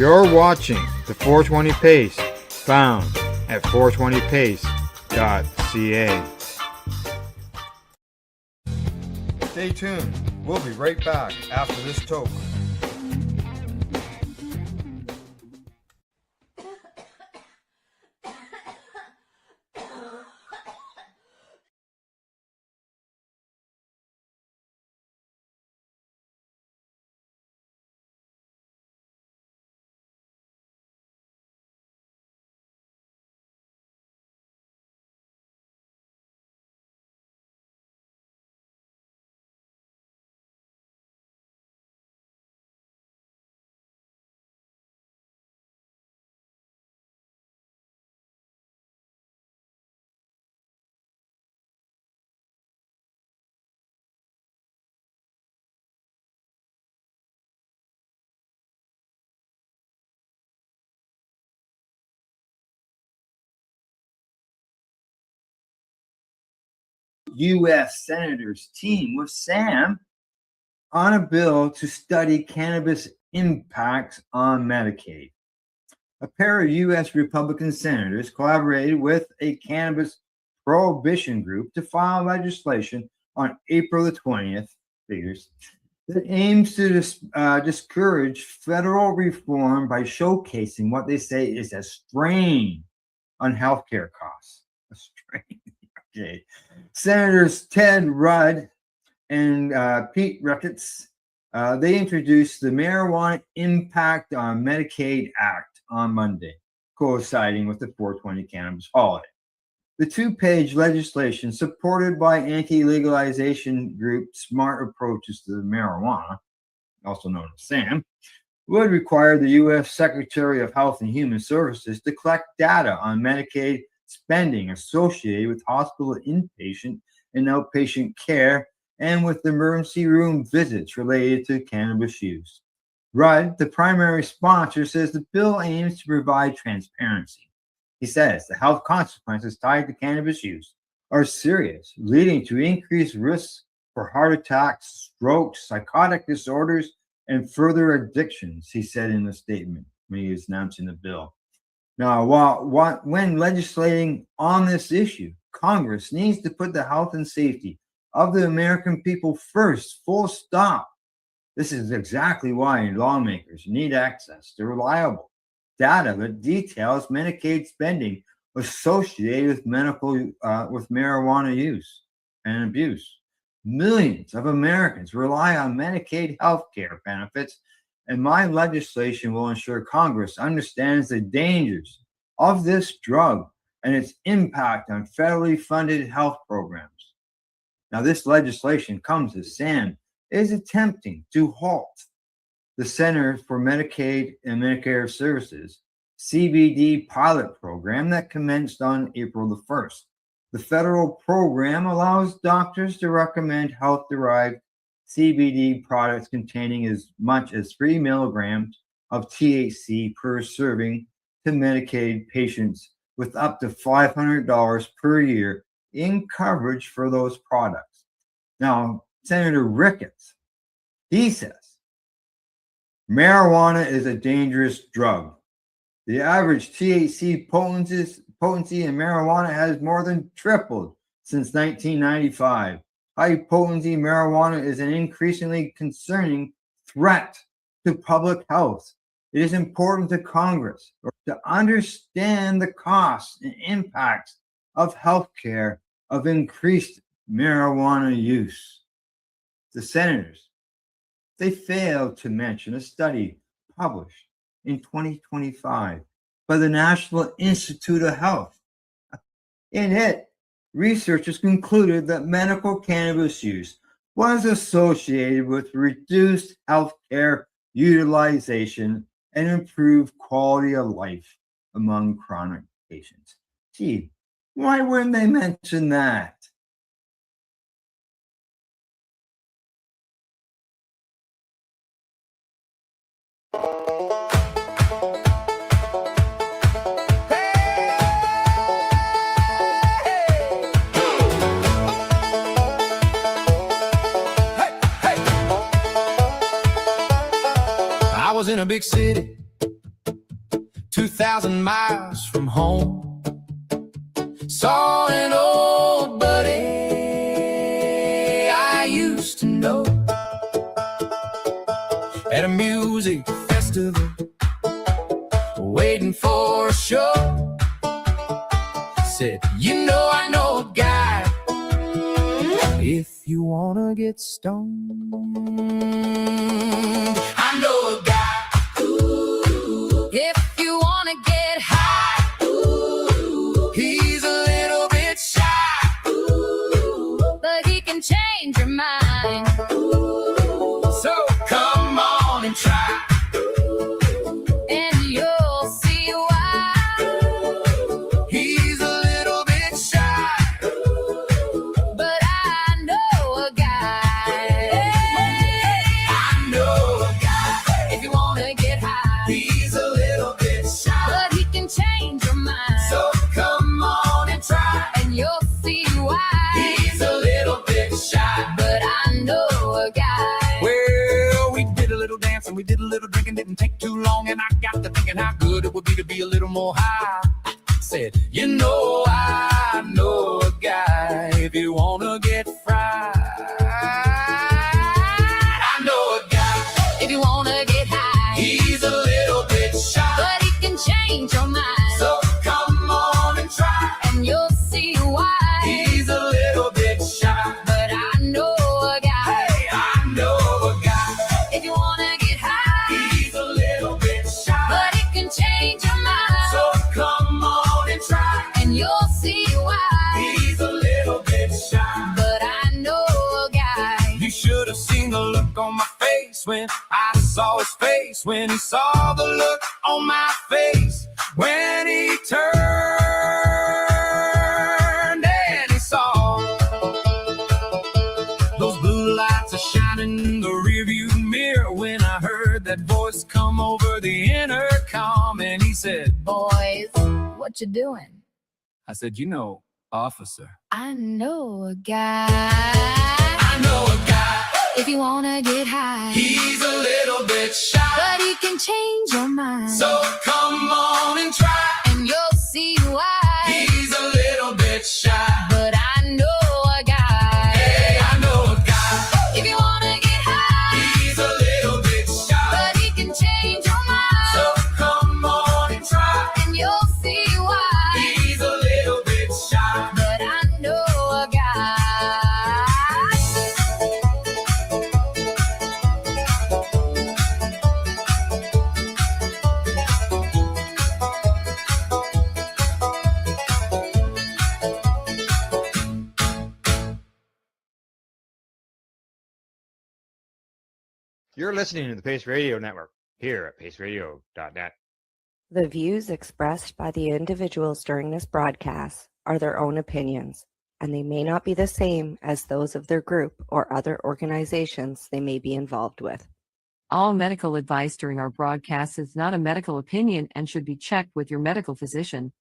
You're watching the 420 Pace, found at 420pace.ca. Stay tuned. We'll be right back after this toke. U.S. Senators team with Sam on a bill to study cannabis impacts on Medicaid. A pair of U.S. Republican senators collaborated with a cannabis prohibition group to file legislation on April the 20th, that aims to discourage federal reform by showcasing what they say is a strain on healthcare costs. A strain. Okay. Senators Ted Rudd and Pete Ricketts, they introduced the Marijuana Impact on Medicaid Act on Monday, coinciding with the 420 cannabis holiday. The two-page legislation, supported by anti-legalization group Smart Approaches to Marijuana, also known as SAM, would require the U.S. Secretary of Health and Human Services to collect data on Medicaid spending associated with hospital inpatient and outpatient care and with emergency room visits related to cannabis use. Rudd, the primary sponsor, says the bill aims to provide transparency. He says the health consequences tied to cannabis use are serious, leading to increased risks for heart attacks, strokes, psychotic disorders, and further addictions, he said in a statement when he was announcing the bill. Now, when legislating on this issue, Congress needs to put the health and safety of the American people first, full stop. This is exactly why lawmakers need access to reliable data that details Medicaid spending associated with with marijuana use and abuse. Millions of Americans rely on Medicaid health care benefits, and my legislation will ensure Congress understands the dangers of this drug and its impact on federally funded health programs. Now, this legislation comes as Sam is attempting to halt the Centers for Medicaid and Medicare Services CBD pilot program that commenced on April the 1st. The federal program allows doctors to recommend health-derived CBD products containing as much as 3 milligrams of THC per serving to Medicaid patients with up to $500 per year in coverage for those products. Now, Senator Ricketts, he says, marijuana is a dangerous drug. The average THC potency in marijuana has more than tripled since 1995. High-potency marijuana is an increasingly concerning threat to public health. It is important to Congress to understand the costs and impacts of healthcare of increased marijuana use. The senators, they failed to mention a study published in 2025 by the National Institute of Health. In it, researchers concluded that medical cannabis use was associated with reduced healthcare utilization and improved quality of life among chronic patients. Gee, why wouldn't they mention that? I was in a big city 2,000 miles from home. Saw an old buddy I used to know at a music festival, waiting for a show. Said, you know, I know a guy, if you wanna get stoned. I know a guy, if you wanna get high. He's a little bit shy, but he can change your mind. So come on and try, and you'll see why. He's a little bit shy, but I know a guy. I know a guy, if you wanna get high. He's a little bit shy, but he can change your mind. So come on and try, and you'll see why. He's a little bit shy, but I know a guy. Well, we did a little dance and we did a little drinking, didn't take too long, and I got to thinking how good it would be to be a little more high. Said, you know, I know a guy, if you wanna get fried. I know a guy, if you wanna get high. He's a little bit shy, but he can change your mind. So come on and try, and you'll see why. He's a little bit shy, but I know a guy. Hey, I know a guy, if you wanna get high. He's a little bit shy, but he can change your mind. So come on and try, and you'll see why. He's a little bit shy, but I know a guy. You should have seen the look on my face when I saw his face, when he saw the look on my face, when he turned and he saw those blue lights are shining in the rearview mirror, when I heard that voice come over the intercom, and he said, boys, what you doing? I said, you know, officer, I know a guy. I know a guy, if you wanna get high. He's a little bit shy, but he can change your mind. So come on and try, and you'll see why. He's a little bit shy, but I know a guy. Hey, I know a guy, if you wanna get high. He's a little bit shy, but he can change your mind. So come on and try, and you'll see why. He's a little bit shy, but I know a guy. You're listening to the Pace Radio Network here at paceradio.net. The views expressed by the individuals during this broadcast are their own opinions, and they may not be the same as those of their group or other organizations they may be involved with. All medical advice during our broadcast is not a medical opinion and should be checked with your medical physician.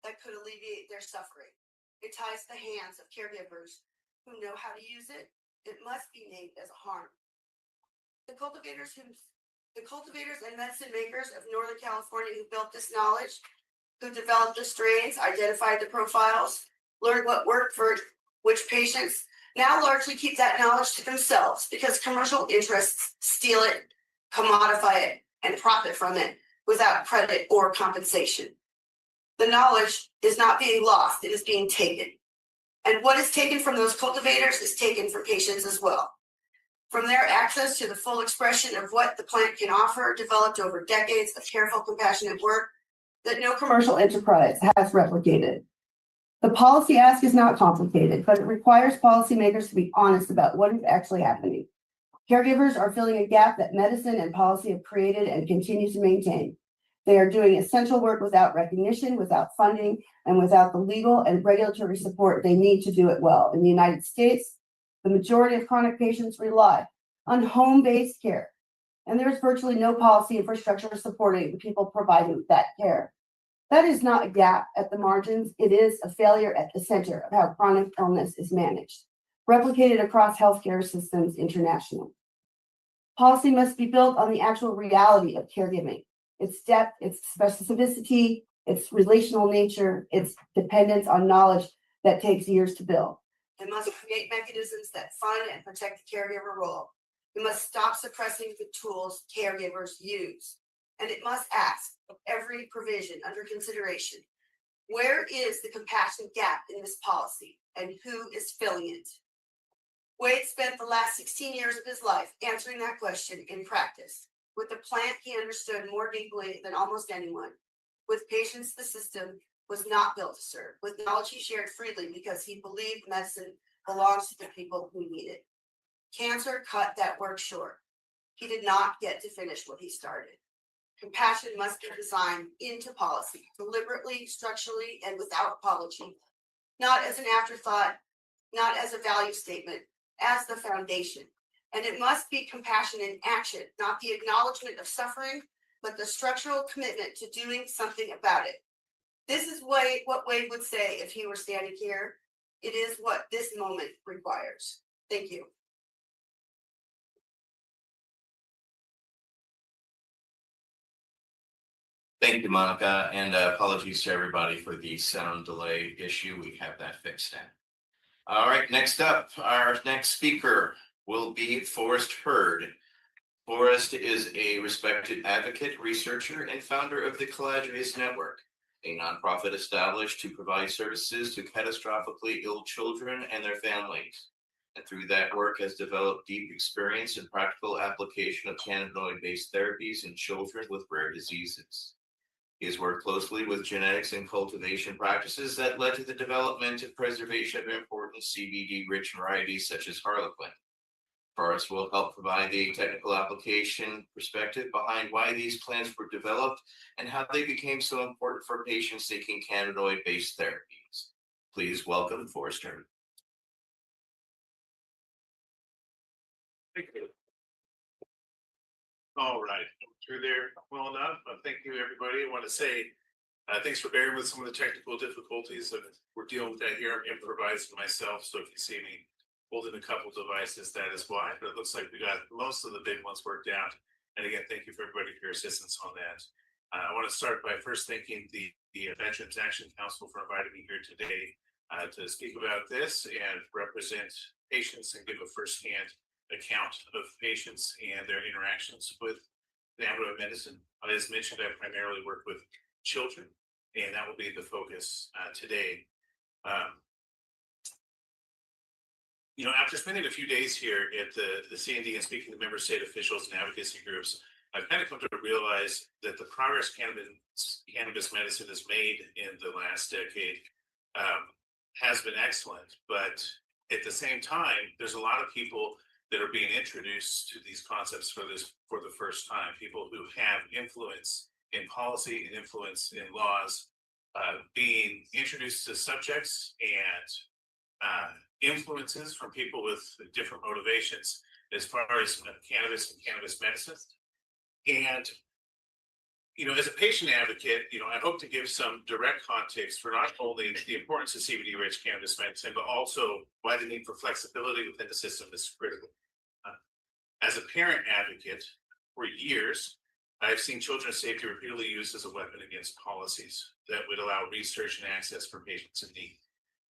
That could alleviate their suffering. It ties the hands of caregivers who know how to use it. It must be named as a harm. The cultivators and medicine makers of Northern California who built this knowledge, who developed the strains, identified the profiles, learned what worked for which patients, now largely keep that knowledge to themselves because commercial interests steal it, commodify it, and profit from it without credit or compensation. The knowledge is not being lost, it is being taken. And what is taken from those cultivators is taken for patients as well. From their access to the full expression of what the plant can offer, developed over decades of careful, compassionate work that no commercial enterprise has replicated. The policy ask is not complicated, but it requires policymakers to be honest about what is actually happening. Caregivers are filling a gap that medicine and policy have created and continue to maintain. They are doing essential work without recognition, without funding, and without the legal and regulatory support they need to do it well. In the United States, the majority of chronic patients rely on home-based care, and there's virtually no policy infrastructure supporting the people providing that care. That is not a gap at the margins. It is a failure at the center of how chronic illness is managed, replicated across healthcare systems internationally. Policy must be built on the actual reality of caregiving, its depth, its specificity, its relational nature, its dependence on knowledge that takes years to build. It must create mechanisms that fund and protect the caregiver role. It must stop suppressing the tools caregivers use. And it must ask of every provision under consideration, where is the compassion gap in this policy and who is filling it? Wade spent the last 16 years of his life answering that question in practice. With the plant he understood more deeply than almost anyone. With patients the system was not built to serve. With knowledge he shared freely because he believed medicine belongs to the people who need it. Cancer cut that work short. He did not get to finish what he started. Compassion must be designed into policy, deliberately, structurally, and without apology. Not as an afterthought, not as a value statement, as the foundation. And it must be compassion in action, not the acknowledgement of suffering, but the structural commitment to doing something about it. This is what Wade would say if he were standing here. It is what this moment requires. Thank you. Thank you, Monica, and apologies to everybody for the sound delay issue. We have that fixed now. All right, next up, our next speaker will be Forrest Hurd. Forrest is a respected advocate, researcher, and founder of the Collagenase Network, a nonprofit established to provide services to catastrophically ill children and their families. And through that work has developed deep experience in practical application of cannabinoid-based therapies in children with rare diseases. He has worked closely with genetics and cultivation practices that led to the development and preservation of important CBD-rich varieties such as Harlequin. Forrest will help provide the technical application perspective behind why these plants were developed and how they became so important for patients seeking cannabinoid-based therapies. Please welcome Forrest Hurd. Thank you. All right, through there well enough. Thank you, everybody. I want to say thanks for bearing with some of the technical difficulties that we're dealing with that here. I'm improvising myself, so if you see me holding a couple devices, that is why. But it looks like we got most of the big ones worked out. And again, thank you for everybody for your assistance on that. I want to start by first thanking the Veterans Action Council for inviting me here today to speak about this and represent patients and give a firsthand account of patients and their interactions with cannabinoid medicine. As mentioned, I primarily work with children, and that will be the focus today. After spending a few days here at the C&D and speaking to member state officials and advocacy groups, I've kind of come to realize that the progress cannabis medicine has made in the last decade has been excellent, but at the same time, there's a lot of people that are being introduced to these concepts for the first time. People who have influence in policy and influence in laws, being introduced to subjects and influences from people with different motivations as far as cannabis and cannabis medicine. And as a patient advocate, I hope to give some direct context for not only the importance of CBD-rich cannabis medicine, but also why the need for flexibility within the system is critical. As a parent advocate, for years, I've seen children's safety repeatedly used as a weapon against policies that would allow research and access for patients in need.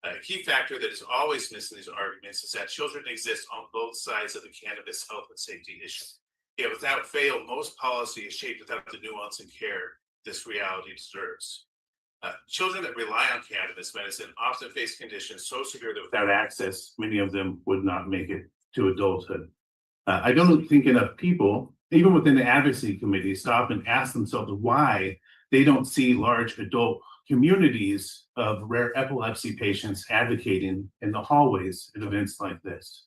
A key factor that is always missed in these arguments is that children exist on both sides of the cannabis health and safety issue. Yet without fail, most policy is shaped without the nuance and care this reality deserves. Children that rely on cannabis medicine often face conditions so severe that without access, many of them would not make it to adulthood. I don't think enough people, even within the advocacy committee, stop and ask themselves why they don't see large adult communities of rare epilepsy patients advocating in the hallways at events like this.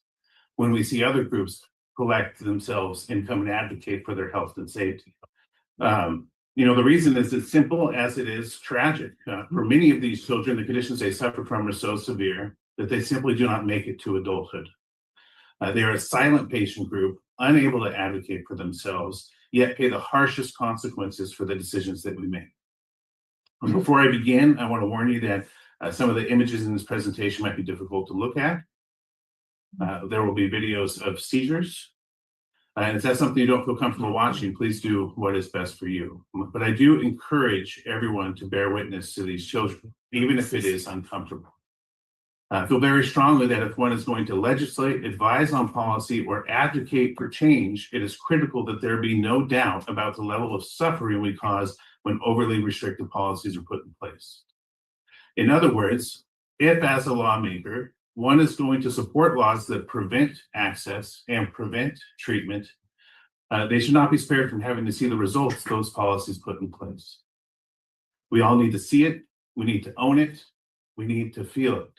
When we see other groups collect themselves and come and advocate for their health and safety. The reason is as simple as it is tragic. For many of these children, the conditions they suffer from are so severe that they simply do not make it to adulthood. They are a silent patient group, unable to advocate for themselves, yet pay the harshest consequences for the decisions that we make. Before I begin, I want to warn you that some of the images in this presentation might be difficult to look at. There will be videos of seizures. And if that's something you don't feel comfortable watching, please do what is best for you. But I do encourage everyone to bear witness to these children, even if it is uncomfortable. I feel very strongly that if one is going to legislate, advise on policy, or advocate for change, it is critical that there be no doubt about the level of suffering we cause when overly restrictive policies are put in place. In other words, if as a lawmaker, one is going to support laws that prevent access and prevent treatment, they should not be spared from having to see the results those policies put in place. We all need to see it, we need to own it, we need to feel it.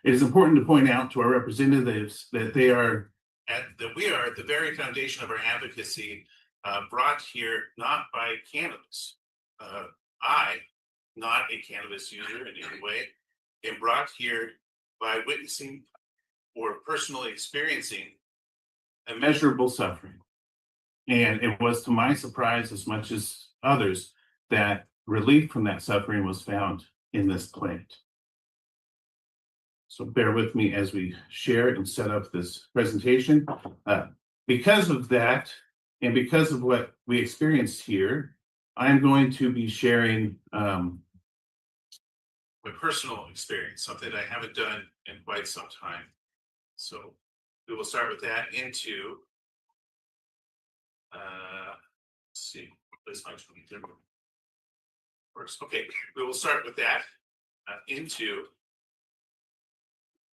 It is important to point out to our representatives that we are at the very foundation of our advocacy, brought here not by cannabis. I, not a cannabis user in any way, am brought here by witnessing or personally experiencing immeasurable suffering. And it was to my surprise, as much as others, that relief from that suffering was found in this plant. So bear with me as we share and set up this presentation. Because of that, and because of what we experienced here, I'm going to be sharing my personal experience, something that I haven't done in quite some time. So we will start with that into, let's see, place my 23. First, okay, we will start with that into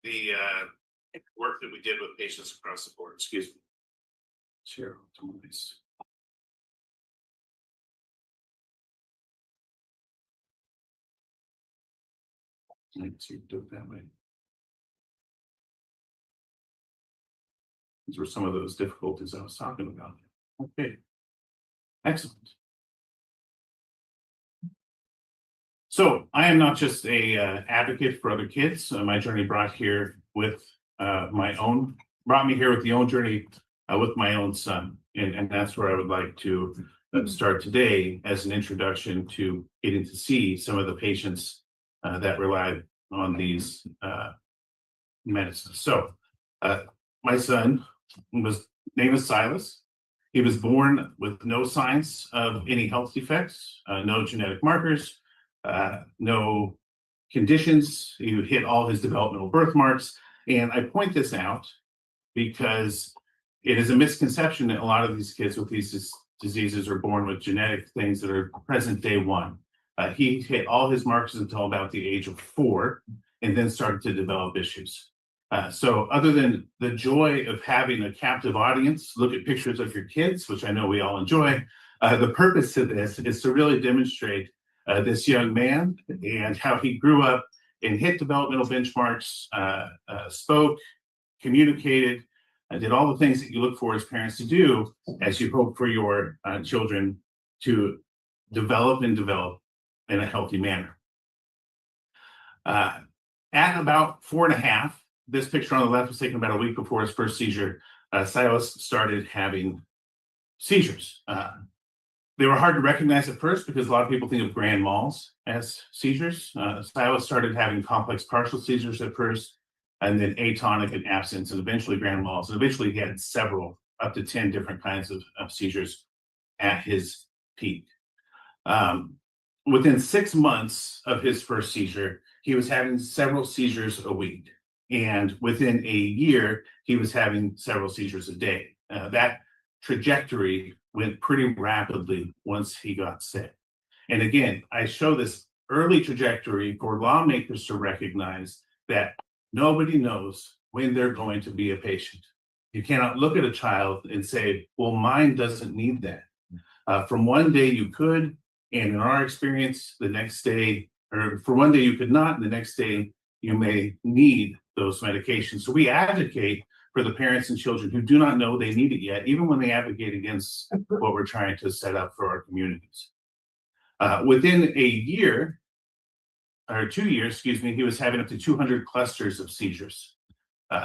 the work that we did with patients across the board. Excuse me. Share optimize. Let's see, do it that way. These were some of those difficulties I was talking about. Okay, excellent. So I am not just a advocate for other kids. My journey brought me here with the own journey with my own son, and that's where I would like to start today as an introduction to getting to see some of the patients that rely on these medicines. So my son name is Silas. He was born with no signs of any health defects, no genetic markers, no conditions. He hit all his developmental birthmarks. And I point this out because it is a misconception that a lot of these kids with these diseases are born with genetic things that are present day one. He hit all his marks until about the age of 4 and then started to develop issues. So other than the joy of having a captive audience, look at pictures of your kids, which I know we all enjoy, the purpose of this is to really demonstrate this young man and how he grew up and hit developmental benchmarks, spoke, communicated, did all the things that you look for as parents to do as you hope for your children to develop in a healthy manner. At about 4.5, this picture on the left was taken about a week before his first seizure. Silas started having seizures. They were hard to recognize at first because a lot of people think of grand malls as seizures. Silas started having complex partial seizures at first, and then atonic and absence, and eventually grand malls. And eventually he had several, up to 10 different kinds of seizures at his peak. Within 6 months of his first seizure, he was having several seizures a week. And within a year, he was having several seizures a day. That trajectory went pretty rapidly once he got sick. And again, I show this early trajectory for lawmakers to recognize that nobody knows when they're going to be a patient. You cannot look at a child and say, well, mine doesn't need that. From one day you could, and in our experience, the next day, or for one day you could not, and the next day you may need those medications. So we advocate for the parents and children who do not know they need it yet, even when they advocate against what we're trying to set up for our communities. Within a year, or 2 years, excuse me, he was having up to 200 clusters of seizures.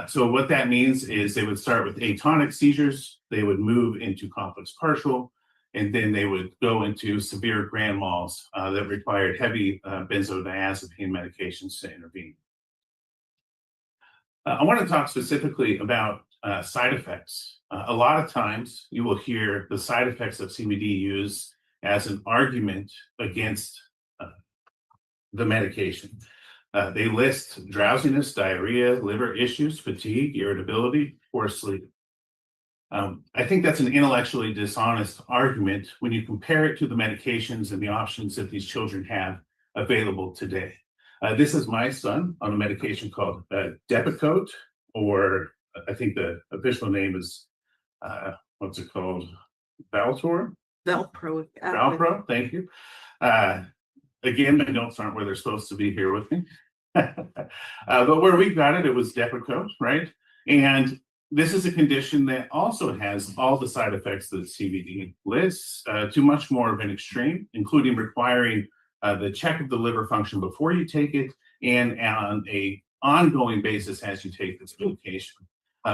So what that means is they would start with atonic seizures, they would move into complex partial, and then they would go into severe grand mals that required heavy benzodiazepine medications to intervene. I want to talk specifically about side effects. A lot of times you will hear the side effects of CBD used as an argument against the medication. They list drowsiness, diarrhea, liver issues, fatigue, irritability, poor sleep. I think that's an intellectually dishonest argument when you compare it to the medications and the options that these children have available today. This is my son on a medication called Depakote, or I think the official name is, what's it called? Valtor? Velcro. Valpro, thank you. Again, my notes aren't where they're supposed to be here with me. But where we got it, it was Depakote, right? And this is a condition that also has all the side effects that CBD lists, to much more of an extreme, including requiring the check of the liver function before you take it and on a ongoing basis as you take this medication.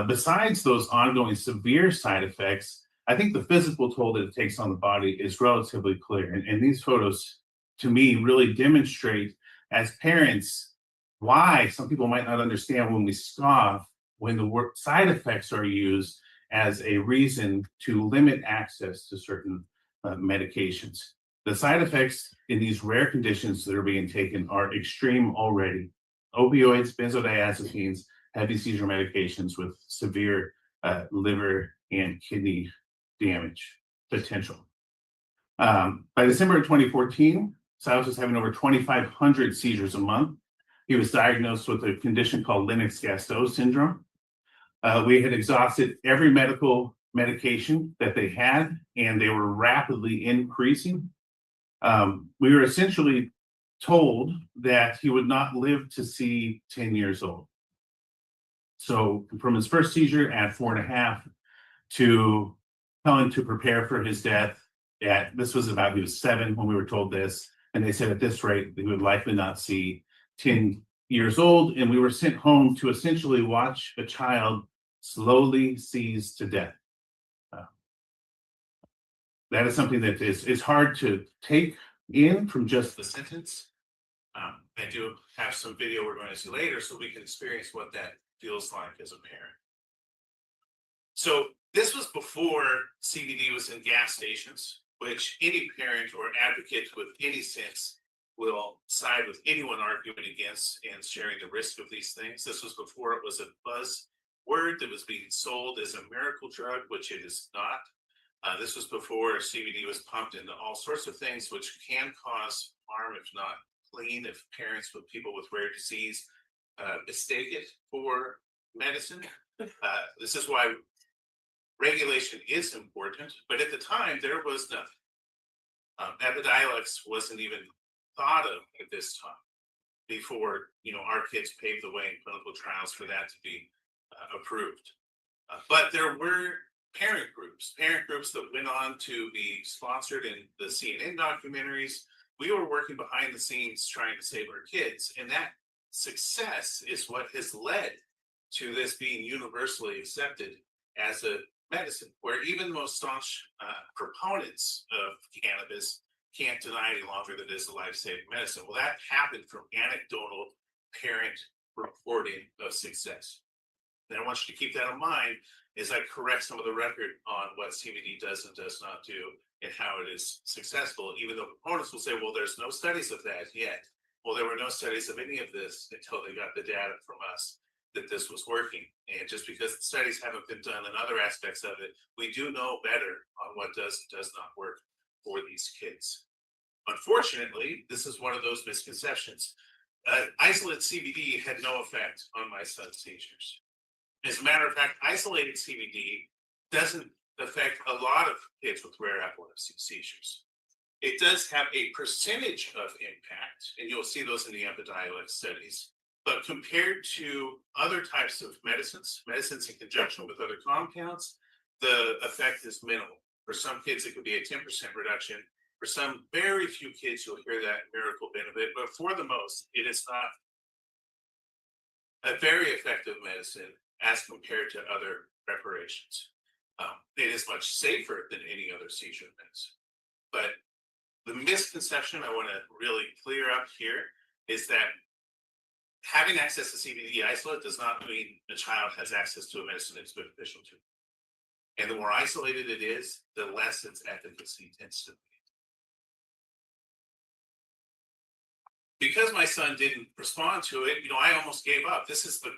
Besides those ongoing severe side effects, I think the physical toll that it takes on the body is relatively clear. And these photos, to me, really demonstrate as parents why some people might not understand when we scoff when the side effects are used as a reason to limit access to certain medications. The side effects in these rare conditions that are being taken are extreme already. Opioids, benzodiazepines, heavy seizure medications with severe liver and kidney damage potential. By December of 2014, Silas was having over 2,500 seizures a month. He was diagnosed with a condition called Lennox-Gastaut syndrome. We had exhausted every medical medication that they had, and they were rapidly increasing. We were essentially told that he would not live to see 10 years old. So from his first seizure at 4.5 to telling to prepare for his death this was about, he was 7 when we were told this, and they said at this rate he would likely not see 10 years old, and we were sent home to essentially watch a child slowly seize to death. That is something that is hard to take in from just the sentence. I do have some video we're going to see later so we can experience what that feels like as a parent. So this was before CBD was in gas stations, which any parent or advocate with any sense will side with anyone arguing against and sharing the risk of these things. This was before it was a buzzword that was being sold as a miracle drug, which it is not. This was before CBD was pumped into all sorts of things which can cause harm if not clean, if parents with people with rare disease mistake it for medicine. This is why regulation is important, but at the time there was nothing. Epidiolex wasn't even thought of at this time before our kids paved the way in clinical trials for that to be approved. But there were parent groups that went on to be sponsored in the CNN documentaries. We were working behind the scenes trying to save our kids, and that success is what has led to this being universally accepted as a medicine, where even the most staunch proponents of cannabis can't deny any longer that it is a life-saving medicine. Well, that happened from anecdotal parent reporting of success. And I want you to keep that in mind as I correct some of the record on what CBD does and does not do and how it is successful, even though proponents will say, well, there's no studies of that yet. Well, there were no studies of any of this until they got the data from us that this was working. And just because the studies haven't been done in other aspects of it, we do know better on what does and does not work for these kids. Unfortunately, this is one of those misconceptions. Isolate CBD had no effect on my son's seizures. As a matter of fact, isolated CBD doesn't affect a lot of kids with rare epilepsy seizures. It does have a percentage of impact, and you'll see those in the Epidiolex studies, But compared to other types of medicines in conjunction with other compounds, the effect is minimal. For some kids, it could be a 10% reduction. For some very few kids, you'll hear that miracle benefit, but for the most, it is not a very effective medicine as compared to other preparations. It is much safer than any other seizure medicine. But the misconception I want to really clear up here is that having access to CBD isolate does not mean a child has access to a medicine that's beneficial to them. And the more isolated it is, the less its efficacy tends to be. Because my son didn't respond to it, I almost gave up. This is the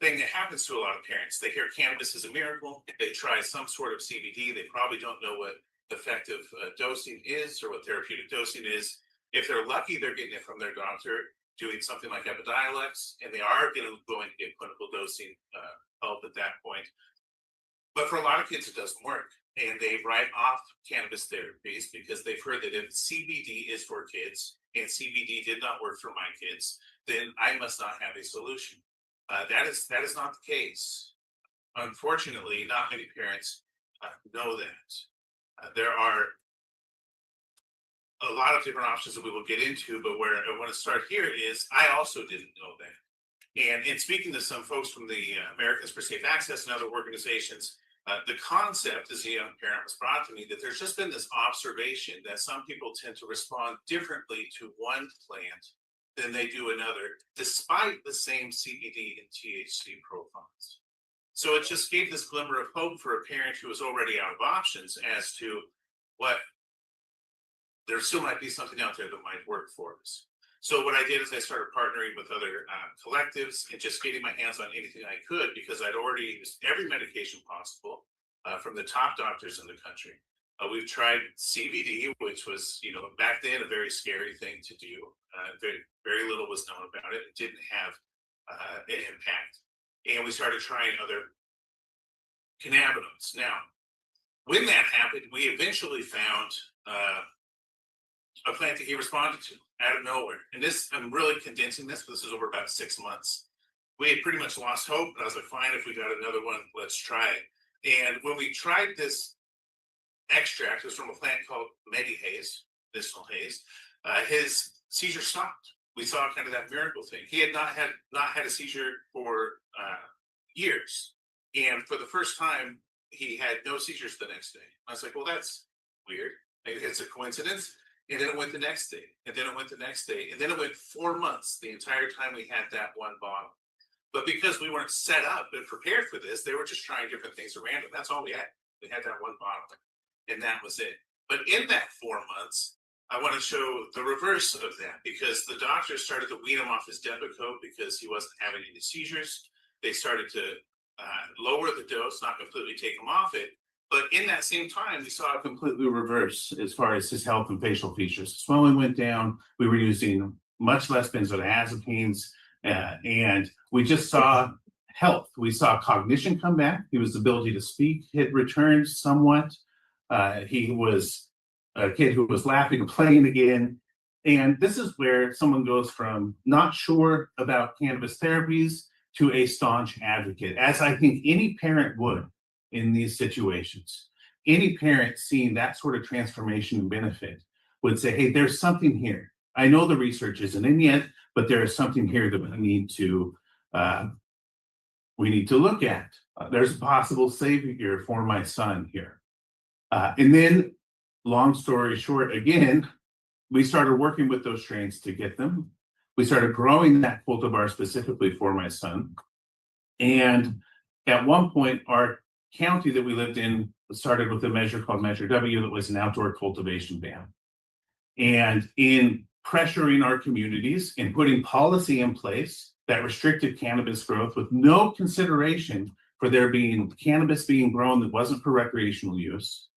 thing that happens to a lot of parents. They hear cannabis is a miracle. They try some sort of CBD. They probably don't know what effective dosing is or what therapeutic dosing is. If they're lucky, they're getting it from their doctor, doing something like Epidiolex, and they are going to get clinical dosing help at that point. But for a lot of kids, it doesn't work. And they write off cannabis therapies because they've heard that if CBD is for kids and CBD did not work for my kids, then I must not have a solution. That is not the case. Unfortunately, not many parents know that. There are a lot of different options that we will get into, but where I want to start here is I also didn't know that. And in speaking to some folks from the Americans for Safe Access and other organizations, the concept as a young parent was brought to me that there's just been this observation that some people tend to respond differently to one plant than they do another, despite the same CBD and THC profiles. So it just gave this glimmer of hope for a parent who was already out of options as to what there still might be something out there that might work for us. So what I did is I started partnering with other collectives and just getting my hands on anything I could because I'd already used every medication possible from the top doctors in the country. We've tried CBD, which was, back then a very scary thing to do. Very little was known about it. It didn't have an impact. And we started trying other cannabinoids. Now, when that happened, we eventually found a plant that he responded to out of nowhere. And this, I'm really condensing this, but this is over about 6 months. We had pretty much lost hope. And I was like, fine, if we got another one, let's try it. And when we tried this extract, it was from a plant called medicinal haze, his seizure stopped. We saw kind of that miracle thing. He had not had a seizure for years. And for the first time, he had no seizures the next day. I was like, well, that's weird. Maybe it's a coincidence. And then it went the next day, and then it went the next day, and then it went 4 months, the entire time we had that one bottle. But because we weren't set up and prepared for this, they were just trying different things at random. That's all we had. We had that one bottle, and that was it. But in that 4 months, I want to show the reverse of that because the doctors started to wean him off his Depakote because he wasn't having any seizures. They started to lower the dose, not completely take him off it. But in that same time, we saw it completely reverse as far as his health and facial features. The swelling went down. We were using much less benzodiazepines, and we just saw health. We saw cognition come back. His ability to speak had returned somewhat. He was a kid who was laughing and playing again. And this is where someone goes from not sure about cannabis therapies to a staunch advocate, as I think any parent would in these situations. Any parent seeing that sort of transformation and benefit would say, hey, there's something here. I know the research isn't in yet, but there is something here that we need to look at. There's a possible savior for my son here. And then, long story short, again, we started working with those strains to get them. We started growing that cultivar specifically for my son. And at one point, our county that we lived in started with a measure called Measure W that was an outdoor cultivation ban. And in pressuring our communities and putting policy in place that restricted cannabis growth with no consideration for there being cannabis being grown that wasn't for recreational use,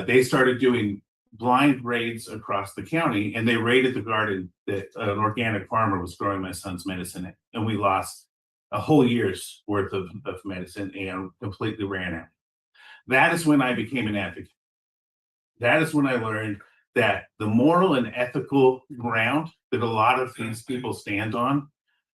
they started doing blind raids across the county, and they raided the garden that an organic farmer was growing my son's medicine in. And we lost a whole year's worth of medicine and completely ran out. That is when I became an advocate. That is when I learned that the moral and ethical ground that a lot of these people stand on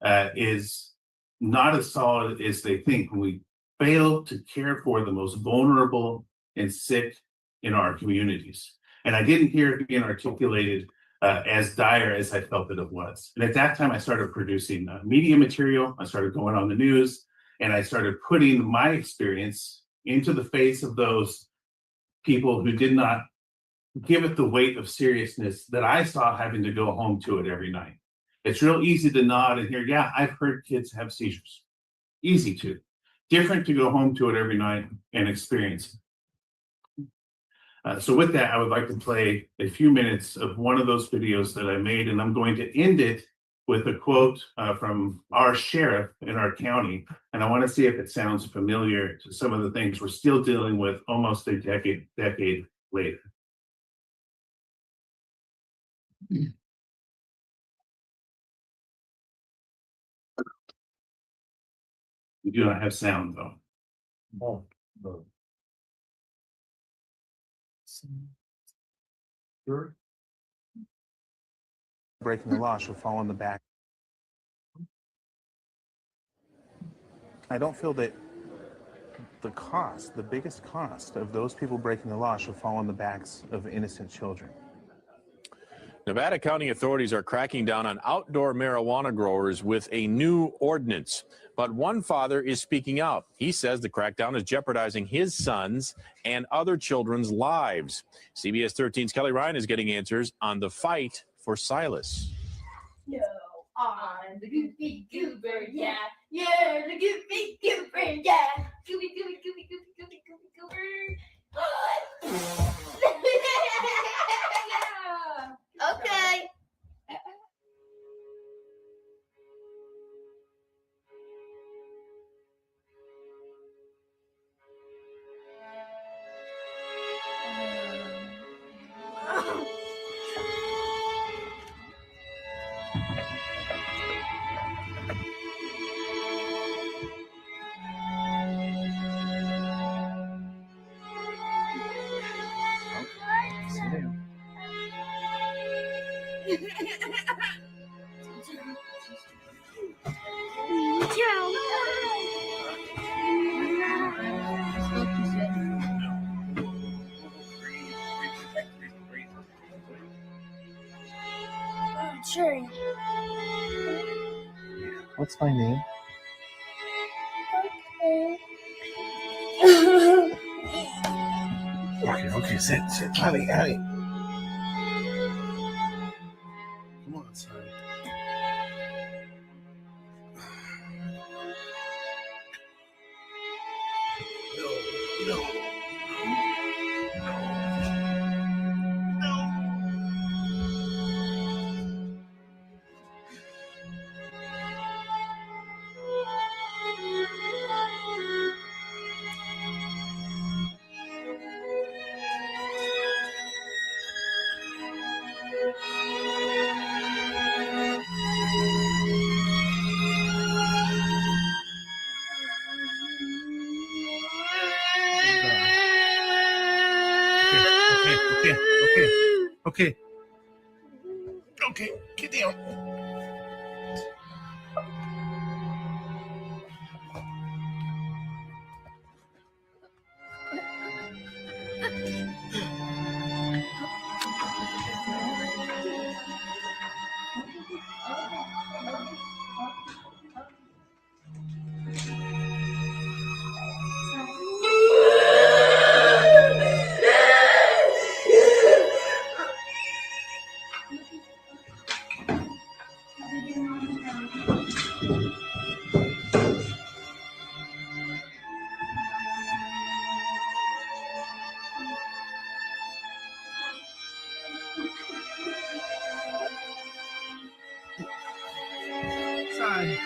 is not as solid as they think. We fail to care for the most vulnerable and sick in our communities. And I didn't hear it being articulated as dire as I felt that it was. And at that time, I started producing media material. I started going on the news, and I started putting my experience into the face of those people who did not give it the weight of seriousness that I saw having to go home to it every night. It's real easy to nod and hear, yeah, I've heard kids have seizures. Easy to. Different to go home to it every night and experience it. So with that, I would like to play a few minutes of one of those videos that I made, and I'm going to end it with a quote from our sheriff in our county. And I want to see if it sounds familiar to some of the things we're still dealing with almost a decade later. We do not have sound though. Sure. Breaking the law should fall on the back. I don't feel that the biggest cost of those people breaking the law should fall on the backs of innocent children. Nevada County authorities are cracking down on outdoor marijuana growers with a new ordinance. But one father is speaking out. He says the crackdown is jeopardizing his sons and other children's lives. CBS 13's Kelly Ryan is getting answers on the fight for Silas. No, I'm the goofy goober, yeah. You're the goofy goober, yeah. Goofy, goofy, goofy, goofy, goofy, goofy, goober. Okay. Sure. What's my name? Okay, sit, honey. Come on, son. No. Okay, get down. Son.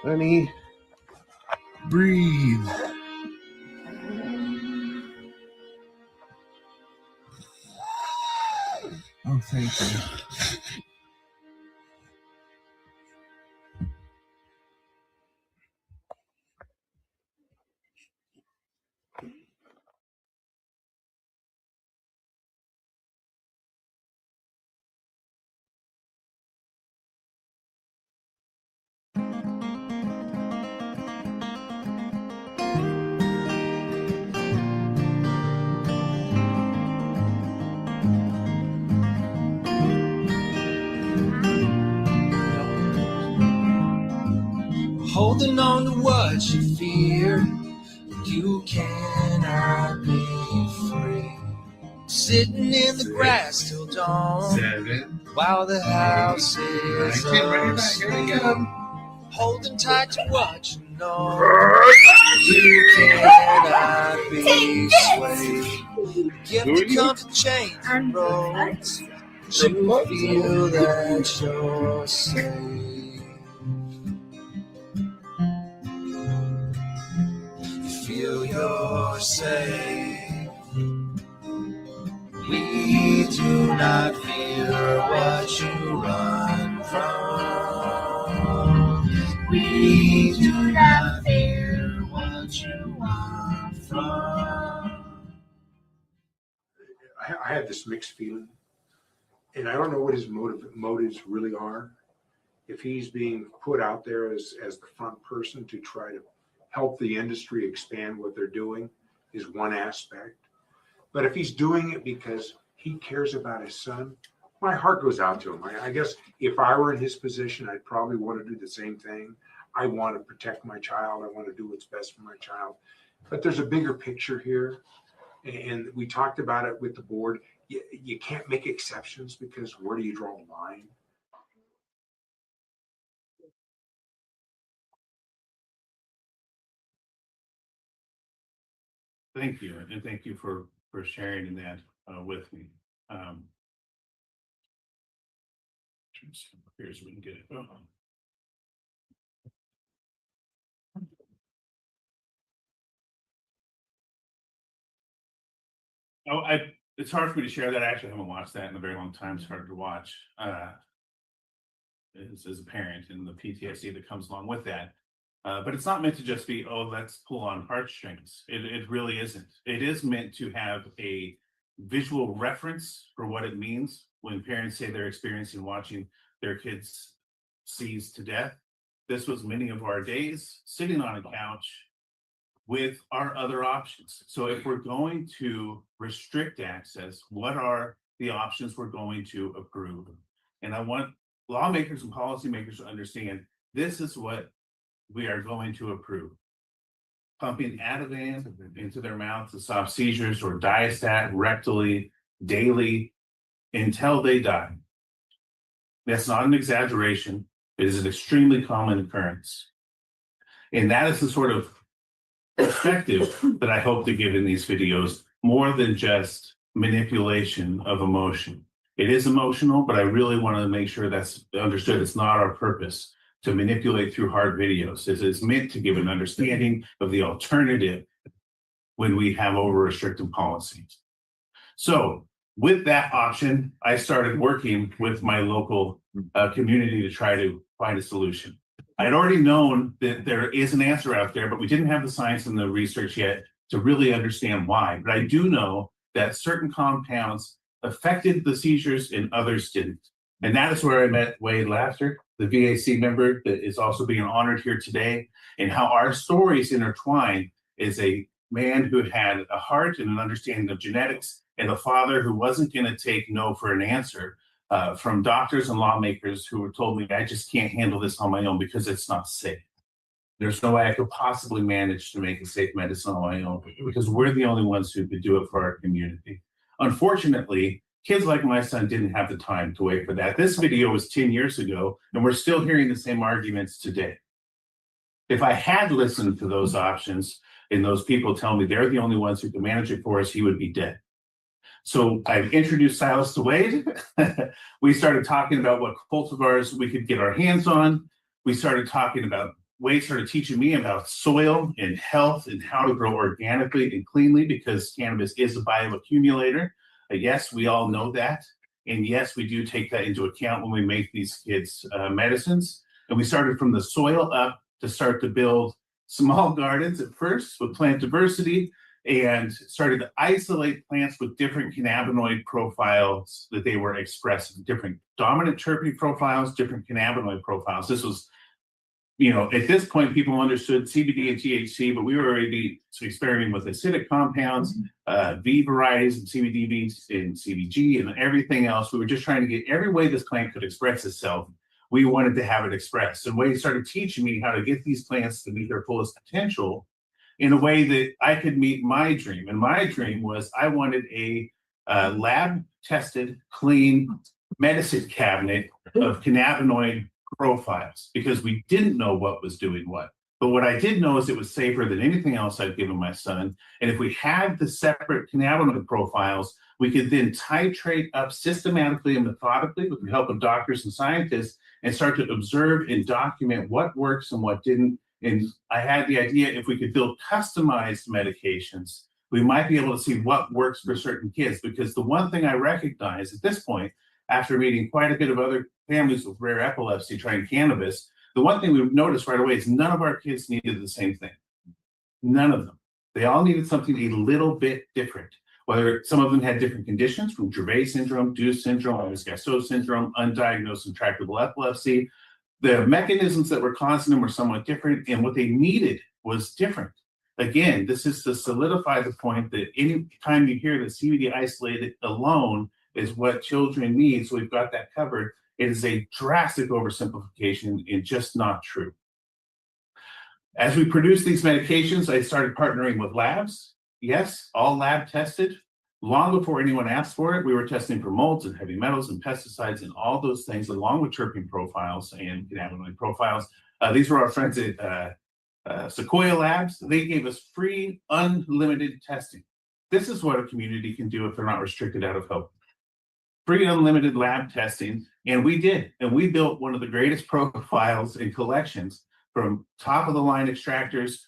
Honey, breathe. Oh, thank you. holding on to what you fear. You cannot be free. Sitting in the grass till dawn, 7, while the house 8, is 9, 10, bring it back, here we asleep. go. Holding tight to what you know. You cannot be swayed. You've become to change the roads. You feel that you're safe. You feel you're safe. We do not fear what you run from. We do not fear what you want from. I have this mixed feeling, and I don't know what his motives really are. If he's being put out there as the front person to try to help the industry expand what they're doing is one aspect. But if he's doing it because he cares about his son, my heart goes out to him. I guess if I were in his position, I'd probably want to do the same thing. I want to protect my child. I want to do what's best for my child. But there's a bigger picture here. And we talked about it with the board. You can't make exceptions, because where do you draw the line? Thank you, and thank you for sharing that with me. Here's we can get it. It's hard for me to share that. I actually haven't watched that in a very long time. It's hard to watch as a parent, and the PTSD that comes along with that. But it's not meant to just be, oh, let's pull on heartstrings. It really isn't. It is meant to have a visual reference for what it means when parents say they're experiencing watching their kids seized to death. This was many of our days sitting on a couch with our other options. So if we're going to restrict access, what are the options we're going to approve? And I want lawmakers and policymakers to understand this is what we are going to approve. Pumping Ativan into their mouth to stop seizures, or Diastat rectally daily until they die. That's not an exaggeration. It is an extremely common occurrence. And that is the sort of perspective that I hope to give in these videos, more than just manipulation of emotion. It is emotional, but I really want to make sure that's understood. It's not our purpose to manipulate through hard videos. It's meant to give an understanding of the alternative when we have over-restrictive policies. So with that option, I started working with my local community to try to find a solution. I'd already known that there is an answer out there, but we didn't have the science and the research yet to really understand why. But I do know that certain compounds affected the seizures and others didn't. And that is where I met Wade Laughter, the VAC member that is also being honored here today, and how our stories intertwine is a man who had a heart and an understanding of genetics, and a father who wasn't going to take no for an answer from doctors and lawmakers who were told me, I just can't handle this on my own because it's not safe. There's no way I could possibly manage to make a safe medicine on my own, because we're the only ones who could do it for our community. Unfortunately, kids like my son didn't have the time to wait for that. This video was 10 years ago, and we're still hearing the same arguments today. If I had listened to those options and those people tell me they're the only ones who can manage it for us, he would be dead. So I introduced Silas to Wade. We started talking about what cultivars we could get our hands on. We started talking about, Wade started teaching me about soil and health and how to grow organically and cleanly, because cannabis is a bioaccumulator. Yes, we all know that. And yes, we do take that into account when we make these kids medicines. And we started from the soil up to start to build small gardens at first with plant diversity, and started to isolate plants with different cannabinoid profiles that they were expressing, different dominant terpene profiles, different cannabinoid profiles. This was, at this point, people understood CBD and THC, but we were already experimenting with acidic compounds, V varieties, and CBD and CBG, and everything else. We were just trying to get every way this plant could express itself we wanted to have it expressed. And Wade started teaching me how to get these plants to meet their fullest potential in a way that I could meet my dream. And my dream was I wanted a lab-tested, clean medicine cabinet of cannabinoid profiles because we didn't know what was doing what. But what I did know is it was safer than anything else I'd given my son. And if we had the separate cannabinoid profiles, we could then titrate up systematically and methodically with the help of doctors and scientists and start to observe and document what works and what didn't. And I had the idea if we could build customized medications, we might be able to see what works for certain kids. Because the one thing I recognize at this point, after meeting quite a bit of other families with rare epilepsy trying cannabis, the one thing we've noticed right away is none of our kids needed the same thing. None of them. They all needed something a little bit different. Whether some of them had different conditions from Dravet syndrome, Dew syndrome, Lennox-Gastaut syndrome, undiagnosed intractable epilepsy. The mechanisms that were causing them were somewhat different, and what they needed was different. Again, this is to solidify the point that any time you hear that CBD isolated alone is what children need, so we've got that covered, it is a drastic oversimplification and just not true. As we produce these medications, I started partnering with labs. Yes, all lab tested. Long before anyone asked for it, we were testing for molds and heavy metals and pesticides and all those things, along with terpene profiles and cannabinoid profiles. These were our friends at Sequoia Labs. They gave us free, unlimited testing. This is what a community can do if they're not restricted out of hope. Free, unlimited lab testing, and we did. And we built one of the greatest profiles and collections from top-of-the-line extractors,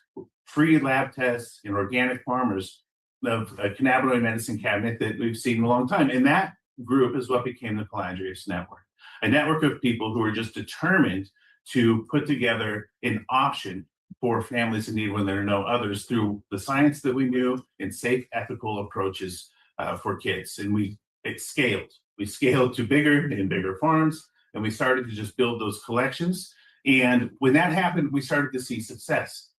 free lab tests, and organic farmers of a cannabinoid medicine cabinet that we've seen in a long time. And that group is what became the Calandrius Network, a network of people who are just determined to put together an option for families in need when there are no others through the science that we knew and safe, ethical approaches for kids. And it scaled. We scaled to bigger and bigger farms, and we started to just build those collections. And when that happened, we started to see success.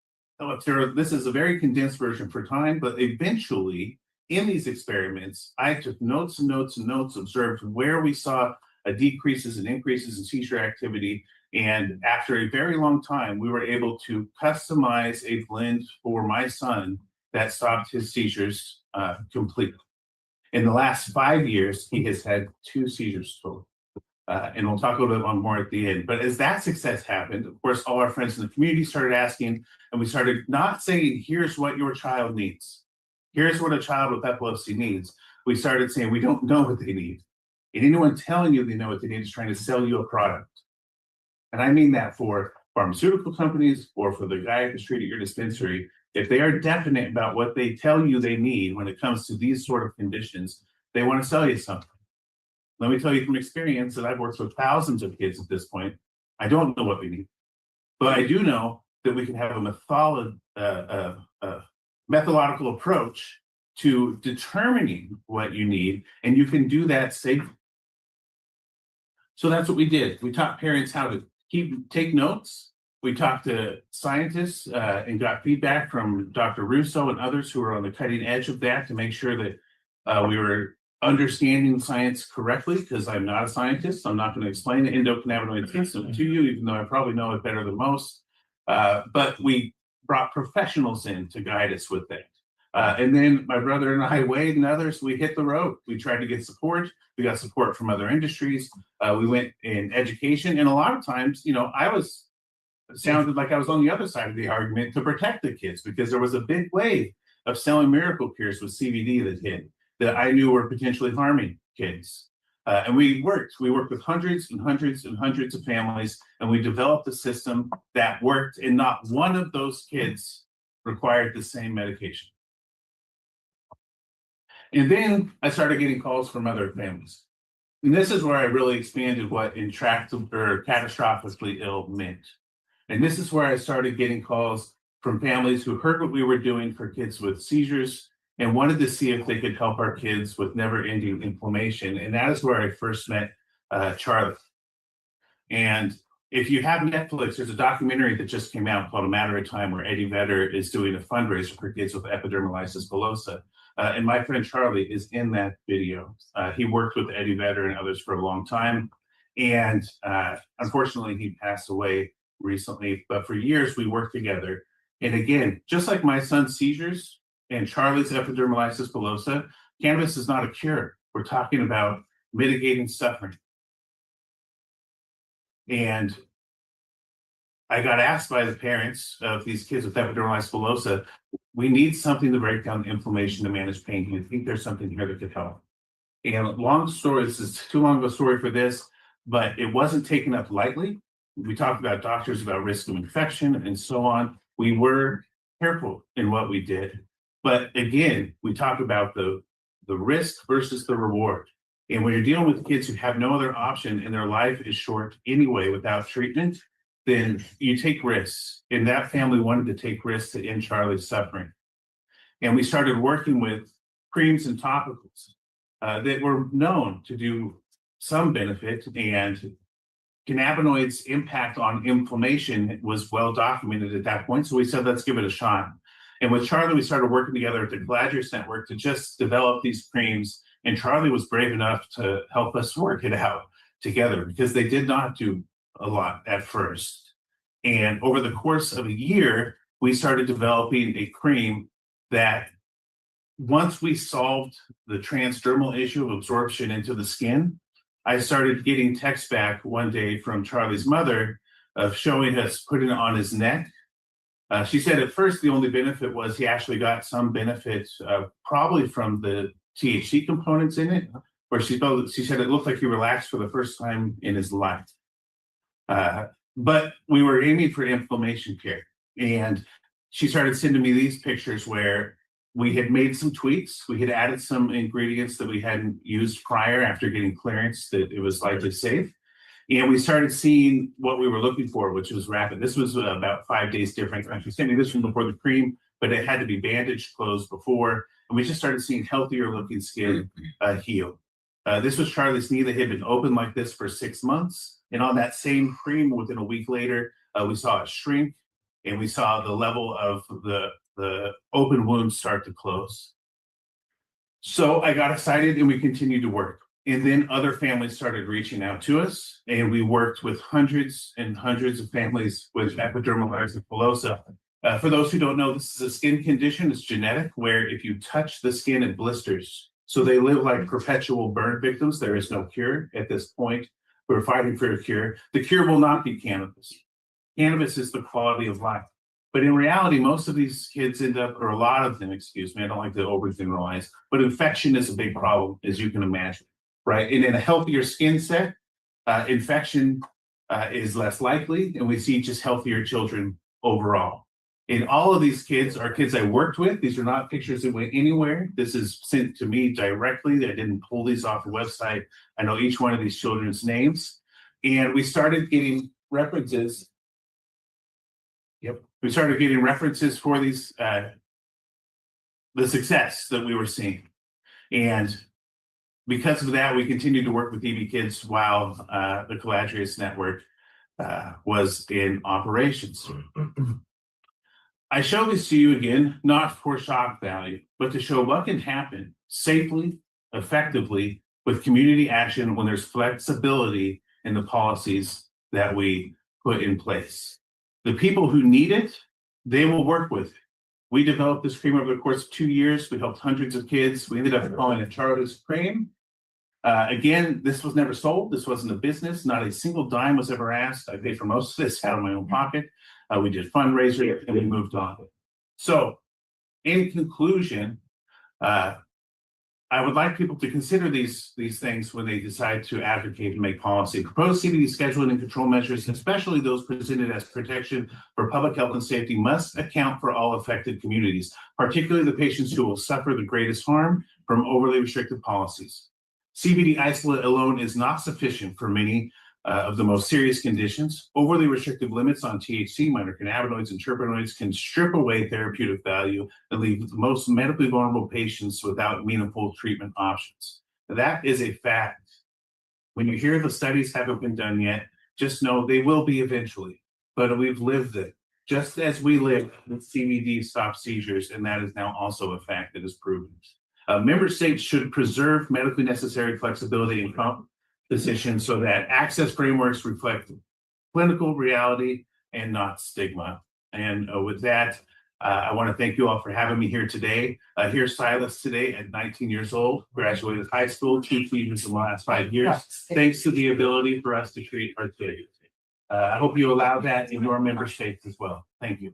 This is a very condensed version for time, but eventually in these experiments, I took notes and notes and notes, observed where we saw decreases and increases in seizure activity. And after a very long time, we were able to customize a blend for my son that stopped his seizures completely. In the last 5 years, he has had 2 seizures total. And we'll talk a little bit more at the end. But as that success happened, of course, all our friends in the community started asking, and we started not saying, here's what your child needs. Here's what a child with epilepsy needs. We started saying, we don't know what they need. And anyone telling you they know what they need is trying to sell you a product. And I mean that for pharmaceutical companies or for the guy at the street at your dispensary. If they are definite about what they tell you they need when it comes to these sort of conditions, they want to sell you something. Let me tell you from experience that I've worked with thousands of kids at this point. I don't know what we need, but I do know that we can have a methodological approach to determining what you need, and you can do that safely. So that's what we did. We taught parents how to take notes. We talked to scientists and got feedback from Dr. Russo and others who were on the cutting edge of that to make sure that we were understanding science correctly, because I'm not a scientist. I'm not going to explain the endocannabinoid system to you, even though I probably know it better than most. But we brought professionals in to guide us with that. And then my brother and I, Wade and others, we hit the road. We tried to get support. We got support from other industries. We went in education. And a lot of times, it sounded like I was on the other side of the argument to protect the kids, because there was a big wave of selling miracle cures with CBD that hit that I knew were potentially harming kids. And we worked with hundreds and hundreds and hundreds of families, and we developed a system that worked, and not one of those kids required the same medication. And then I started getting calls from other families. And this is where I really expanded what intractable or catastrophically ill meant. And this is where I started getting calls from families who heard what we were doing for kids with seizures and wanted to see if they could help our kids with never-ending inflammation. And that is where I first met Charlie. And if you have Netflix, there's a documentary that just came out called A Matter of Time, where Eddie Vedder is doing a fundraiser for kids with epidermolysis bullosa. And my friend Charlie is in that video. He worked with Eddie Vedder and others for a long time. And unfortunately, he passed away recently. But for years, we worked together. And again, just like my son's seizures and Charlie's epidermolysis bullosa, cannabis is not a cure. We're talking about mitigating suffering. And I got asked by the parents of these kids with epidermolysis bullosa, we need something to break down inflammation to manage pain. Do you think there's something here that could help? And long story, this is too long of a story for this, but it wasn't taken up lightly. We talked about doctors, about risk of infection and so on. We were careful in what we did. But again, we talk about the risk versus the reward. And when you're dealing with kids who have no other option and their life is short anyway without treatment, then you take risks. And that family wanted to take risks to end Charlie's suffering. And we started working with creams and topicals that were known to do some benefit, and cannabinoids' impact on inflammation was well documented at that point. So we said, let's give it a shot. And with Charlie, we started working together at the Collagerous Network to just develop these creams. And Charlie was brave enough to help us work it out together because they did not do a lot at first. And over the course of a year, we started developing a cream that once we solved the transdermal issue of absorption into the skin, I started getting texts back one day from Charlie's mother of showing us putting it on his neck. She said at first the only benefit was he actually got some benefit probably from the THC components in it, where she said it looked like he relaxed for the first time in his life. But we were aiming for inflammation care. And she started sending me these pictures where we had made some tweaks. We had added some ingredients that we hadn't used prior after getting clearance that it was likely safe. And we started seeing what we were looking for, which was rapid. This was about 5 days different. She sent me this one before the cream, but it had to be bandaged closed before. And we just started seeing healthier looking skin heal. This was Charlie's knee that had been open like this for 6 months. And on that same cream, within a week later, we saw it shrink, and we saw the level of the open wounds start to close. So I got excited and we continued to work. And then other families started reaching out to us, and we worked with hundreds and hundreds of families with epidermolysis bullosa. For those who don't know, this is a skin condition. It's genetic, where if you touch the skin, it blisters. So they live like perpetual burn victims. There is no cure at this point. We're fighting for a cure. The cure will not be cannabis. Cannabis is the quality of life. But in reality, most of these kids end up, or a lot of them, excuse me, I don't like to overgeneralize, but infection is a big problem, as you can imagine, right? And in a healthier skin set, infection is less likely, and we see just healthier children overall. And all of these kids are kids I worked with. These are not pictures that went anywhere. This is sent to me directly. I didn't pull these off the website. I know each one of these children's names. And we started getting references. Yep. We started getting references for these, the success that we were seeing. And because of that, we continued to work with EB Kids while the Collagerous Network was in operations. I show this to you again, not for shock value, but to show what can happen safely, effectively, with community action when there's flexibility in the policies that we put in place. The people who need it, they will work with it. We developed this cream over the course of 2 years. We helped hundreds of kids. We ended up calling it Charlie's Cream. Again, this was never sold. This wasn't a business. Not a single dime was ever asked. I paid for most of this out of my own pocket. We did fundraising and we moved on. So in conclusion, I would like people to consider these things when they decide to advocate and make policy. Proposed CBD scheduling and control measures, especially those presented as protection for public health and safety, must account for all affected communities, particularly the patients who will suffer the greatest harm from overly restrictive policies. CBD isolate alone is not sufficient for many of the most serious conditions. Overly restrictive limits on THC, minor cannabinoids, and terpenoids can strip away therapeutic value and leave the most medically vulnerable patients without meaningful treatment options. That is a fact. When you hear the studies haven't been done yet, just know they will be eventually, but we've lived it. Just as we lived with CBD stop seizures, and that is now also a fact that is proven. Member states should preserve medically necessary flexibility and position so that access frameworks reflect clinical reality and not stigma. And with that, I want to thank you all for having me here today. Here's Silas today at 19 years old, graduated high school, 2 seasons in the last 5 years, thanks to the ability for us to treat our kids. I hope you allow that in your member states as well. Thank you.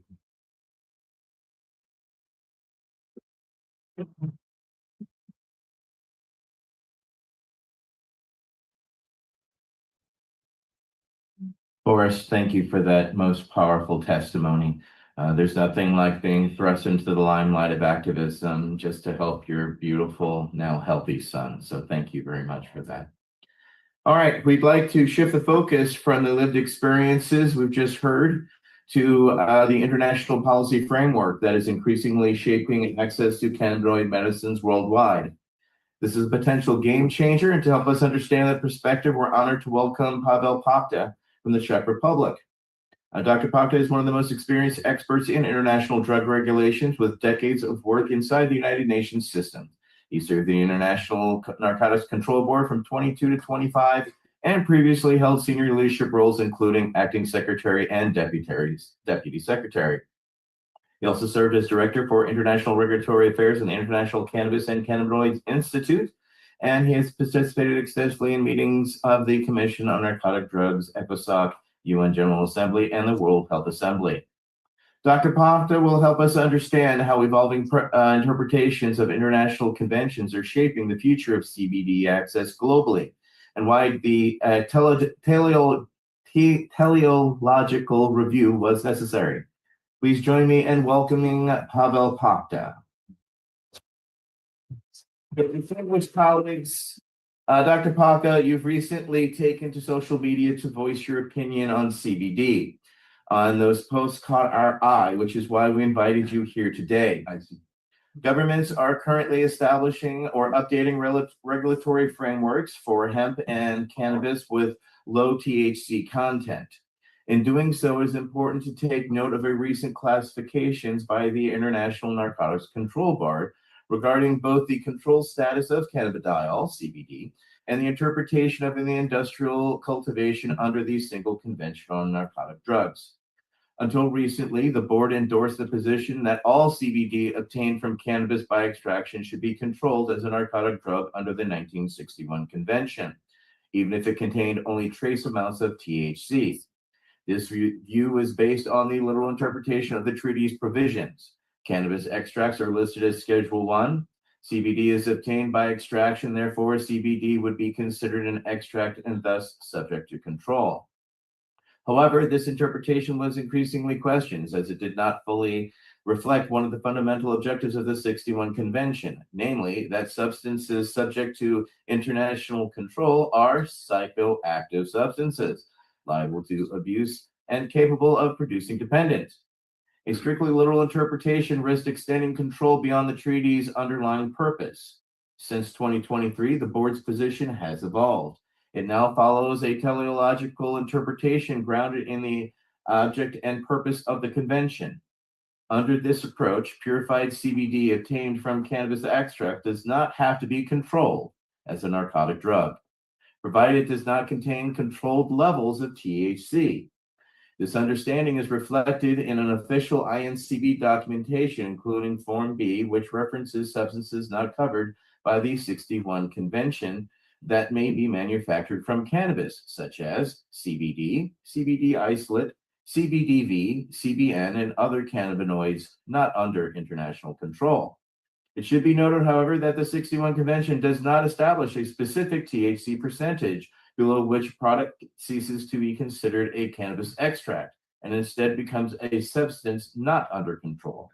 Forrest, thank you for that most powerful testimony. There's nothing like being thrust into the limelight of activism just to help your beautiful, now healthy son. So thank you very much for that. All right, we'd like to shift the focus from the lived experiences we've just heard to the international policy framework that is increasingly shaping access to cannabinoid medicines worldwide. This is a potential game changer, and to help us understand that perspective, we're honored to welcome Pavel Popta from the Czech Republic. Dr. Popta is one of the most experienced experts in international drug regulations with decades of work inside the United Nations system. He served the International Narcotics Control Board from 22 to 25 and previously held senior leadership roles, including acting secretary and deputy secretary. He also served as director for international regulatory affairs in the International Cannabis and Cannabinoids Institute, and he has participated extensively in meetings of the Commission on Narcotic Drugs, ECOSOC, UN General Assembly, and the World Health Assembly. Dr. Popta will help us understand how evolving interpretations of international conventions are shaping the future of CBD access globally, and why the teleological review was necessary. Please join me in welcoming Pavel Popta. Distinguished colleagues, Dr. Popta, you've recently taken to social media to voice your opinion on CBD. On those posts caught our eye, which is why we invited you here today. Governments are currently establishing or updating regulatory frameworks for hemp and cannabis with low THC content. In doing so, it is important to take note of a recent classifications by the International Narcotics Control Board regarding both the control status of cannabidiol, CBD, and the interpretation of the industrial cultivation under the single convention on narcotic drugs. Until recently, the board endorsed the position that all CBD obtained from cannabis by extraction should be controlled as a narcotic drug under the 1961 convention, even if it contained only trace amounts of THC. This view is based on the literal interpretation of the treaty's provisions. Cannabis extracts are listed as Schedule 1. CBD is obtained by extraction, therefore CBD would be considered an extract and thus subject to control. However, this interpretation was increasingly questioned as it did not fully reflect one of the fundamental objectives of the 61 Convention, namely that substances subject to international control are psychoactive substances, liable to abuse and capable of producing dependence. A strictly literal interpretation risked extending control beyond the treaty's underlying purpose. Since 2023, the board's position has evolved. It now follows a teleological interpretation grounded in the object and purpose of the convention. Under this approach, purified CBD obtained from cannabis extract does not have to be controlled as a narcotic drug, provided it does not contain controlled levels of THC. This understanding is reflected in an official INCB documentation, including Form B, which references substances not covered by the 61 Convention that may be manufactured from cannabis, such as CBD, CBD isolate, CBDV, CBN, and other cannabinoids not under international control. It should be noted, however, that the 61 Convention does not establish a specific THC percentage below which product ceases to be considered a cannabis extract and instead becomes a substance not under control.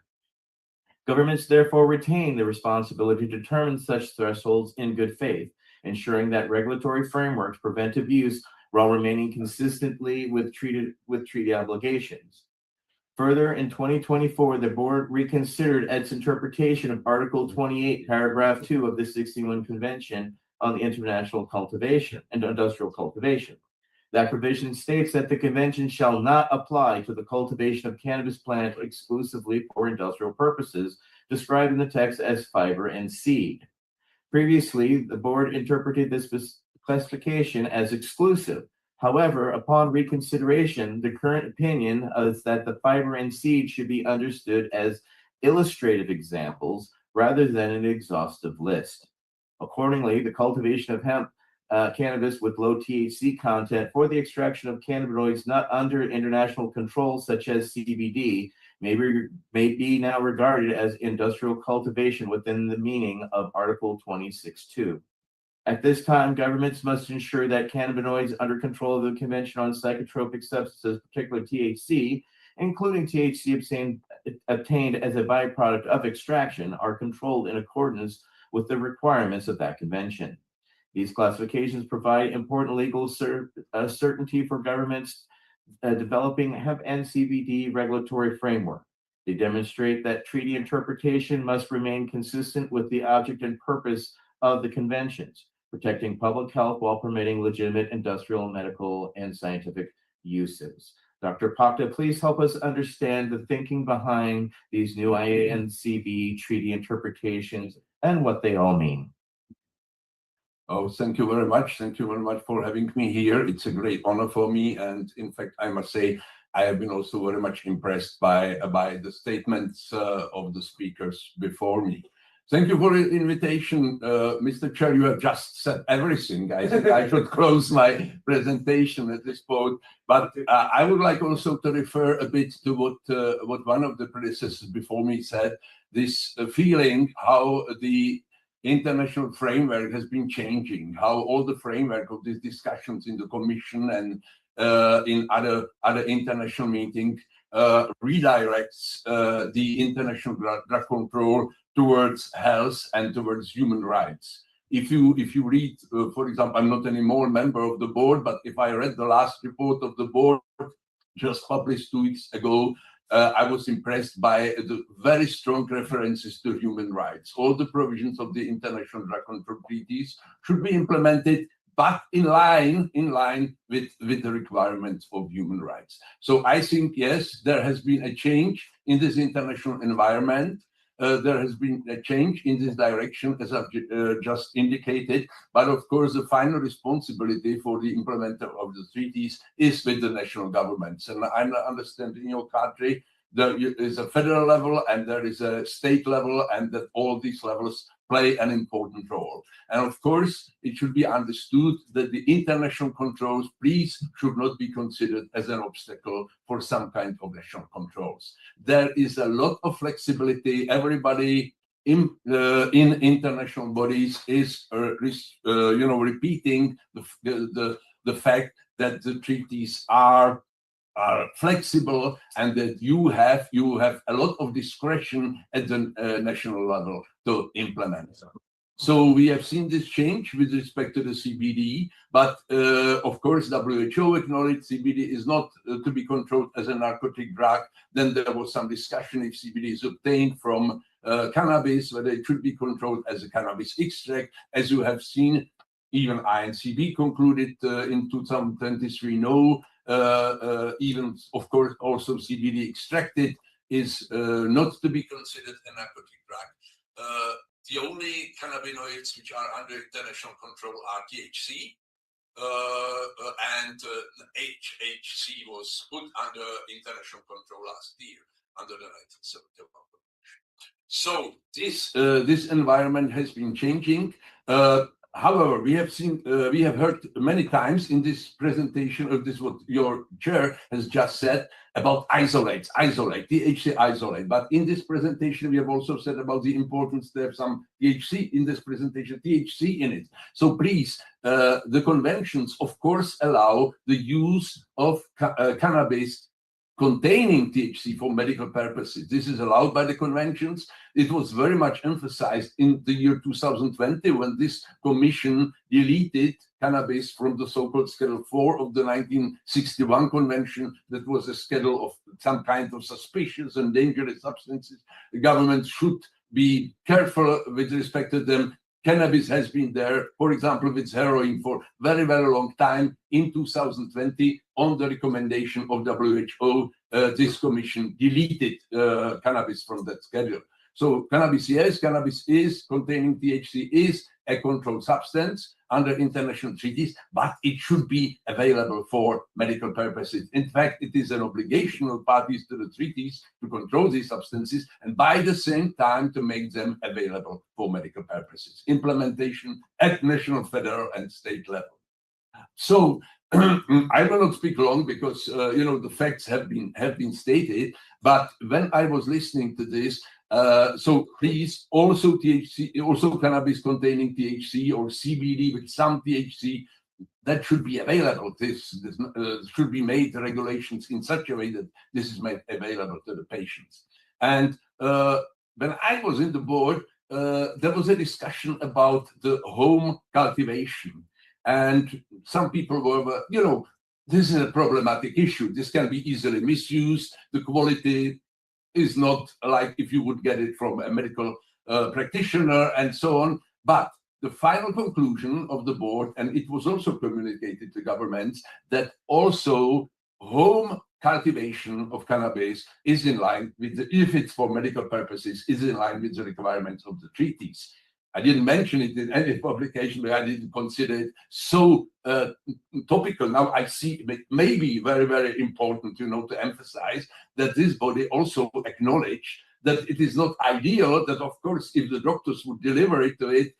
Governments therefore retain the responsibility to determine such thresholds in good faith, ensuring that regulatory frameworks prevent abuse while remaining consistently with treaty obligations. Further, in 2024, the board reconsidered its interpretation of Article 28, Paragraph 2 of the 61 Convention on the International Cultivation and Industrial Cultivation. That provision states that the convention shall not apply to the cultivation of cannabis plants exclusively for industrial purposes, described in the text as fiber and seed. Previously, the board interpreted this classification as exclusive. However, upon reconsideration, the current opinion is that the fiber and seed should be understood as illustrative examples rather than an exhaustive list. Accordingly, the cultivation of hemp cannabis with low THC content for the extraction of cannabinoids not under international control, such as CBD, may be now regarded as industrial cultivation within the meaning of Article 26.2. At this time, governments must ensure that cannabinoids under control of the Convention on Psychotropic Substances, particularly THC, including THC obtained as a byproduct of extraction, are controlled in accordance with the requirements of that convention. These classifications provide important legal certainty for governments developing hemp and CBD regulatory framework. They demonstrate that treaty interpretation must remain consistent with the object and purpose of the conventions, protecting public health while permitting legitimate industrial, medical, and scientific uses. Dr. Pakta, please help us understand the thinking behind these new IANCB treaty interpretations and what they all mean. Oh, thank you very much. Thank you very much for having me here. It's a great honor for me. And in fact, I must say, I have been also very much impressed by the statements of the speakers before me. Thank you for the invitation, Mr. Chair. You have just said everything. I think I should close my presentation at this point. But I would like also to refer a bit to what one of the predecessors before me said, this feeling how the international framework has been changing, how all the framework of these discussions in the Commission and in other international meetings redirects the international drug control towards health and towards human rights. If you read, for example, I'm not anymore a member of the board, but if I read the last report of the board just published 2 weeks ago, I was impressed by the very strong references to human rights. All the provisions of the international drug control treaties should be implemented, but in line with the requirements of human rights. So I think, yes, there has been a change in this international environment. There has been a change in this direction, as I've just indicated. But of course, the final responsibility for the implementation of the treaties is with the national governments. And I understand in your country, there is a federal level and there is a state level, and that all these levels play an important role. And of course, it should be understood that the international controls, please, should not be considered as an obstacle for some kind of national controls. There is a lot of flexibility. Everybody in international bodies is, repeating the fact that the treaties are flexible and that you have a lot of discretion at the national level to implement. So we have seen this change with respect to the CBD, but of course WHO acknowledged CBD is not to be controlled as a narcotic drug. Then there was some discussion if CBD is obtained from cannabis, whether it should be controlled as a cannabis extract. As you have seen, even INCB concluded in 2023, no, even of course also CBD extracted is not to be considered a narcotic drug. The only cannabinoids which are under international control are THC, and HHC was put under international control last year under the 1971 Convention. So this environment has been changing. However, we have heard many times in this presentation of this what your chair has just said about isolate, THC isolate. But in this presentation, we have also said about the importance to have some THC in this presentation, THC in it. So please, the conventions, of course, allow the use of cannabis containing THC for medical purposes. This is allowed by the conventions. It was very much emphasized in the year 2020 when this commission deleted cannabis from the so-called Schedule 4 of the 1961 Convention. That was a schedule of some kind of suspicious and dangerous substances. The government should be careful with respect to them. Cannabis has been there, for example, with heroin for very, very long time. In 2020, on the recommendation of WHO, this commission deleted cannabis from that schedule. So cannabis, yes, cannabis is containing THC, is a controlled substance. under international treaties, but it should be available for medical purposes. In fact, it is an obligation of parties to the treaties to control these substances and by the same time to make them available for medical purposes. Implementation at national, federal, and state level. So I will not speak long because the facts have been stated. But when I was listening to this, so please also THC, also cannabis containing THC or CBD with some THC, that should be available. This should be made regulations in such a way that this is made available to the patients. And when I was in the board, there was a discussion about the home cultivation. And some people were, this is a problematic issue. This can be easily misused. The quality is not like if you would get it from a medical practitioner and so on. But the final conclusion of the board, and it was also communicated to governments, that also home cultivation of cannabis is in line with if it's for medical purposes, is in line with the requirements of the treaties. I didn't mention it in any publication, but I didn't consider it so topical. Now I see it may be very, very important, to emphasize that this body also acknowledge that it is not ideal, that of course, if the doctors would deliver it to it,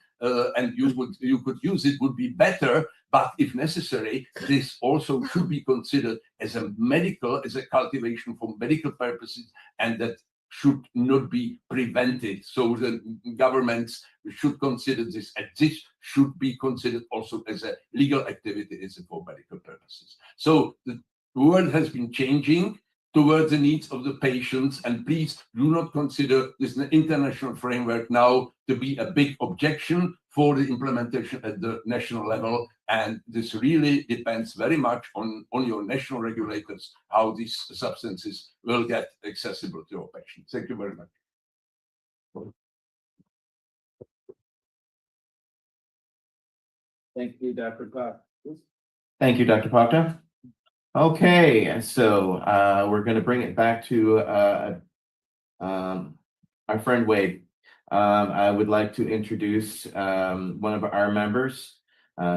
and you could use it, would be better. But if necessary, this also should be considered as a cultivation for medical purposes, and that should not be prevented. So the governments should consider this, and this should be considered also as a legal activity as for medical purposes. So the world has been changing towards the needs of the patients, and please do not consider this international framework now to be a big objection for the implementation at the national level. And this really depends very much on your national regulators, how these substances will get accessible to your patients. Thank you very much. Thank you, Dr. Pak. Thank you, Dr. Pakta. Okay, so we're going to bring it back to our friend Wade. I would like to introduce one of our members.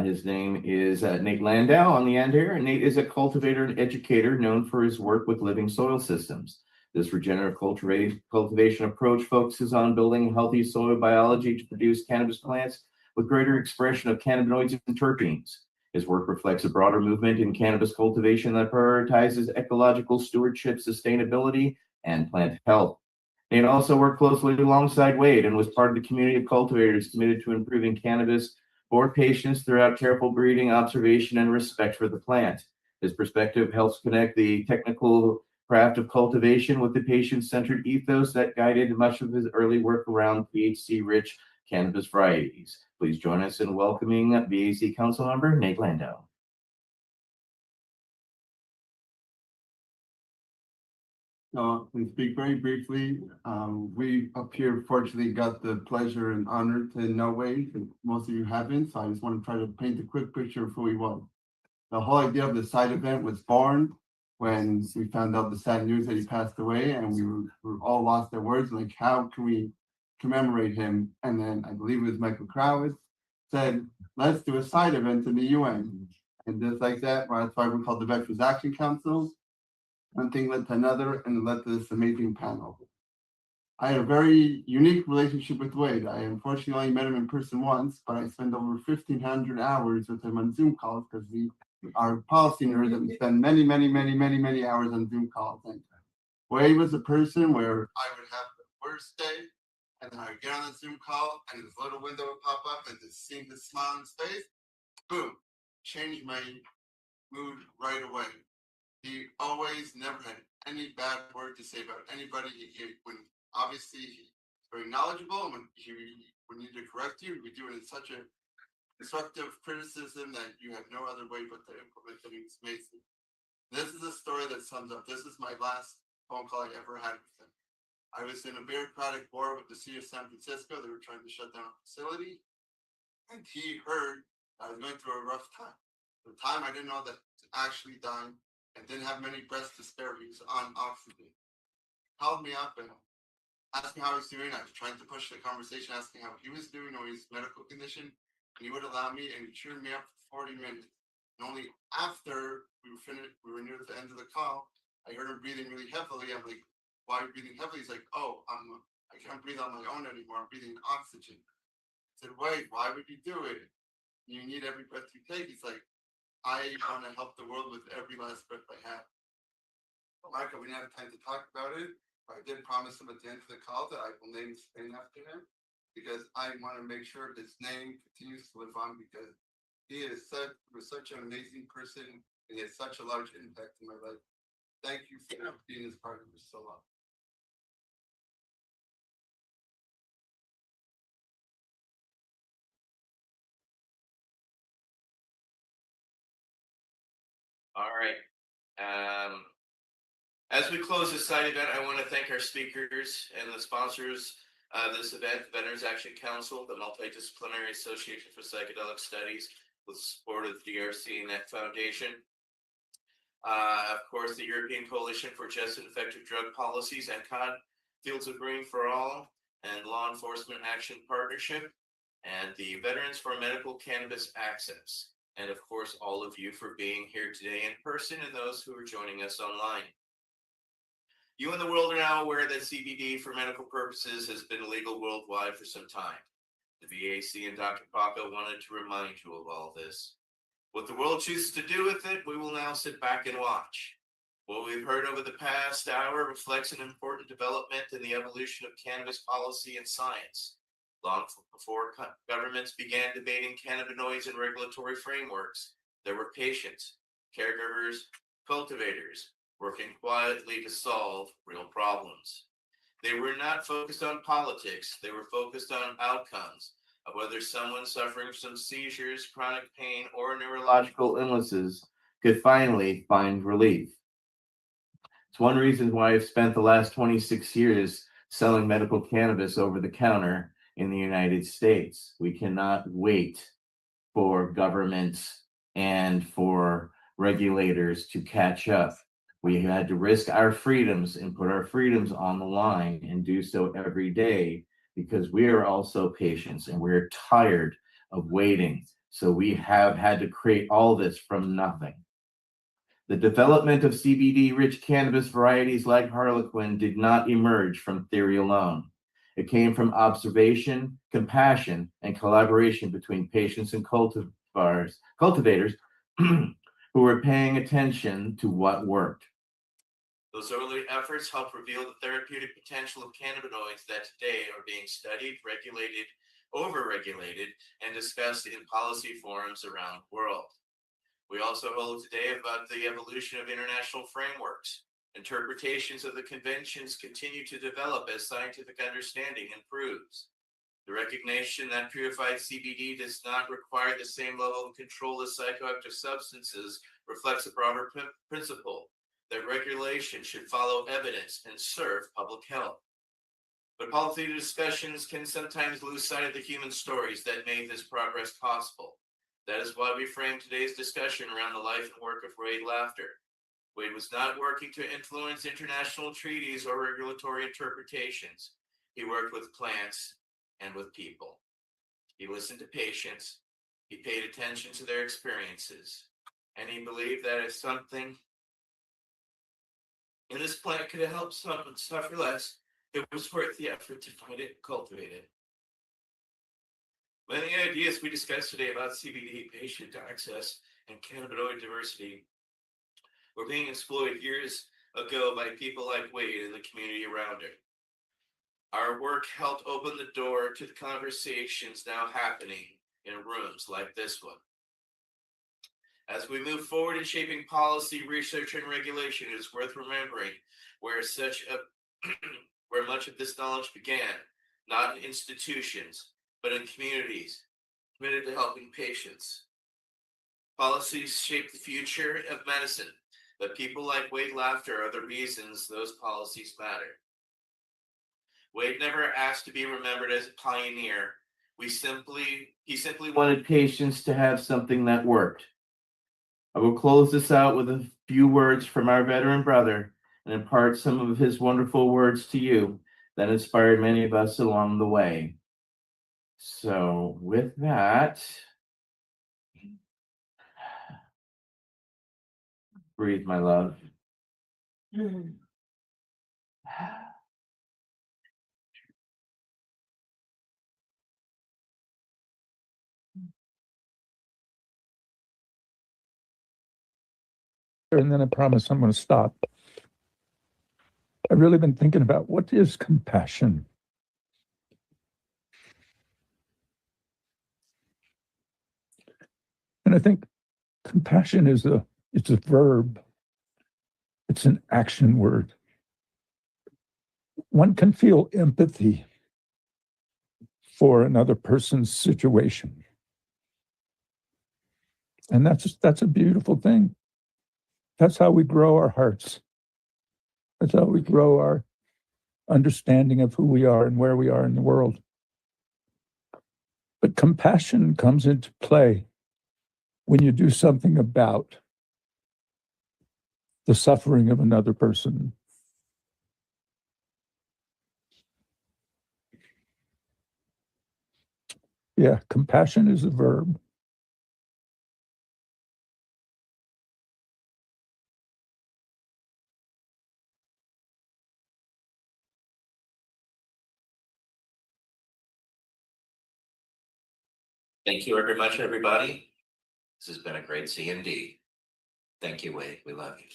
His name is Nate Landau on the end here. Nate is a cultivator and educator known for his work with living soil systems. This regenerative cultivation approach focuses on building healthy soil biology to produce cannabis plants with greater expression of cannabinoids and terpenes. His work reflects a broader movement in cannabis cultivation that prioritizes ecological stewardship, sustainability, and plant health. Nate also worked closely alongside Wade and was part of the community of cultivators committed to improving cannabis for patients throughout careful breeding, observation, and respect for the plant. His perspective helps connect the technical craft of cultivation with the patient-centered ethos that guided much of his early work around THC-rich cannabis varieties. Please join us in welcoming BAC Council Member Nate Landau. We speak very briefly. We up here fortunately got the pleasure and honor to know Wade, and most of you haven't, so I just want to try to paint a quick picture of who he was. The whole idea of the side event was born when we found out the sad news that he passed away, and we were all lost their words, like how can we commemorate him? And then I believe it was Michael Krowitz said, let's do a side event in the UN. And just like that, that's why we called the Veterans Action Council. One thing led to another, and it led to this amazing panel. I had a very unique relationship with Wade. I unfortunately only met him in person once, but I spent over 1,500 hours with him on Zoom calls because we are policy nerds that we spend many hours on Zoom calls. And Wade was a person where I would have the worst day, and then I would get on the Zoom call, and this little window would pop up, and just seeing his smile on his face, boom, changed my mood right away. He always never had any bad word to say about anybody. When obviously he's very knowledgeable, and when he would need to correct you, he would do it in such a constructive criticism that you have no other way but to implement it. It's amazing. This is a story that sums up. This is my last phone call I ever had with him. I was in a bureaucratic war with the city of San Francisco. They were trying to shut down a facility, and he heard I was going through a rough time. The time I didn't know that actually dying and didn't have many breaths to spare. He was on oxygen. Called me up and asked me how I was doing. I was trying to push the conversation, asking how he was doing or his medical condition. He would allow me and he tuned me up for 40 minutes. And only after we were finished, we were near the end of the call, I heard him breathing really heavily. I'm like, why are you breathing heavily? He's like, oh, I can't breathe on my own anymore. I'm breathing oxygen. I said, wait, why would you do it? You need every breath you take. He's like, I want to help the world with every last breath I have. Michael, we didn't have time to talk about it. But I did promise him at the end of the call that I will name Spain after him because I want to make sure his name continues to live on because he was such an amazing person and he had such a large impact in my life. Thank you for being his part of this so long. All right. As we close this side event, I want to thank our speakers and the sponsors of this event, the Veterans Action Council, the Multidisciplinary Association for Psychedelic Studies, with support of the DRC and that foundation. Of course, the European Coalition for Just and Effective Drug Policies, and Fields of Green for All, and Law Enforcement Action Partnership, and the Veterans for Medical Cannabis Access. And of course, all of you for being here today in person and those who are joining us online. You and the world are now aware that CBD for medical purposes has been illegal worldwide for some time. The VAC and Dr. Baca wanted to remind you of all this. What the world chooses to do with it, we will now sit back and watch. What we've heard over the past hour reflects an important development in the evolution of cannabis policy and science. Long before governments began debating cannabinoids and regulatory frameworks, there were patients, caregivers, cultivators, working quietly to solve real problems. They were not focused on politics, they were focused on outcomes of whether someone suffering from seizures, chronic pain, or neurological illnesses could finally find relief. It's one reason why I've spent the last 26 years selling medical cannabis over the counter in the United States. We cannot wait for governments and for regulators to catch up. We had to risk our freedoms and put our freedoms on the line and do so every day because we are also patients and we're tired of waiting. So we have had to create all this from nothing. The development of CBD-rich cannabis varieties like Harlequin did not emerge from theory alone. It came from observation, compassion, and collaboration between patients and cultivators who were paying attention to what worked. Those early efforts helped reveal the therapeutic potential of cannabinoids that today are being studied, regulated, over-regulated, and discussed in policy forums around the world. We also hold today about the evolution of international frameworks. Interpretations of the conventions continue to develop as scientific understanding improves. The recognition that purified CBD does not require the same level of control as psychoactive substances reflects a broader principle that regulation should follow evidence and serve public health. But policy discussions can sometimes lose sight of the human stories that made this progress possible. That is why we frame today's discussion around the life and work of Wade Laughter. Wade was not working to influence international treaties or regulatory interpretations. He worked with plants and with people. He listened to patients. He paid attention to their experiences. And he believed that if something in this plant could help someone suffer less, it was worth the effort to find it and cultivate it. Many ideas we discussed today about CBD patient access and cannabinoid diversity were being explored years ago by people like Wade and the community around it. Our work helped open the door to the conversations now happening in rooms like this one. As we move forward in shaping policy, research, and regulation, it is worth remembering where much of this knowledge began, not in institutions, but in communities committed to helping patients. Policies shape the future of medicine, but people like Wade Laughter are the reasons those policies matter. Wade never asked to be remembered as a pioneer. He simply wanted patients to have something that worked. I will close this out with a few words from our veteran brother and impart some of his wonderful words to you that inspired many of us along the way. So with that, breathe, my love. And then I promise I'm going to stop. I've really been thinking about what is compassion. And I think compassion is it's a verb. It's an action word. One can feel empathy for another person's situation. And that's a beautiful thing. That's how we grow our hearts. That's how we grow our understanding of who we are and where we are in the world. But compassion comes into play when you do something about the suffering of another person. Yeah, compassion is a verb. Thank you very much, everybody. This has been a great CND. Thank you, Wade. We love you.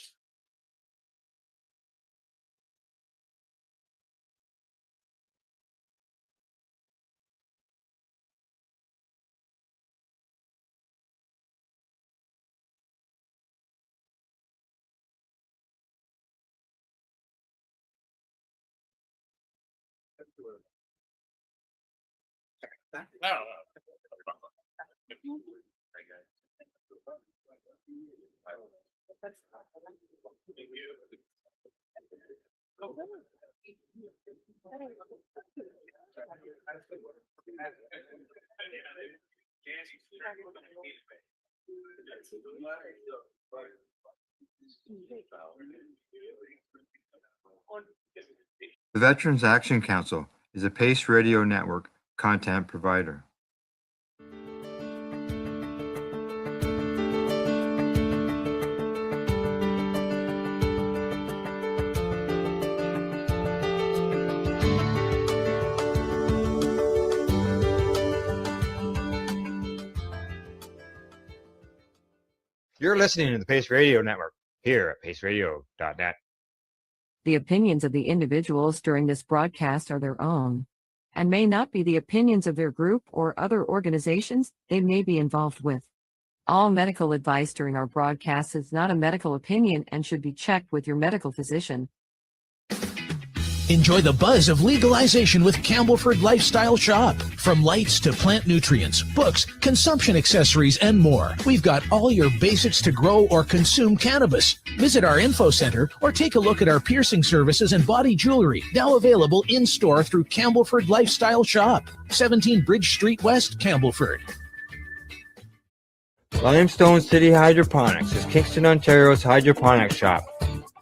The Veterans Action Council is a PACE Radio Network content provider. You're listening to the Pace Radio Network here at paceradio.net. The opinions of the individuals during this broadcast are their own and may not be the opinions of their group or other organizations they may be involved with. All medical advice during our broadcast is not a medical opinion and should be checked with your medical physician. Enjoy the buzz of legalization with Campbellford Lifestyle Shop. From lights to plant nutrients, books, consumption accessories, and more. We've got all your basics to grow or consume cannabis. Visit our info center or take a look at our piercing services and body jewelry, now available in-store through Campbellford Lifestyle Shop. 17 Bridge Street West, Campbellford. Limestone City Hydroponics is Kingston, Ontario's hydroponics shop.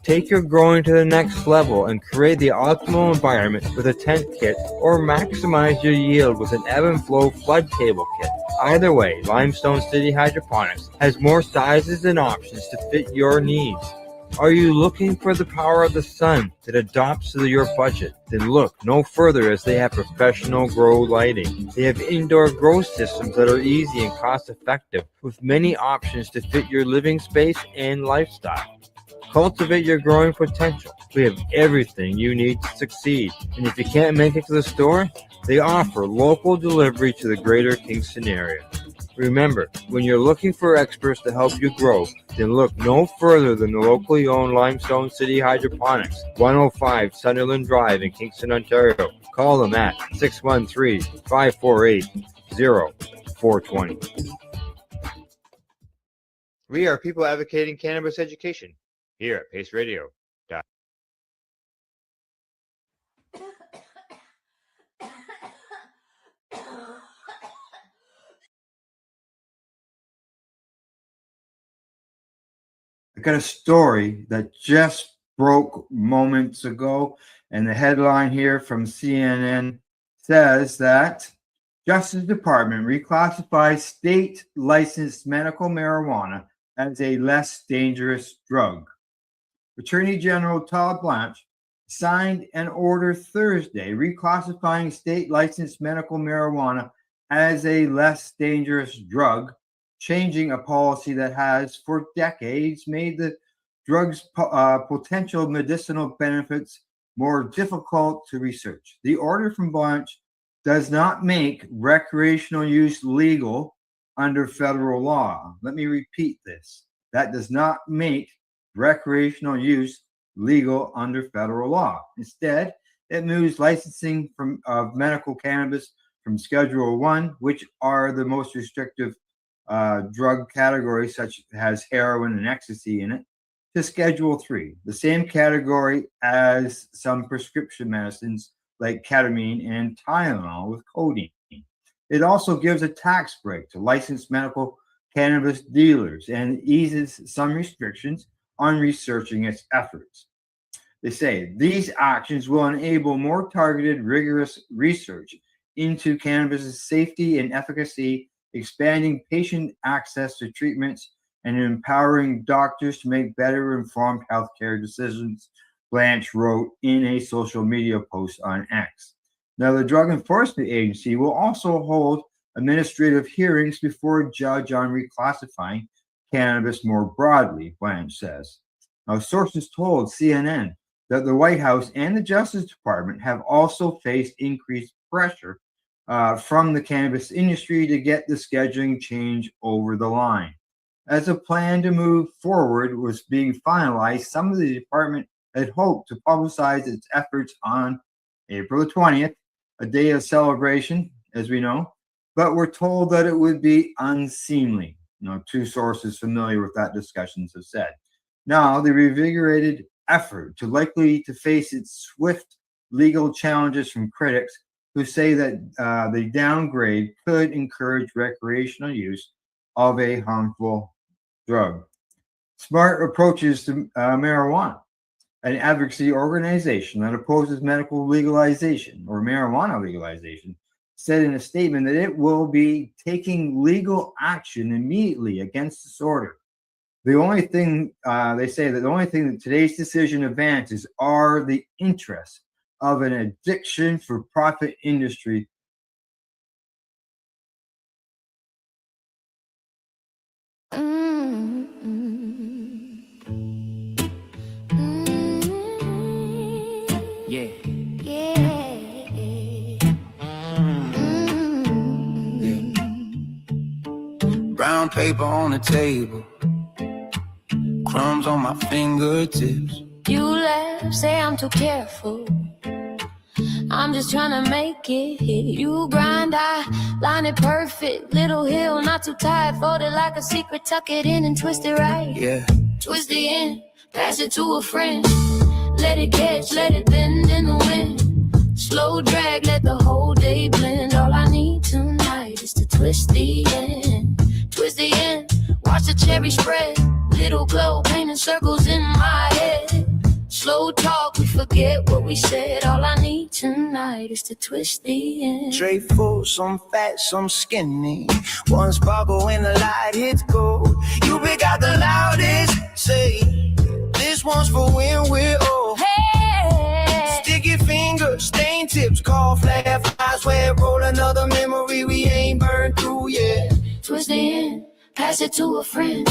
Take your growing to the next level and create the optimal environment with a tent kit, or maximize your yield with an ebb and flow flood table kit. Either way, Limestone City Hydroponics has more sizes and options to fit your needs. Are you looking for the power of the sun that adapts to your budget? Then look no further, as they have professional grow lighting. They have indoor grow systems that are easy and cost effective, with many options to fit your living space and lifestyle. Cultivate your growing potential. We have everything you need to succeed. And if you can't make it to the store, they offer local delivery to the greater Kingston area. Remember, when you're looking for experts to help you grow, then look no further than the locally owned Limestone City Hydroponics, 105 Sunderland Drive in Kingston, Ontario. Call them at 613-548-0420. We are people advocating cannabis education here at Pace Radio. I got a story that just broke moments ago, and the headline here from CNN says that Justice Department reclassifies state licensed medical marijuana as a less dangerous drug. Attorney General Todd Blanche signed an order Thursday reclassifying state licensed medical marijuana as a less dangerous drug, changing a policy that has for decades made the drug's potential medicinal benefits more difficult to research. The order from Blanche does not make recreational use legal under federal law. Let me repeat this. That does not make recreational use legal under federal law. Instead, it moves licensing of medical cannabis from Schedule 1, which are the most restrictive drug categories, such as heroin and ecstasy in it, to Schedule 3, the same category as some prescription medicines like ketamine and Tylenol with codeine. It also gives a tax break to licensed medical cannabis dealers and eases some restrictions on researching its efforts. They say these actions will enable more targeted, rigorous research into cannabis' safety and efficacy, expanding patient access to treatments, and empowering doctors to make better informed healthcare decisions, Blanche wrote in a social media post on X. Now, the Drug Enforcement Agency will also hold administrative hearings before a judge on reclassifying cannabis more broadly, Blanche says. Now, sources told CNN that the White House and the Justice Department have also faced increased pressure from the cannabis industry to get the scheduling change over the line. As a plan to move forward was being finalized, some of the department had hoped to publicize its efforts on April the 20th, a day of celebration, as we know, but were told that it would be unseemly. Two sources familiar with that discussions have said. Now, the reinvigorated effort likely to face its swift legal challenges from critics who say that the downgrade could encourage recreational use of a harmful drug. Smart Approaches to Marijuana, an advocacy organization that opposes medical legalization or marijuana legalization, said in a statement that it will be taking legal action immediately against this order. The only thing they say that the only thing that today's decision advances are the interests of an addiction for profit industry. Yeah. Brown paper on the table, crumbs on my fingertips. You laugh, say I'm too careful. I'm just trying to make it. You grind, I line it perfect. Little hill, not too tired. Fold it like a secret, tuck it in and twist it right. Yeah. Twist the end, pass it to a friend. Let it catch, let it bend in the wind. Slow drag, let the whole day blend. All I need tonight is to twist the end. Twist the end, watch the cherry spread. Little glow, painting circles in my head. Slow talk, we forget what we said. All I need tonight is to twist the end. Tray full, some fat, some skinny. One sparkle when the light hits gold. You pick out the loudest, say, this one's for when we're old. Hey! Sticky fingers, stain tips, call flare flies, where roll another memory we ain't burned through yet. Twist the end, pass it to a friend.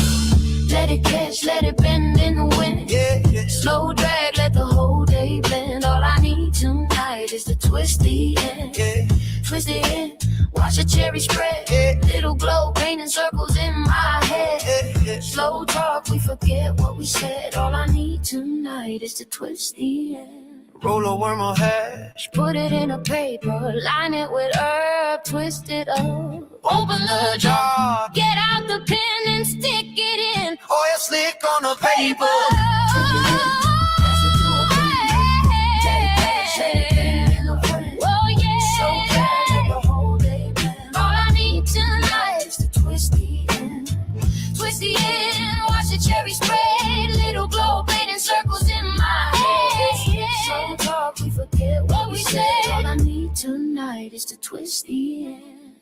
Let it catch, let it bend in the wind. Yeah, yeah. Slow drag, let the whole day blend. All I need tonight is to twist the end. Yeah. Twist the end, watch the cherry spread. Yeah. Little glow, painting circles in my head. Yeah, yeah. Slow talk, we forget what we said. All I need tonight is to twist the end. Roll a worm or hash. Put it in a paper, line it with herb, twist it up. Open the jar, get out the pen and stick it in. Oil slick on the paper. Oh yeah. All I need tonight is to twist the end. Twist the end, watch the cherry spread. Little glow, painting circles in my head. So talk, we forget what we said. All I need tonight is to twist the end.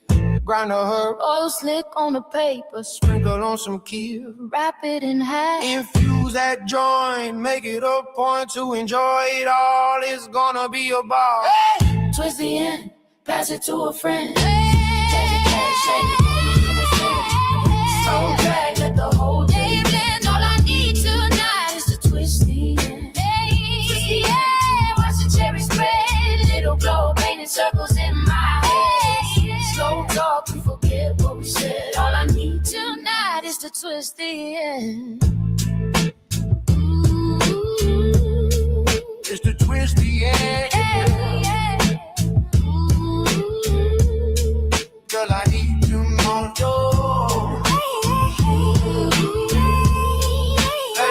Grind a herb, oil slick on the paper, sprinkle on some kill, wrap it in half. Infuse that joint, make it a point to enjoy it all. It's gonna be a ball. Hey! Twist the end, pass it to a friend. Take it back, shake it, so drag, let the whole day blend. All I need tonight is to twist the end. Twist the end, watch the cherry spread. Little glow painting circles in my head. Slow talk, we forget what we said. All I need tonight is to twist the end. Ooh, is to twist the end. Girl, I need you more. Girl,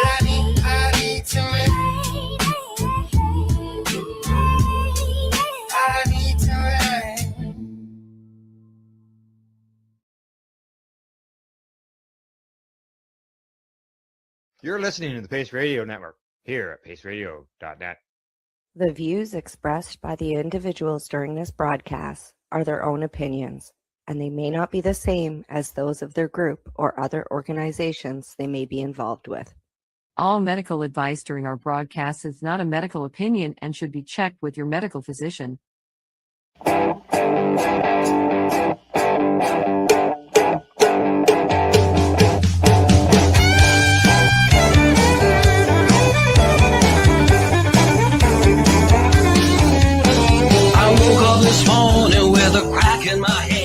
I need to You're listening to the Pace Radio Network here at paceradio.net. The views expressed by the individuals during this broadcast are their own opinions, and they may not be the same as those of their group or other organizations they may be involved with. All medical advice during our broadcast is not a medical opinion and should be checked with your medical physician. I woke up this morning with a crack in my head.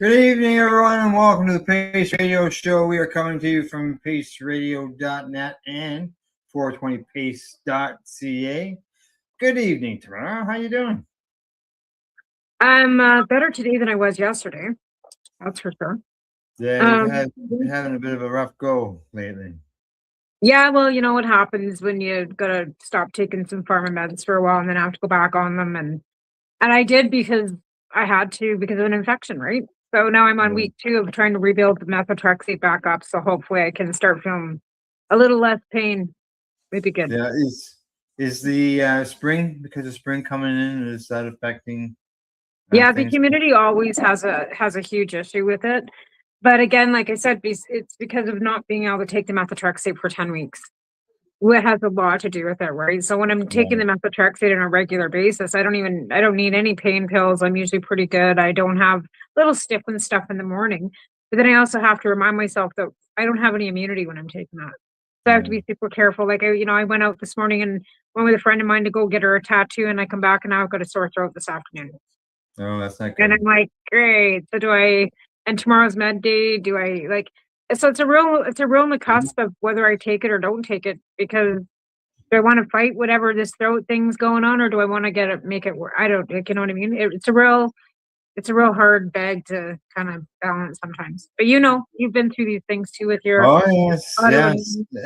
Good evening, everyone, and welcome to the Pace Radio Show. We are coming to you from paceradio.net and 420pace.ca. Good evening, Toronto. How you doing? I'm better today than I was yesterday. That's for sure. Yeah, you've having a bit of a rough go lately. Yeah, well, you know what happens when you gotta stop taking some pharma meds for a while and then have to go back on them, and I did because I had to because of an infection, right? So now I'm on week 2 of trying to rebuild the methotrexate back up. So hopefully I can start feeling a little less pain. Maybe good. Yeah, is the spring, because of spring coming in, is that affecting? Yeah, the things? humidity always has a huge issue with it. But again, like I said, it's because of not being able to take the methotrexate for 10 weeks. It has a lot to do with it, right? So when I'm taking the methotrexate on a regular basis, I don't need any pain pills. I'm usually pretty good. I don't have little stiff and stuff in the morning. But then I also have to remind myself that I don't have any immunity when I'm taking that. So I have to be super careful. Like I went out this morning and went with a friend of mine to go get her a tattoo, and I come back and now I've got a sore throat this afternoon. Oh, that's not good. And I'm like, great. So and tomorrow's med day, so it's a real on the cusp of whether I take it or don't take it, because do I want to fight whatever this throat thing's going on, or do I want to make it work? I don't, you know what I mean? It's a real hard bag to kind of balance sometimes. But you've been through these things too with your. Oh yes.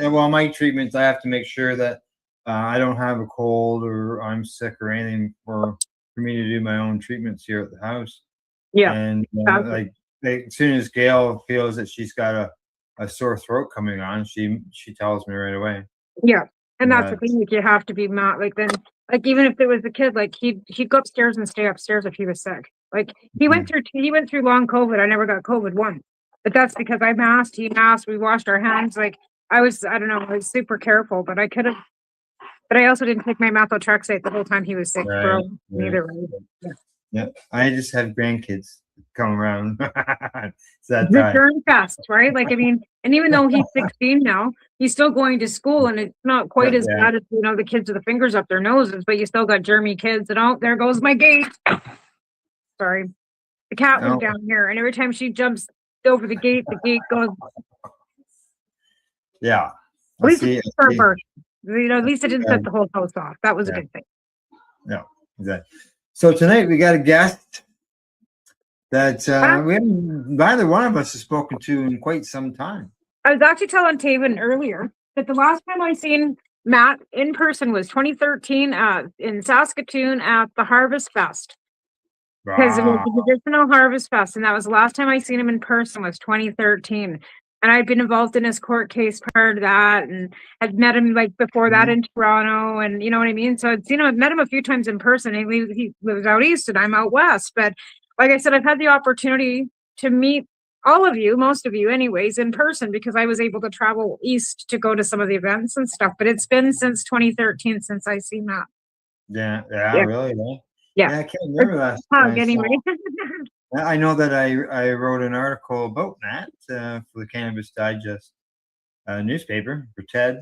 Well, my treatments, I have to make sure that I don't have a cold or I'm sick or anything for me to do my own treatments here at the house. Yeah. And as soon as Gail feels that she's got a sore throat coming on, she tells me right away. Yeah. And that's the thing, you have to be even if there was a kid, he'd go upstairs and stay upstairs if he was sick. He went through long COVID. I never got COVID once. But that's because I masked, he masked, we washed our hands. I was super careful, but I could have, but I also didn't take my methotrexate the whole time he was sick. Neither way. Yeah. I just have grandkids come around. Return fast, right? And even though he's 16 now, he's still going to school, and it's not quite as bad as the kids with the fingers up their noses, but you still got germy kids. And there goes my gate. Sorry, the cat was down here, and every time she jumps over the gate goes. Yeah, at least it's for her. At least it didn't set the whole house off. That was a good thing. Yeah, exactly. So tonight we got a guest that we haven't, neither one of us has spoken to in quite some time. I was actually telling Taven earlier that the last time I seen Matt in person was 2013 in Saskatoon at the Harvest Fest. Because it was the traditional Harvest Fest, and that was the last time I seen him in person was 2013. And I'd been involved in his court case prior to that, and had met him like before that in Toronto, and you know what I mean? So it's, I've met him a few times in person. He lives out east and I'm out west. But like I said, I've had the opportunity to meet all of you, most of you anyways, in person, because I was able to travel east to go to some of the events and stuff. But it's been since 2013 since I seen Matt. Yeah, Yeah. really? Yeah. I can't remember last Hug time I saw anyway. I know that I wrote an article about Matt for the Cannabis Digest newspaper for TED.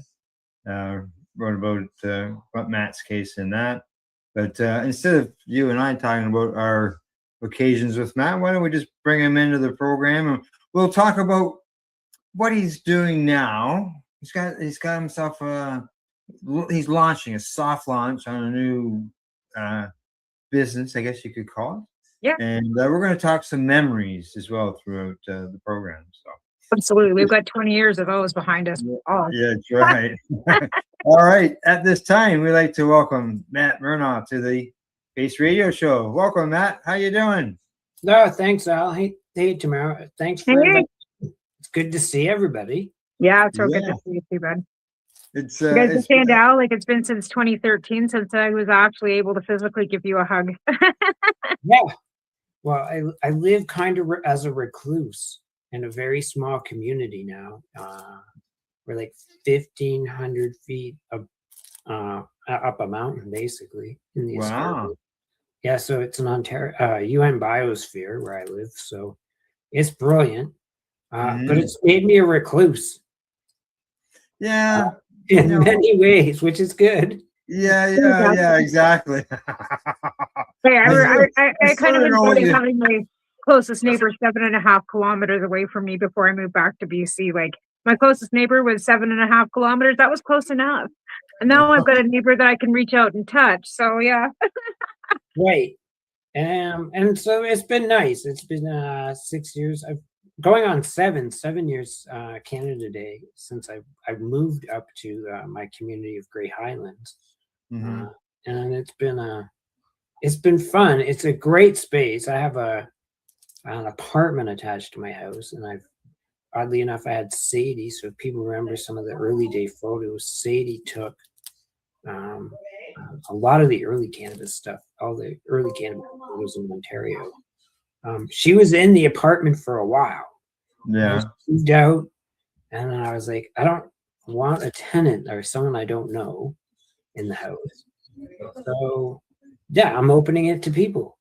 Wrote about Matt's case in that. But instead of you and I talking about our occasions with Matt, why don't we just bring him into the program and we'll talk about what he's doing now. He's got himself he's launching a soft launch on a new business, I guess you could call it. Yeah. And we're going to talk some memories as well throughout the program. So Absolutely. We've got 20 years of those behind us. Oh. yeah, that's right. All right. At this time, we'd like to welcome Matt Murnaugh to the Base Radio Show. Welcome, Matt. How you doing? No, thanks, Al. Hey, Tamara. Thanks for inviting me. It's good to see everybody. Yeah, it's so good to see you too, bud. It's you guys stand out like it's been since 2013 since I was actually able to physically give you a hug. Yeah. Well, I live kind of as a recluse in a very small community now. We're like 1,500 feet up a mountain, basically. In the escarpment. Yeah, so it's an Ontario UN biosphere where I live, so it's brilliant. But it's made me a recluse. Yeah. In many ways, which is good. Yeah, exactly. Hey, I kind of enjoyed having my closest neighbor 7.5 kilometers away from me before I moved back to BC. Like my closest neighbor was 7.5 kilometers. That was close enough. And now I've got a neighbor that I can reach out and touch. So yeah. Right. And so it's been nice. It's been 6 years. Going on 7 years Canada Day since I've moved up to my community of Grey Highlands. And it's been fun. It's a great space. I have an apartment attached to my house, and oddly enough, I had Sadie. So if people remember some of the early day photos, Sadie took a lot of the early cannabis stuff, all the early cannabis photos in Ontario. She was in the apartment for a while. Yeah. Moved out, and then I was like, I don't want a tenant or someone I don't know in the house. So yeah, I'm opening it to people.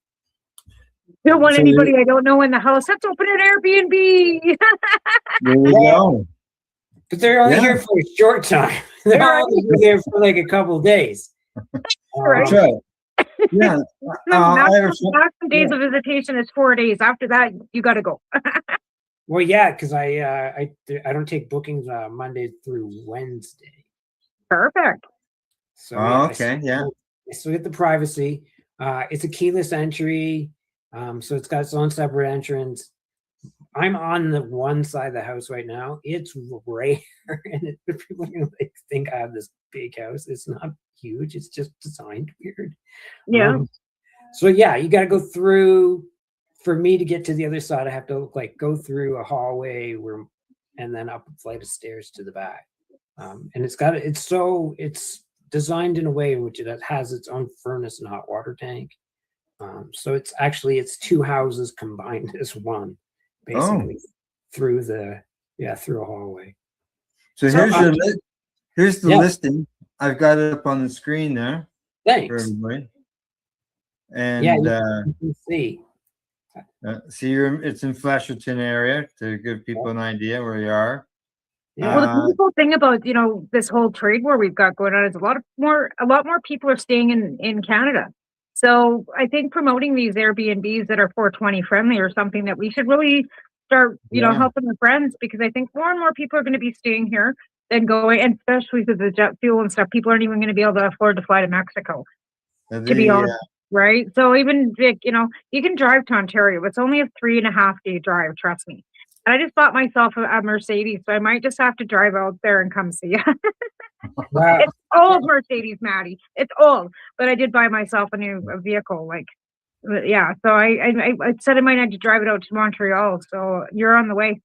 Don't want anybody I don't know in the house. Let's open an Airbnb. There we go. But they're only here for a short time. They're only here for like a couple of days. Right. Yeah. Maximum days of visitation is 4 days. After that, you got to go. Well, yeah, because I don't take bookings Monday through Wednesday. Perfect. So okay, I still get the privacy. It's a keyless entry, so it's got its own separate entrance. I'm on the one side of the house right now. It's rare, and people are gonna think I have this big house. It's not huge. It's just designed weird. Yeah. So yeah, you got to go through. For me to get to the other side, I have to go through a hallway and then up a flight of stairs to the back. And it's designed in a way in which it has its own furnace and hot water tank. So it's 2 houses combined as one, basically through a hallway. So here's the listing. I've got it up on the screen there. Thanks. For everybody. And you can see. It's in Flesherton area to give people an idea where you are. Well, the beautiful thing about this whole trade war we've got going on is a lot more people are staying in Canada. So I think promoting these Airbnbs that are 420 friendly or something that we should really start helping our friends, because I think more and more people are going to be staying here than going, and especially with the jet fuel and stuff. People aren't even going to be able to afford to fly to Mexico. To be honest. Right. So even, you can drive to Ontario. It's only a 3.5 day drive. Trust me. And I just bought myself a Mercedes. So I might just have to drive out there and come see you. Wow. It's old Mercedes, Maddie. It's old, but I did buy myself a new vehicle. So I said I might have to drive it out to Montreal. So you're on the way.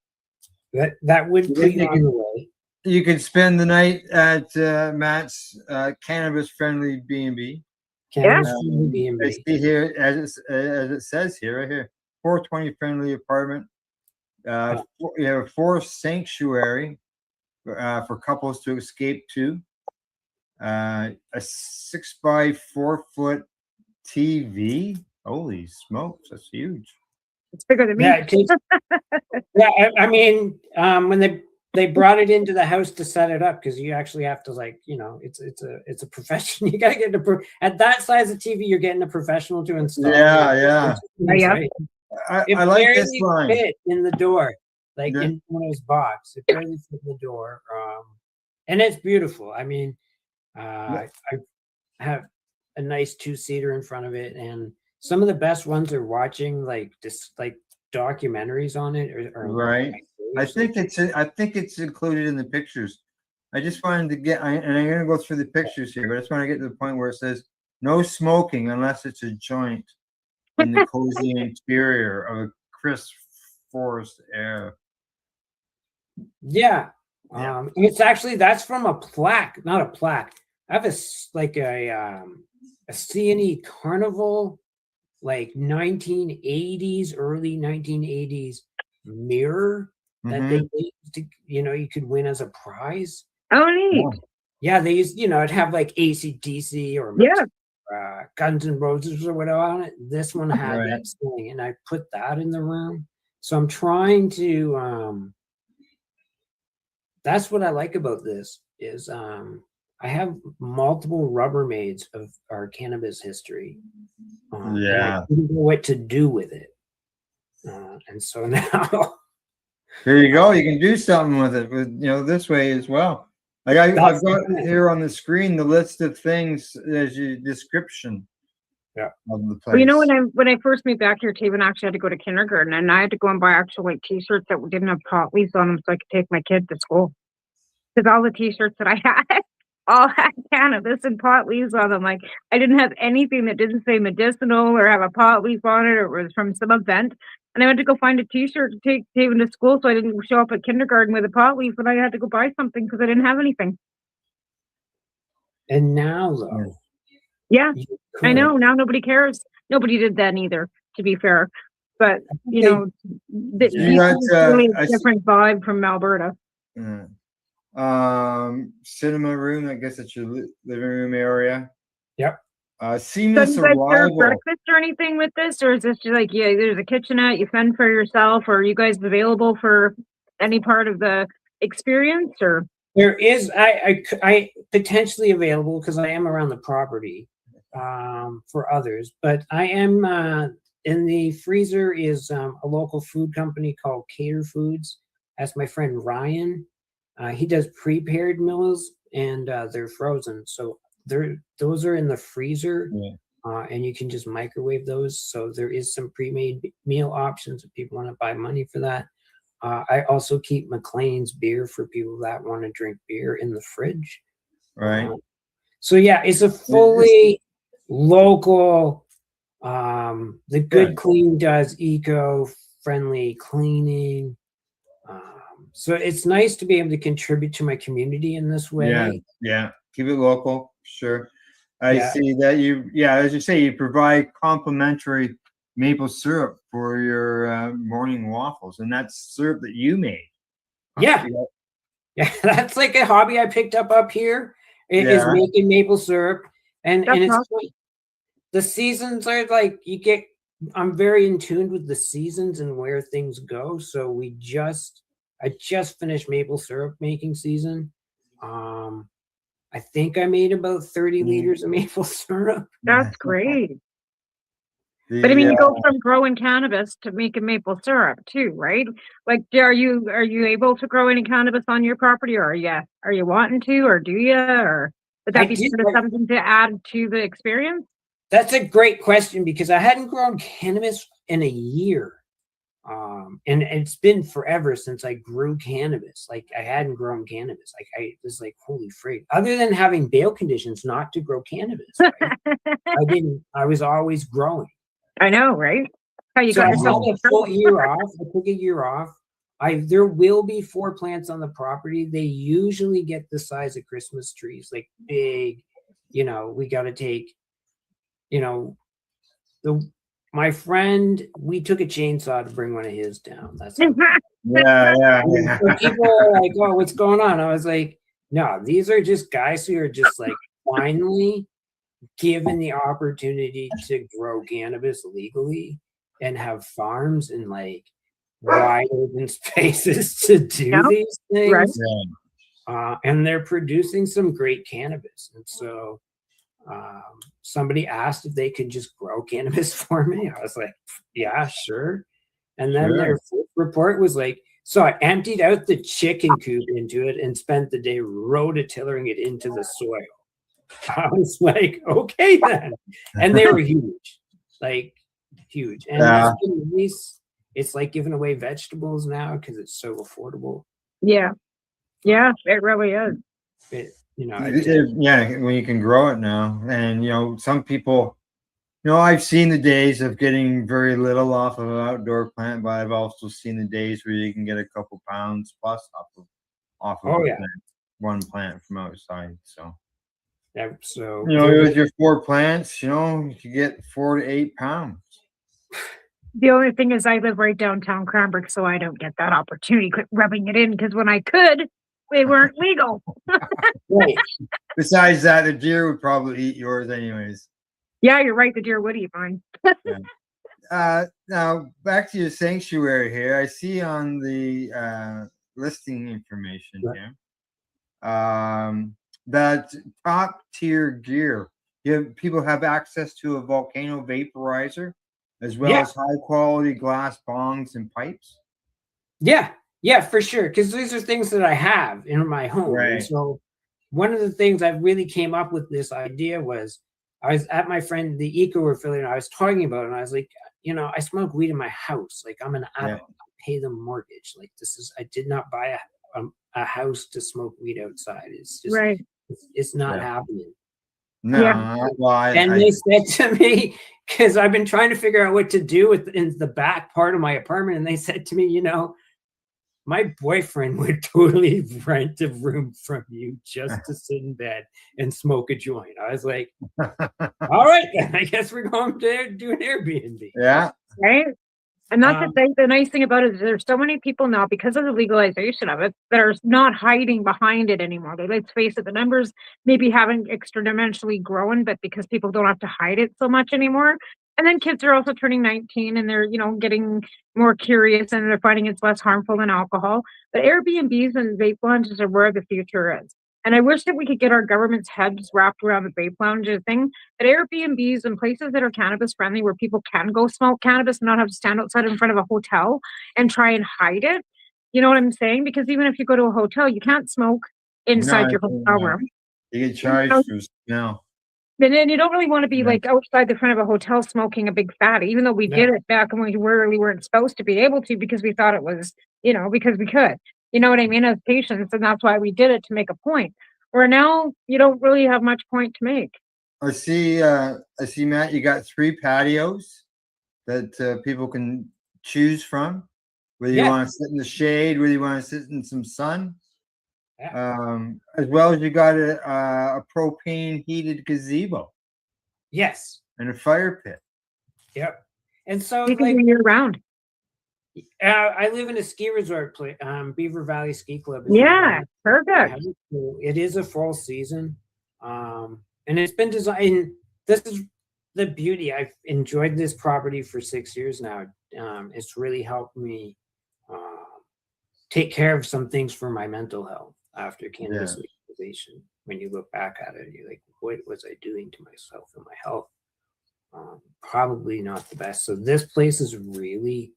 That would put you on the way. You could spend the night at Matt's cannabis-friendly B&B. Cannabis-friendly B&B. I see here, as it says here, right here, 420 friendly apartment. You have a forest sanctuary for couples to escape to. A 6x4 foot TV. Holy smokes, that's huge. It's bigger than me. Yeah, I mean, when they brought it into the house to set it up, because you actually have to, like, you know, it's a profession. You got to get at that size of TV. You're getting a professional to install. Yeah. Right? I like this line. Fit in the door, like in one of those box. It barely fit in the door, and it's beautiful. I mean, I have a nice 2-seater in front of it, and some of the best ones are watching like documentaries on it. Or right. I think it's included in the pictures. I just wanted to get, and I'm gonna go through the pictures here, but I just want to get to the point where it says no smoking unless it's a joint in the cozy interior of a crisp forest air. Yeah. It's actually, that's from a plaque, not a plaque. I have a C&E Carnival, like 1980s, early 1980s mirror that they used to, you know, you could win as a prize. Oh, neat. Yeah, they used, you know, it'd have like AC/DC or Guns N' Roses or whatever on it. This one had that thing, and I put that in the room. So I'm trying to that's what I like about this is I have multiple Rubbermaids of our cannabis history. And I didn't know what to do with it. And so now here you go. You can do something with it, this way as well. Like I've got here on the screen the list of things as your description. Of the place. Well, you know, when I first moved back here, Taven actually had to go to kindergarten, and I had to go and buy actual like T-shirts that didn't have pot leaves on them, so I could take my kid to school. Because all the T-shirts that I had all had cannabis and pot leaves on them. Like I didn't have anything that didn't say medicinal or have a pot leaf on it, or it was from some event. And I went to go find a T-shirt to take Taven to school, so I didn't show up at kindergarten with a pot leaf, and I had to go buy something because I didn't have anything. And now, though, yeah, I know. Now nobody cares. Nobody did then either, to be fair. But you know, really a different vibe from Alberta. Cinema room. I guess it's your living room area. Yep. Seamless so you guys serve arrival. breakfast or anything with this, or is this just like there's a kitchenette, you fend for yourself, or are you guys available for any part of the experience? Or there is I potentially available because I am around the property for others, but I am in the freezer is a local food company called Cater Foods. That's my friend Ryan. He does prepared meals and they're frozen, so those are in the freezer, and you can just microwave those. So there is some pre-made meal options if people want to buy money for that. I also keep McLean's beer for people that want to drink beer in the fridge. Right. So yeah, it's a fully local. The Good Clean does eco-friendly cleaning. So it's nice to be able to contribute to my community in this way. Yeah. Keep it local. Sure. I see that as you say, you provide complimentary maple syrup for your morning waffles, and that's syrup that you made. Yeah, that's like a hobby I picked up here. It is making maple syrup, and it's awesome. The seasons are like I'm very in tune with the seasons and where things go. So I just finished maple syrup making season. I think I made about 30 liters of maple syrup. That's great. But I mean, you go from growing cannabis to making maple syrup too, right? Like, are you able to grow any cannabis on your property, or are you wanting to, or do you, or would that be sort of something to add to the experience? That's a great question because I hadn't grown cannabis in a year. And it's been forever since I grew cannabis. Like I hadn't grown cannabis. Like I was like, holy freak. Other than having bail conditions not to grow cannabis, right? I was always growing. I know, right? How you so got I yourself had a full year off. I took a year off. there will be 4 plants on the property. They usually get the size of Christmas trees, like big, we got to take, my friend, we took a chainsaw to bring one of his down. That's how Yeah. so people are like, oh, what's going on? I was like, no, these are just guys who are just like finally given the opportunity to grow cannabis legally and have farms and like wide open spaces to do these things. And they're producing some great cannabis. And so somebody asked if they could just grow cannabis for me. I was like, yeah, sure. And then their report was like, so I emptied out the chicken coop into it and spent the day rototillering it into the soil. I was like, okay then. And they were huge, like huge. And it's been nice. It's like giving away vegetables now because it's so affordable. Yeah, it really is. When you can grow it now. And some people, I've seen the days of getting very little off of an outdoor plant, but I've also seen the days where you can get a couple pounds plus off of one plant from outside. So so with your 4 plants, you could get 4 to 8 pounds. The only thing is I live right downtown Cranbrook, so I don't get that opportunity quit rubbing it in, because when I could, they weren't legal. Besides that, the deer would probably eat yours anyways. Yeah, you're right. The deer would eat mine. Now, back to your sanctuary here. I see on the listing information here that top tier gear. People have access to a volcano vaporizer, as well as high quality glass bongs and pipes. Yeah, for sure. Because these are things that I have in my home. Right. And so one of the things I really came up with this idea was I was at my friend, the eco affiliate, I was talking about it, and I was like, I smoke weed in my house. Like, I'm an adult. I pay the mortgage. Like, I did not buy a house to smoke weed outside. It's just, it's not happening. No, they said to me, because I've been trying to figure out what to do in the back part of my apartment, and they said to me, my boyfriend would totally rent a room from you just to sit in bed and smoke a joint. I was like, all right, then I guess we're going to do an Airbnb. Yeah. Right. And that's the nice thing about it is there's so many people now, because of the legalization of it, that are not hiding behind it anymore. Let's face it, the numbers maybe haven't exponentially grown, but because people don't have to hide it so much anymore. And then kids are also turning 19 and they're, getting more curious, and they're finding it's less harmful than alcohol. But Airbnbs and vape lounges are where the future is. And I wish that we could get our government's heads wrapped around the vape lounge thing. But Airbnbs and places that are cannabis friendly, where people can go smoke cannabis and not have to stand outside in front of a hotel and try and hide it. You know what I'm saying? Because even if you go to a hotel, you can't smoke inside your hotel room. You get charged for now. And then you don't really want to be like outside the front of a hotel smoking a big fatty, even though we did it back when we really weren't supposed to be able to, because we thought it was, because we could. You know what I mean? As patients, and that's why we did it, to make a point. Where now you don't really have much point to make. I see, Matt, you got 3 patios that people can choose from. Whether you want to sit in the shade, whether you want to sit in some sun. As well as you got a propane heated gazebo. Yes. And a fire pit. Yep. And so you can do year round. I live in a ski resort, Beaver Valley Ski Club. Perfect. It is a fall season, and it's been designed. This is the beauty. I've enjoyed this property for 6 years now. It's really helped me take care of some things for my mental health after cannabis legalization. When you look back at it, you're like, what was I doing to myself and my health? Probably not the best. So this place has really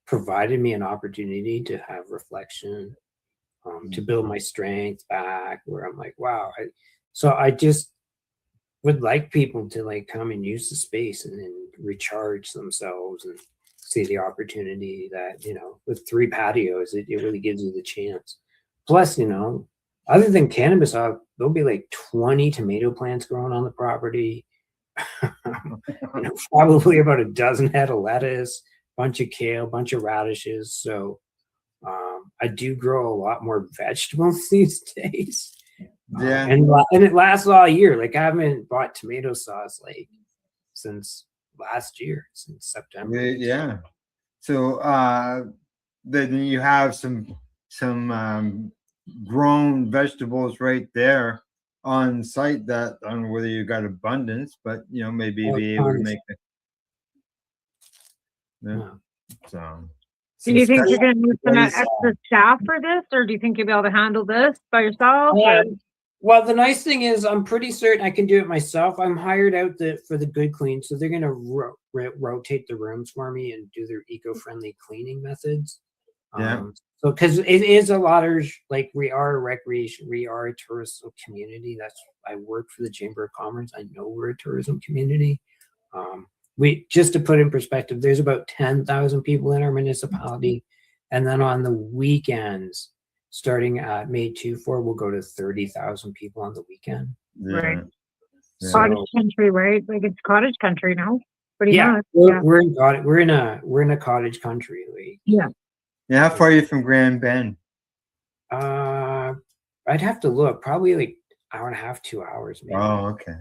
provided me an opportunity to have reflection, to build my strength back, where I'm like, wow. So I just would like people to like come and use the space and then recharge themselves and see the opportunity that, with 3 patios, it really gives you the chance. Plus, other than cannabis, there'll be like 20 tomato plants growing on the property, probably about a dozen head of lettuce, bunch of kale, bunch of radishes. So I do grow a lot more vegetables these days. Yeah. And it lasts all year. Like I haven't bought tomato sauce like since last year, since September. Yeah. So then you have some grown vegetables right there on site that I don't know whether you got abundance, but maybe be able to make it. Yeah. So Do you think you're going to need some extra staff for this, or do you think you'll be able to handle this by yourself? Well, the nice thing is I'm pretty certain I can do it myself. I'm hired out for the good clean, so they're going to rotate the rooms for me and do their eco-friendly cleaning methods. Yeah. So because it is a lot of like we are a recreation, we are a tourism community. I work for the Chamber of Commerce. I know we're a tourism community. We just to put in perspective, there's about 10,000 people in our municipality, and then on the weekends, starting at May 24, we'll go to 30,000 people on the weekend. Right. Cottage country, right? Like it's cottage country now. Pretty much. We're in a cottage country. Like, yeah. How far are you from Grand Bend? I'd have to look. Probably like hour and a half, 2 hours. Maybe. Oh, okay.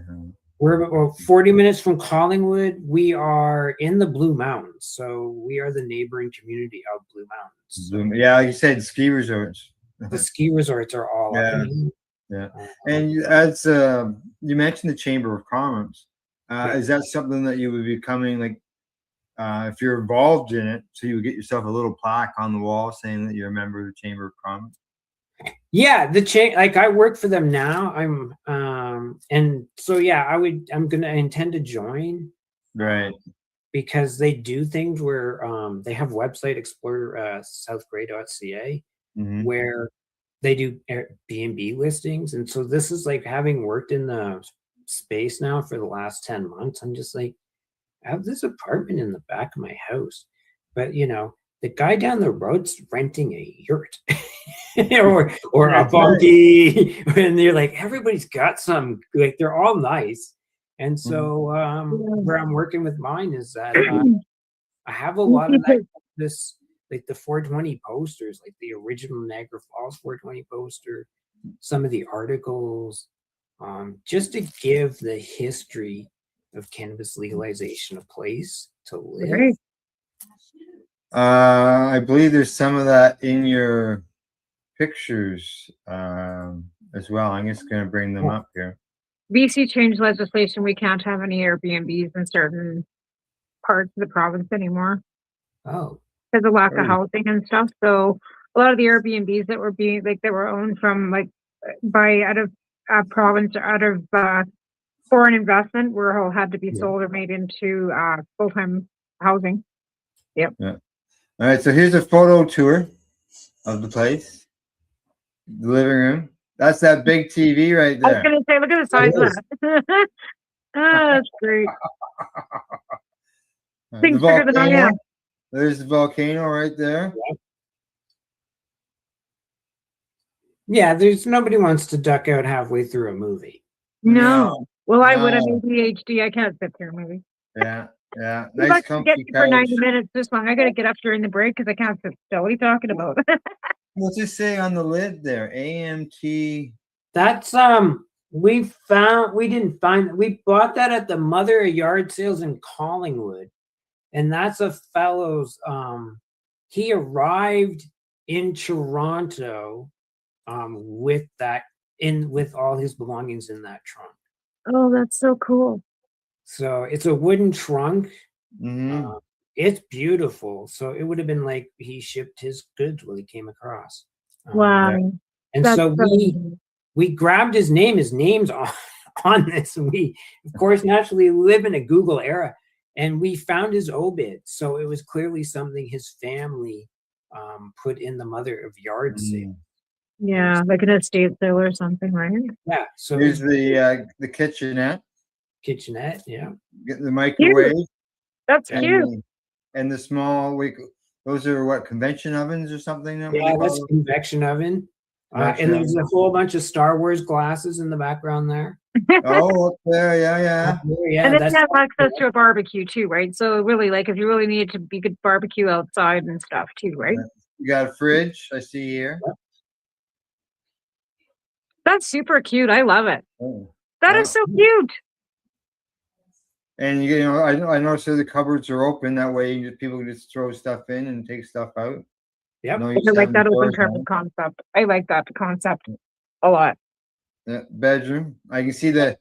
We're about 40 minutes from Collingwood. We are in the Blue Mountains, so we are the neighboring community of Blue Mountains. So yeah, like you said, ski resorts. the ski resorts are all up in Yeah. And as you mentioned the Chamber of Commerce, is that something that you would be coming like if you're involved in it, so you would get yourself a little plaque on the wall saying that you're a member of the Chamber of Commerce? Yeah, like I work for them now. And so yeah, I'm gonna intend to join. Right. Because they do things where they have website explore southgray.ca where they do Airbnb listings. And so this is like having worked in the space now for the last 10 months. I'm just like, I have this apartment in the back of my house, but the guy down the road's renting a yurt or a bunkie. And you're like, everybody's got some, like they're all nice. And so where I'm working with mine is that I have a lot of this, like the 420 posters, like the original Niagara Falls 420 poster, some of the articles, just to give the history of cannabis legalization a place to live. Right. I believe there's some of that in your pictures as well. I'm just going to bring them up here. BC changed legislation. We can't have any Airbnbs in certain parts of the province anymore. Oh. Because of lack of housing and stuff. So a lot of the Airbnbs that were owned from out of province or out of foreign investment all had to be sold or made into full-time housing. Yep. Yeah. All right. So here's a photo tour of the place, the living room. That's that big TV right there. I was going to say, look at the size of that. That's great. Things bigger than I am. There's the volcano right there. Yeah, there's nobody wants to duck out halfway through a movie. No. Well, I would have ADHD. I can't sit through a movie. Yeah. Nice comfy couch. For 90 minutes this long. I got to get up during the break because I can't sit still. What are you talking about? What's it say on the lid there? AMT. That's we didn't find, we bought that at the Mother of Yard Sales in Collingwood. And that's a fellow's he arrived in Toronto with all his belongings in that trunk. Oh, that's so cool. So it's a wooden trunk. It's beautiful. So it would have been like he shipped his goods when he came across. Wow. And so we grabbed his name. His name's on this. And we, of course, naturally live in a Google era. And we found his obit. So it was clearly something his family put in the Mother of Yard Sale. Yeah, like an estate sale or something, right? Yeah. So here's the kitchenette. Kitchenette, yeah. Get the microwave. Cute. That's cute. And the small, those are what, convection ovens or something? Yeah, that's convection oven. And there's a whole bunch of Star Wars glasses in the background there. Oh, up there, yeah. Yeah, and then that's you have access to a barbecue too, right? So really, like, if you really needed to, you could barbecue outside and stuff too, right? You got a fridge, I see here. That's super cute. I love it. Oh. That is so cute. And you know, I noticed that the cupboards are open. That way, people can just throw stuff in and take stuff out. Yep. No, I like that open cupboard concept. I like that concept a lot. Bedroom. I can see the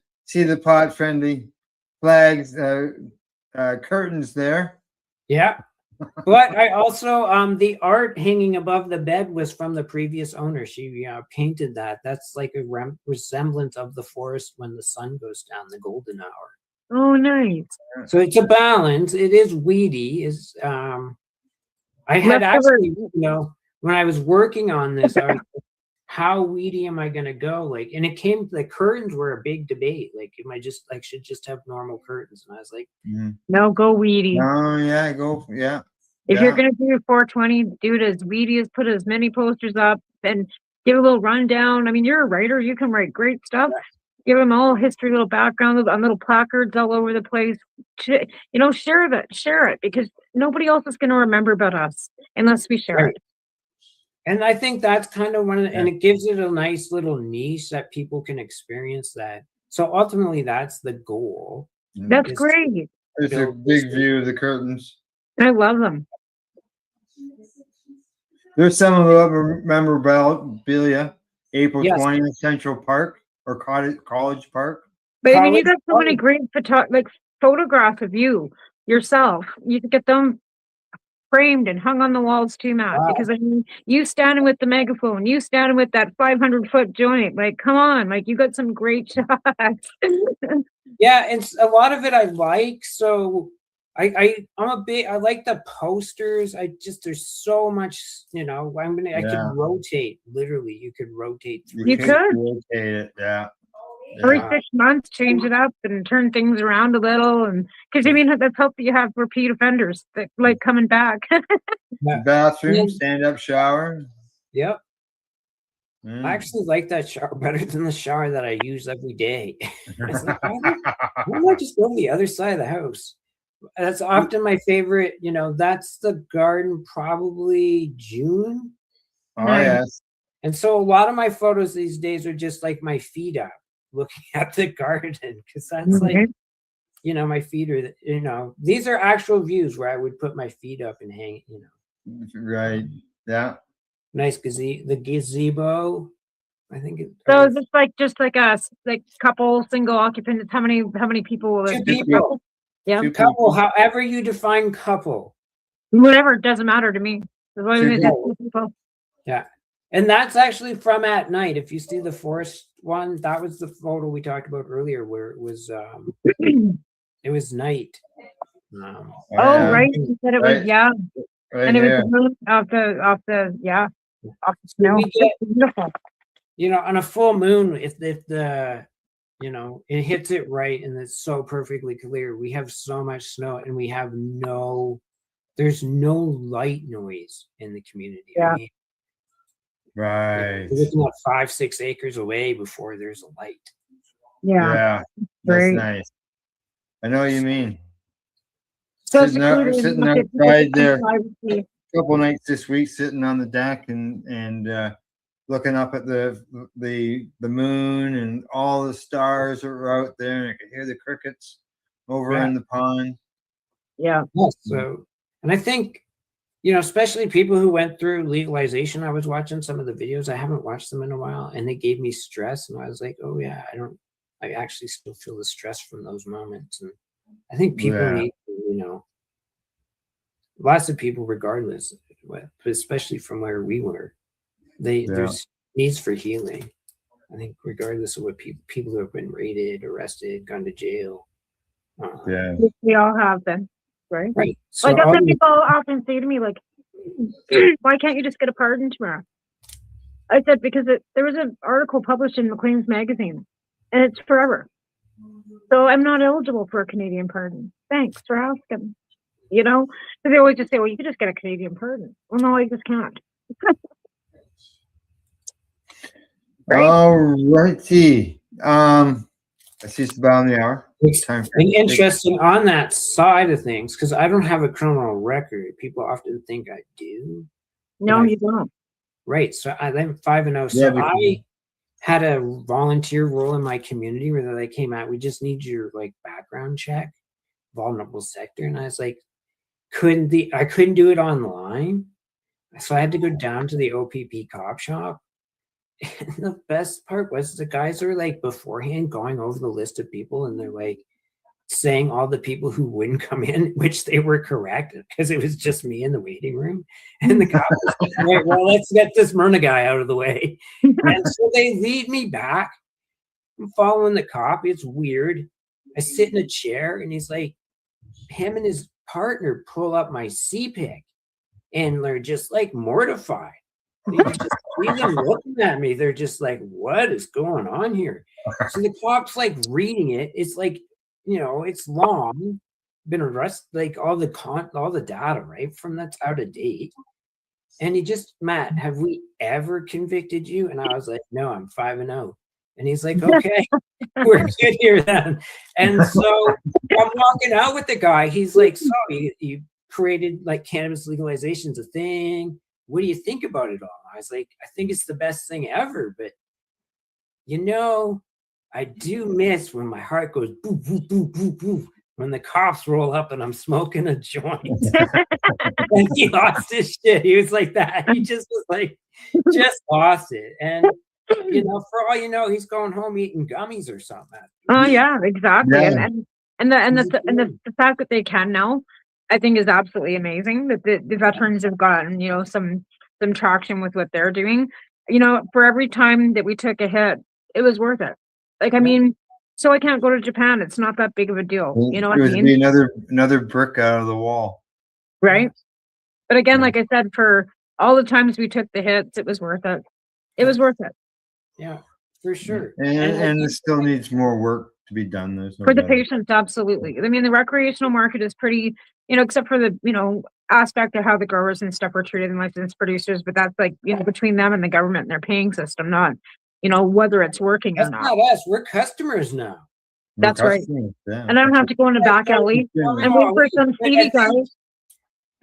pod friendly flags, curtains there. Yeah. But I also the art hanging above the bed was from the previous owner. She painted that. That's like a resemblance of the forest when the sun goes down, the golden hour. Oh, nice. So it's a balance. It is weedy. Is I had actually, when I was working on this, I was like, how weedy am I going to go? Like, and it came, the curtains were a big debate. Like, am I just like, should just have normal curtains? And I was like, no, go weedy. Oh, yeah, go, yeah. If you're going to do 420, do it as weedy as, put as many posters up and give a little rundown. I mean, you're a writer. You can write great stuff. Give them all history, little background, on little placards all over the place. Share it, because nobody else is going to remember about us unless we share it. And I think that's kind of one of the, and it gives it a nice little niche that people can experience that. So ultimately, that's the goal. That's great. It's a big view of the curtains. I love them. There's some of the memorabilia. April 20th, Central Park or College Park. But I mean, you got so many great photographs of you yourself. You could get them framed and hung on the walls too, Matt. Because I mean, you standing with the megaphone, you standing with that 500-foot joint. Like, come on, like you got some great shots. Yeah, and a lot of it I like. So I like the posters. There's so much, I could rotate, literally. You could rotate through. You could rotate it, yeah. Every 6 months, change it up and turn things around a little, and because I mean that's helpful. You have repeat offenders that like coming back. Bathroom, stand-up shower. Yep. I actually like that shower better than the shower that I use every day. I was like, why don't I just go to the other side of the house? That's often my favorite. That's the garden, probably June. Oh, yes. And so a lot of my photos these days are just like my feet up, looking at the garden, because that's like, my feet are, these are actual views where I would put my feet up and hang, Right. Yeah. Nice the gazebo. I think it. So is this just like a couple single occupants? How many people? 2 people. Yeah. Couple, however you define couple. Whatever, it doesn't matter to me. As long as it's 2 people. Yeah. And that's actually from at night. If you see the forest one, that was the photo we talked about earlier, where it was it was night. Right. You said it was right, and it was off the snow. Beautiful. On a full moon, if the it hits it right and it's so perfectly clear. We have so much snow and we have there's no light noise in the community. Yeah. I mean, right. You're looking at 5-6 acres away before there's a light. Yeah. That's nice. I know what you mean. So sitting outside there a couple nights this week, sitting on the deck and looking up at the moon and all the stars are out there, and I could hear the crickets over in the pond. Yeah. So, and I think, especially people who went through legalization, I was watching some of the videos. I haven't watched them in a while, and they gave me stress, and I was like, oh yeah, I actually still feel the stress from those moments. And I think people need to, lots of people, regardless, but especially from where we were, there's needs for healing. I think regardless of what people who have been raided, arrested, gone to jail. We all have them, right? Right. So Like that's what people often say to me, like, why can't you just get a pardon tomorrow? I said, because there was an article published in Maclean's magazine, and it's forever. So I'm not eligible for a Canadian pardon. Thanks for asking. So they always just say, well, you could just get a Canadian pardon. Well, no, I just can't. All righty. I see it's about an hour. Time for And interesting on that side of things, because I don't have a criminal record. People often think I do. No, you don't. Right. So I'm 5-0. Yeah, So I had a volunteer role in my community where they came out, we just need your like background check, vulnerable sector. And I was like, I couldn't do it online. So I had to go down to the OPP cop shop. And the best part was the guys are like beforehand going over the list of people and they're like saying all the people who wouldn't come in, which they were correct because it was just me in the waiting room. And the cop was like, right, well, let's get this Myrna guy out of the way. And so they lead me back. I'm following the cop. It's weird. I sit in a chair and he's like, him and his partner pull up my CPIC and they're just like mortified. You just see them looking at me. They're just like, what is going on here? So the cop's like reading it. It's like, you know, it's long, been arrested, like all the data, right? From that's out of date. And he just, Matt, have we ever convicted you? And I was like, no, I'm 5-0. And he's like, okay, we're good here then. And so I'm walking out with the guy. He's like, so you created like cannabis legalization's a thing. What do you think about it all? I was like, I think it's the best thing ever. But, you know, I do miss when my heart goes boo, boo, boo, boo, boo, when the cops roll up and I'm smoking a joint. And he lost his shit. He was like that. He just was like, just lost it. And, you know, for all you know, he's going home eating gummies or something. Oh yeah, exactly. Yeah. And the fact that they can now, I think is absolutely amazing that the veterans have gotten, you know, some traction with what they're doing. You know, for every time that we took a hit, it was worth it. Like, I mean, so I can't go to Japan. It's not that big of a deal. You know what I It would mean? be another brick out of the wall. Right. But again, like I said, for all the times we took the hits, it was worth it. It was worth it. Yeah, for sure. And it still needs more work to be done. There's no For the doubt. patients, absolutely. I mean, the recreational market is pretty, you know, except for the, you know, aspect of how the growers and stuff are treated and licensed producers, but that's like, you know, between them and the government and their paying system, not, you know, whether it's working That's or not. not us. We're customers now. That's right. Yeah. And I don't have to go in a back alley and wait for some seedy guys.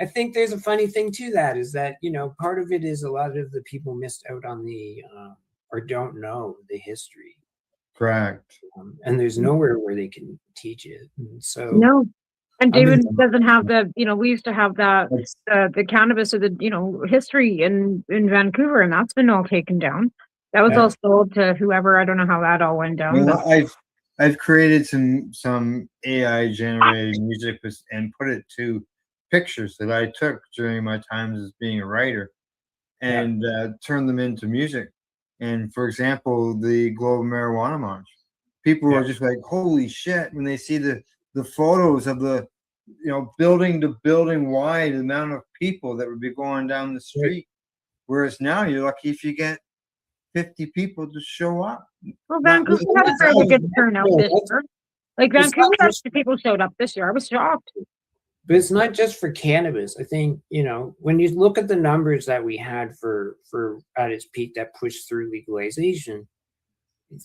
I think there's a funny thing to that is that, you know, part of it is a lot of the people missed out on the, or don't know the history. Correct. And there's nowhere where they can teach it. And so No. And David mean- doesn't have the, you know, we used to have that, the cannabis or the, you know, history in Vancouver, and that's been all taken down. That was all sold to whoever. I don't know how that all went down. Well, but- I've created some AI generated music and put it to pictures that I took during my times as being a writer, and turned them into music. And for example, the Global Marijuana March, people are just like, holy shit, when they see the photos of the, you know, building to building wide amount of people that would be going down the street. Whereas now you're lucky if you get 50 people to show up. Well, Vancouver had a fairly good turnout this year. Like Vancouver, actually, people showed up this year. I was shocked. But it's not just for cannabis. I think, you know, when you look at the numbers that we had for at its peak that pushed through legalization,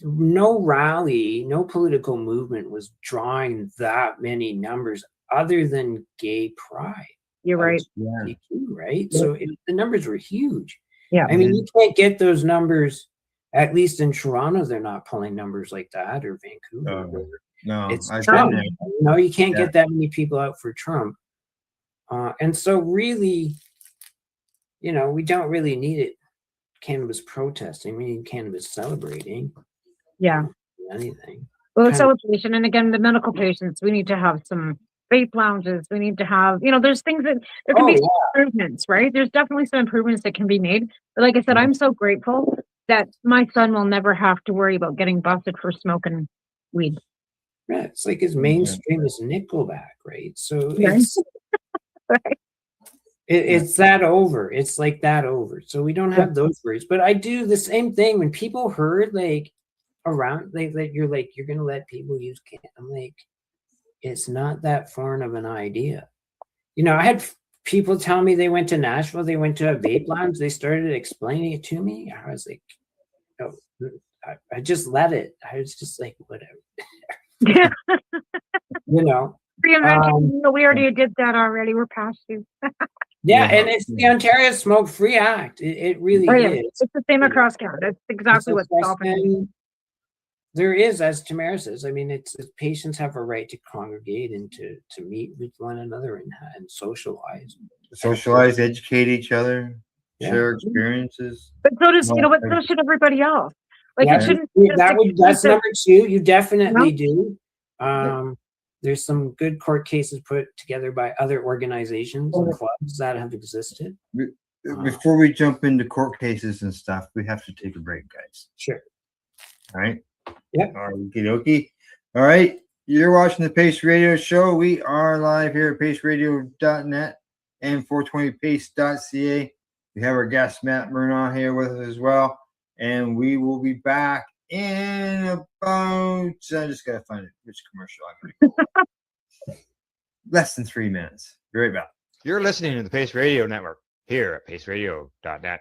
no rally, no political movement was drawing that many numbers other than gay pride. You're right. Right? So the numbers were huge. Yeah. I mean, you can't get those numbers, at least in Toronto, they're not pulling numbers like that, or Vancouver. No, It's I've Trump. been there. No, you can't get that many people out for Trump. And so really, you know, we don't really need it. Cannabis protesting, we need cannabis celebrating. Yeah. Anything. Well, Kind of- celebration. And again, the medical patients, we need to have some vape lounges. We need to have, you know, there's things that there can be some improvements, right? There's definitely some improvements that can be made. But like I said, I'm so grateful that my son will never have to worry about getting busted for smoking weed. Yeah, it's like as mainstream as Nickelback, right? So Right. it's it's that over. It's like that over. So we don't have those words. But I do the same thing when people heard like around like you're gonna let people use cannabis. I'm like, it's not that foreign of an idea. You know, I had people tell me they went to Nashville, they went to a vape lounge, they started explaining it to me. I was like, oh, I just let it. I was just like, whatever. You know. We already did that already. We're past you. Yeah, and it's the Ontario Smoke Free Act. It really is. It's the same across Canada. It's exactly what's stopping. There is, as Tamara says, I mean, it's patients have a right to congregate and to meet with one another and socialize. Socialize, educate each other, Yeah. share experiences. But so does but so should everybody else. Like Yeah, it shouldn't. That's number two. You definitely do. There's some good court cases put together by other organizations and clubs that have existed. Before we jump into court cases and stuff, we have to take a break, guys. Sure. All right. Yep. Okie dokie. All right. You're watching the Pace Radio Show. We are live here at paceradio.net and 420pace.ca. We have our guest Matt Murnau here with us as well. And we will be back in about, I just got to find it, which commercial I'm going less than 3 minutes. Be right back. You're listening to the Pace Radio Network here at paceradio.net.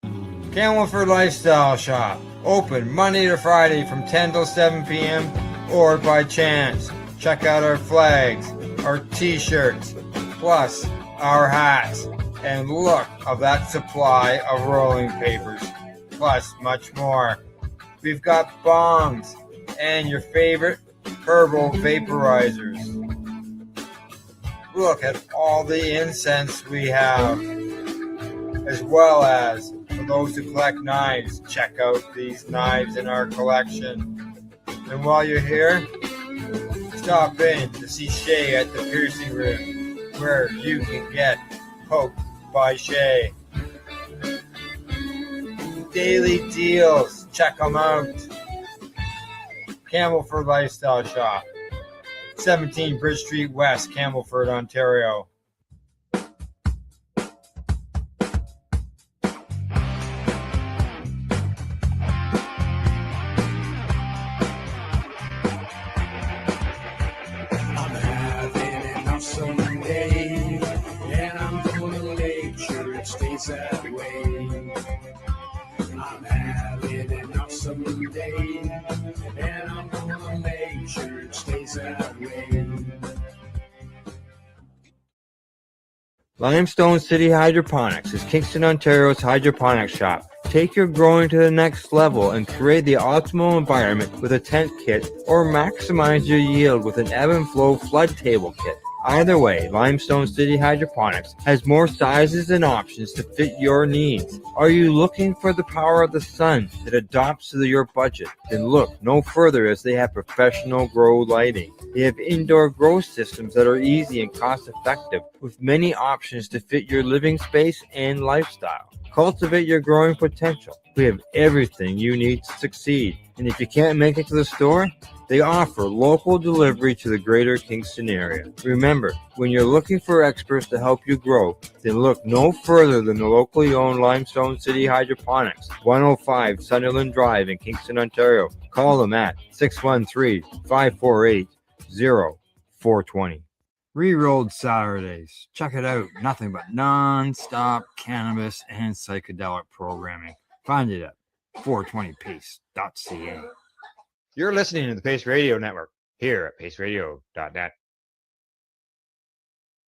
Camelford Lifestyle Shop, open Monday to Friday from 10 till 7 p.m. or by chance. Check out our flags, our t-shirts, plus our hats, and look of that supply of rolling papers, plus much more. We've got bongs and your favorite herbal vaporizers. Look at all the incense we have, as well as for those who collect knives, check out these knives in our collection. And while you're here, stop in to see Shay at the piercing room, where you can get poked by Shay. Daily deals, check them out. Camelford Lifestyle Shop, 17 Bridge Street West, Camelford, Ontario. That way. I'm having an awesome day, and I'm gonna make sure it stays that way. Limestone City Hydroponics is Kingston, Ontario's hydroponics shop. Take your growing to the next level and create the optimal environment with a tent kit, or maximize your yield with an ebb and flow flood table kit. Either way, Limestone City Hydroponics has more sizes and options to fit your needs. Are you looking for the power of the sun that adapts to your budget? Then look no further, as they have professional grow lighting. They have indoor grow systems that are easy and cost effective, with many options to fit your living space and lifestyle. Cultivate your growing potential. We have everything you need to succeed. And if you can't make it to the store, they offer local delivery to the greater Kingston area. Remember, when you're looking for experts to help you grow, then look no further than the locally owned Limestone City Hydroponics, 105 Sunderland Drive in Kingston, Ontario. Call them at 613-548-0420. Rerolled Saturdays. Check it out. Nothing but non-stop cannabis and psychedelic programming. Find it at 420pace.ca. You're listening to the Pace Radio Network here at paceradio.net.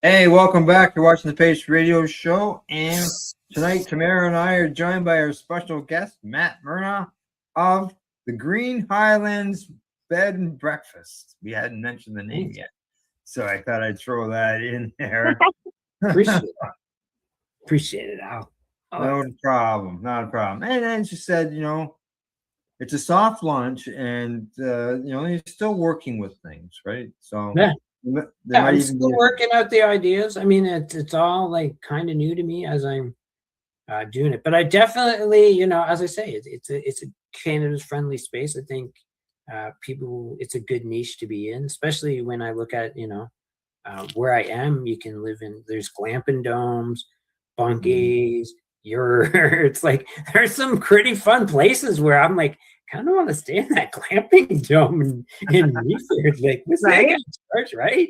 Hey, welcome back. You're watching the Pace Radio Show. And tonight, Tamara and I are joined by our special guest, Matt Murnau of the Green Highlands Bed and Breakfast. We hadn't mentioned the name yet, so I thought I'd throw that in there. Appreciate it, Al. No problem. Not a problem. And then she said, it's a soft lunch, and you're still working with things, right? So yeah, I'm still working out the ideas. I mean, it's all like kind of new to me as I'm doing it, but I definitely, as I say, it's a cannabis friendly space. I think it's a good niche to be in, especially when I look at where I am. You can live in, there's glamping domes, bunkies. It's like there's some pretty fun places where I'm like, kind of want to stay in that glamping dome in Meaford, like this right? Church, right?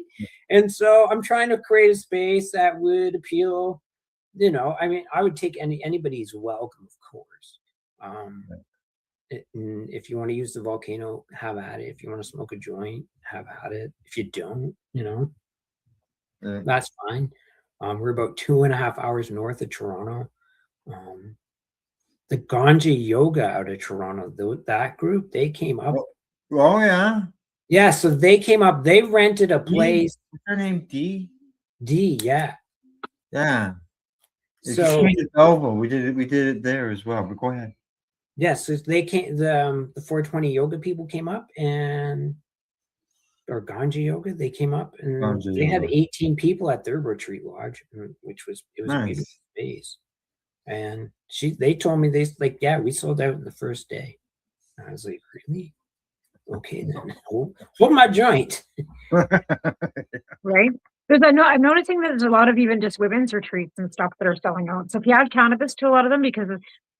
And so I'm trying to create a space that would appeal. I mean, I would take anybody's welcome, of course, And if you want to use the volcano, have at it. If you want to smoke a joint, have at it. If you don't, that's fine. We're about 2.5 hours north of Toronto. The Ganja Yoga out of Toronto, that group, they came up. Oh yeah. Yeah, so they came up. They rented a place. What's her name? D. Yeah. Yeah. So we did it there as well. But go ahead. Yes, they came. The 420 yoga people came up or Ganja Yoga. They came up and they had 18 people at their retreat lodge, which was nice. A beautiful space. And they told me we sold out in the first day. And I was like, really? Okay, then hold my joint. Right. I'm noticing that there's a lot of even just women's retreats and stuff that are selling out. So if you add cannabis to a lot of them, because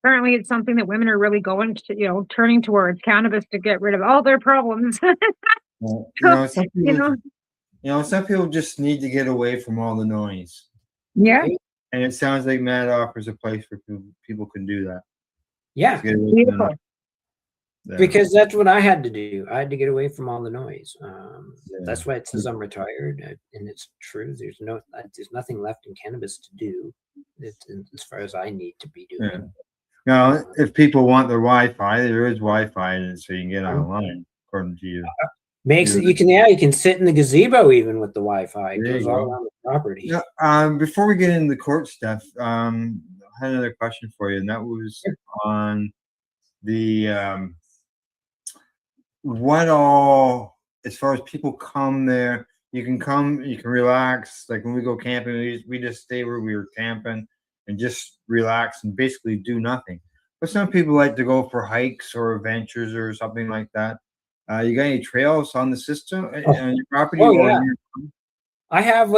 apparently it's something that women are really going to, turning towards cannabis to get rid of all their problems. Some people just need to get away from all the noise. Yeah. And it sounds like Matt offers a place where people can do that. Yeah. Beautiful. Because that's what I had to do. I had to get away from all the noise. That's why it says I'm retired, and it's true. There's nothing left in cannabis to do, as far as I need to be doing. Yeah. Now, if people want their Wi-Fi, there is Wi-Fi, so you can get online according to you. You can sit in the gazebo even with the Wi-Fi. It goes all around the property. Yeah. Before we get into the court stuff, I had another question for you, and that was on the what all, as far as people come there, you can come, you can relax. Like when we go camping, we just stay where we were camping and just relax and basically do nothing. But some people like to go for hikes or adventures or something like that. You got any trails on the system on your property? Yeah. I have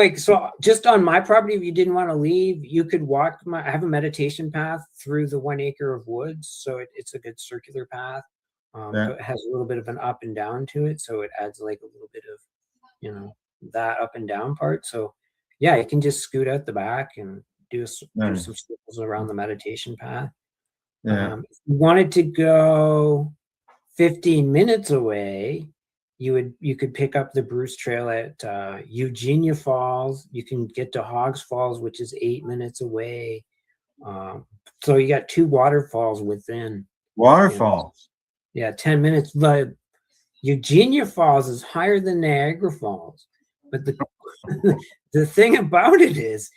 just on my property, if you didn't want to leave, you could walk. I have a meditation path through the 1 acre of woods. So it's a good circular path. It has a little bit of an up and down to it. So it adds like a little bit of, that up and down part. So yeah, you can just scoot out the back and do some circles around the meditation path. Yeah. If you wanted to go 15 minutes away, you could pick up the Bruce Trail at Eugenia Falls. You can get to Hogs Falls, which is 8 minutes away. So you got 2 waterfalls within. Waterfalls. 10 minutes. But Eugenia Falls is higher than Niagara Falls. But the thing about it is,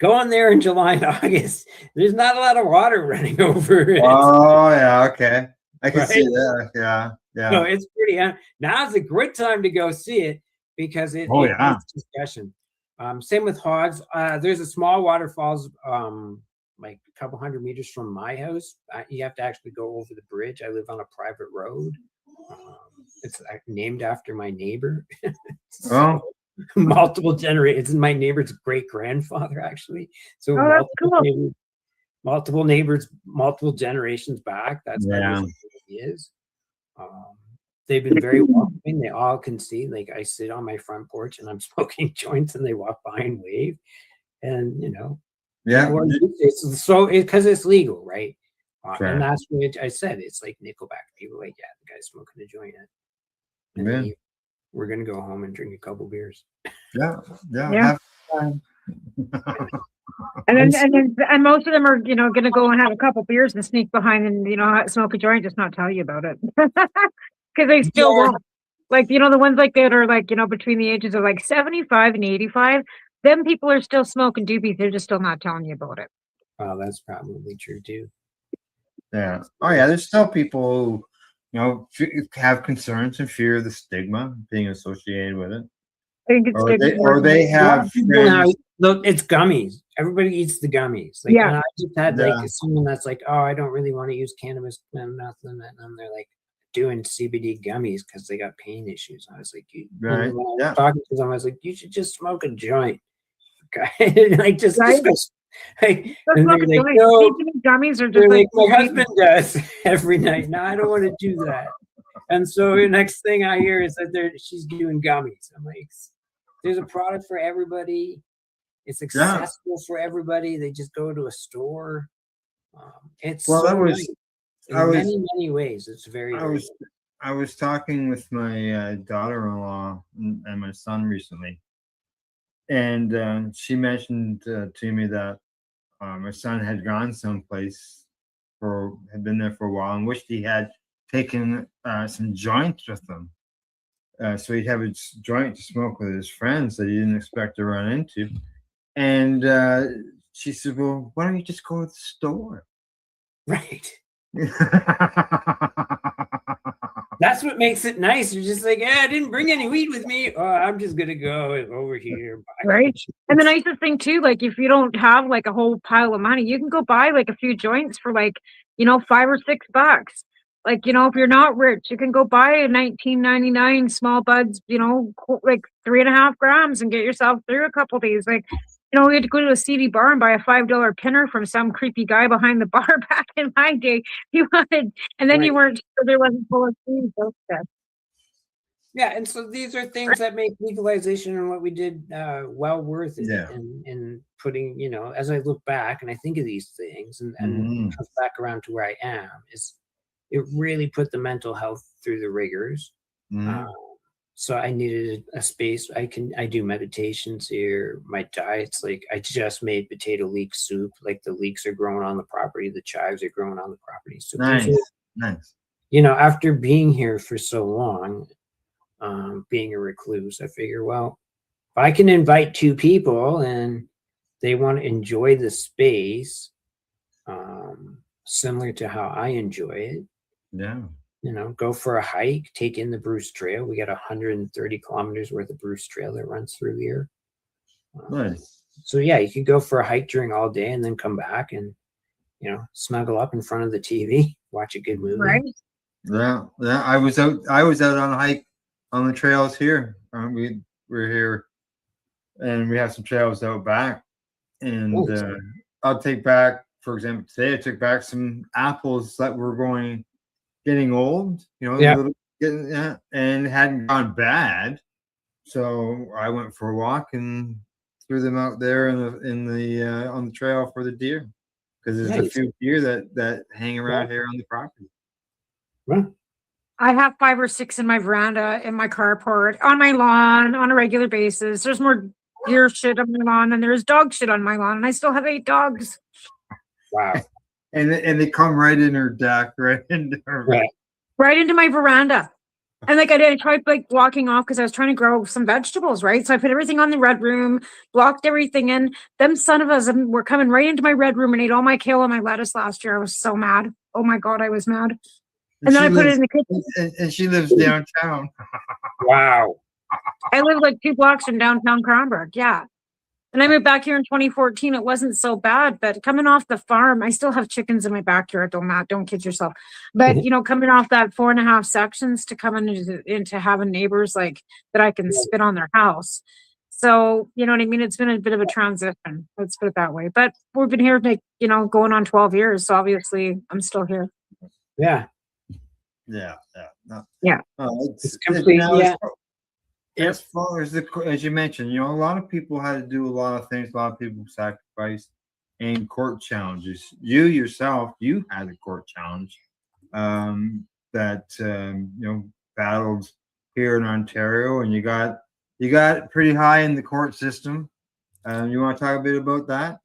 going there in July and August, there's not a lot of water running over it. Oh yeah, okay. I can see that. Yeah. So it's pretty. Now's a great time to go see it because it's discussion. Same with Hogs. There's a small waterfalls, like a couple hundred meters from my house. You have to actually go over the bridge. I live on a private road. It's named after my neighbor. Multiple generations. It's my neighbor's great grandfather, actually. So multiple neighbors, multiple generations back. That's what it is. They've been very welcoming. They all can see. Like I sit on my front porch and I'm smoking joints, and they walk by and wave, and so because it's legal, right? And that's what I said. It's like Nickelback. People like, the guy's smoking a joint. And we're gonna go home and drink a couple beers. Yeah. Have fun. And most of them are, gonna go and have a couple beers and sneak behind and smoke a joint, just not tell you about it, because they still won't. Like the ones like that are like between the ages of like 75 and 85. Them people are still smoking doobies. They're just still not telling you about it. Oh, that's probably true too. Yeah. Oh yeah. There's still people who have concerns and fear of the stigma being associated with it. I think it's or they have friends. Look, it's gummies. Everybody eats the gummies. Like, I just had someone that's like, oh, I don't really want to use cannabis and nothing, and they're like doing CBD gummies because they got pain issues. I was like, when I was talking to them, I was like, you should just smoke a joint. Okay, like just. Hey, and they're like, no, gummies are just like my husband does every night. No, I don't want to do that. And so the next thing I hear is that she's doing gummies. I'm like, there's a product for everybody. It's accessible for everybody. They just go to a store. many ways. It's very, I was talking with my daughter-in-law and my son recently, and she mentioned to me that my son had gone someplace had been there for a while and wished he had taken some joints with him. So he'd have a joint to smoke with his friends that he didn't expect to run into. And she said, well, why don't you just go to the store? Right. That's what makes it nice. You're just like, I didn't bring any weed with me. Oh, I'm just going to go over here. Right. And the nicest thing too, like if you don't have like a whole pile of money, you can go buy like a few joints for like, $5 or $6. Like, if you're not rich, you can go buy a 19.99 small buds, like 3.5 grams and get yourself through a couple days. Like, we had to go to a CD bar and buy a $5 pinner from some creepy guy behind the bar back in my day. You wanted, and then you weren't sure there wasn't full of things. Yeah, and so these are things that make legalization and what we did well worth it. Yeah. And putting, as I look back and I think of these things and comes back around to where I am, is it really put the mental health through the rigors. So I needed a space. I do meditations here. My diet's like, I just made potato leek soup. Like the leeks are growing on the property. The chives are growing on the property. So nice. After being here for so long, being a recluse, I figure, well, if I can invite 2 people and they want to enjoy the space, similar to how I enjoy it. Yeah. Go for a hike, take in the Bruce Trail. We got 130 kilometers worth of Bruce Trail that runs through here. Nice. So yeah, you could go for a hike during all day and then come back and, snuggle up in front of the TV, watch a good movie. Right. Yeah. I was out on a hike on the trails here. We're here and we have some trails out back. And I'll take back, for example, today I took back some apples that were getting old, and it hadn't gone bad. So I went for a walk and threw them out there on the trail for the deer, because there's a few deer that hang around here on the property. Right. I have 5 or 6 in my veranda, in my carport, on my lawn, on a regular basis. There's more deer shit on my lawn than there's dog shit on my lawn, and I still have 8 dogs. Wow. And they come right in her deck, right into my veranda. And like I tried like walking off because I was trying to grow some vegetables, right? So I put everything on the red room, blocked everything in. Them son of us were coming right into my red room and ate all my kale and my lettuce last year. I was so mad. Oh my God, I was mad. And then I put it in the kitchen. And she lives downtown. Wow. I live like 2 blocks from downtown Cranbrook. Yeah. And I moved back here in 2014. It wasn't so bad, but coming off the farm, I still have chickens in my backyard. Don't kid yourself. But coming off that 4.5 sections to coming into having neighbors like that I can spit on their house. So, you know what I mean? It's been a bit of a transition. Let's put it that way. But we've been here like, going on 12 years. So obviously I'm still here. Yeah. Yeah. It's complete. As far as you mentioned, a lot of people had to do a lot of things. A lot of people sacrificed and court challenges. You yourself, you had a court challenge that battled here in Ontario, and you got pretty high in the court system. You want to talk a bit about that?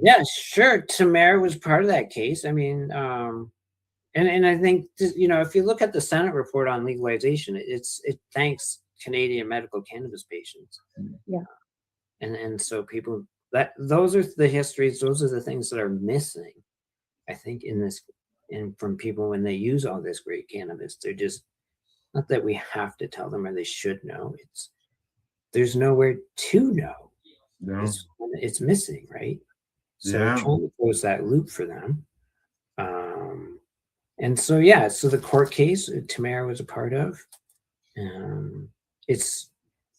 Yeah, sure. Tamara was part of that case. I mean, and I think if you look at the Senate report on legalization, it thanks Canadian medical cannabis patients. Yeah. And so people those are the histories, those are the things that are missing, I think, from people when they use all this great cannabis. They're just not that we have to tell them or they should know. There's nowhere to know. No. It's missing, right? So Yeah. trying to close that loop for them. And so so the court case Tamara was a part of.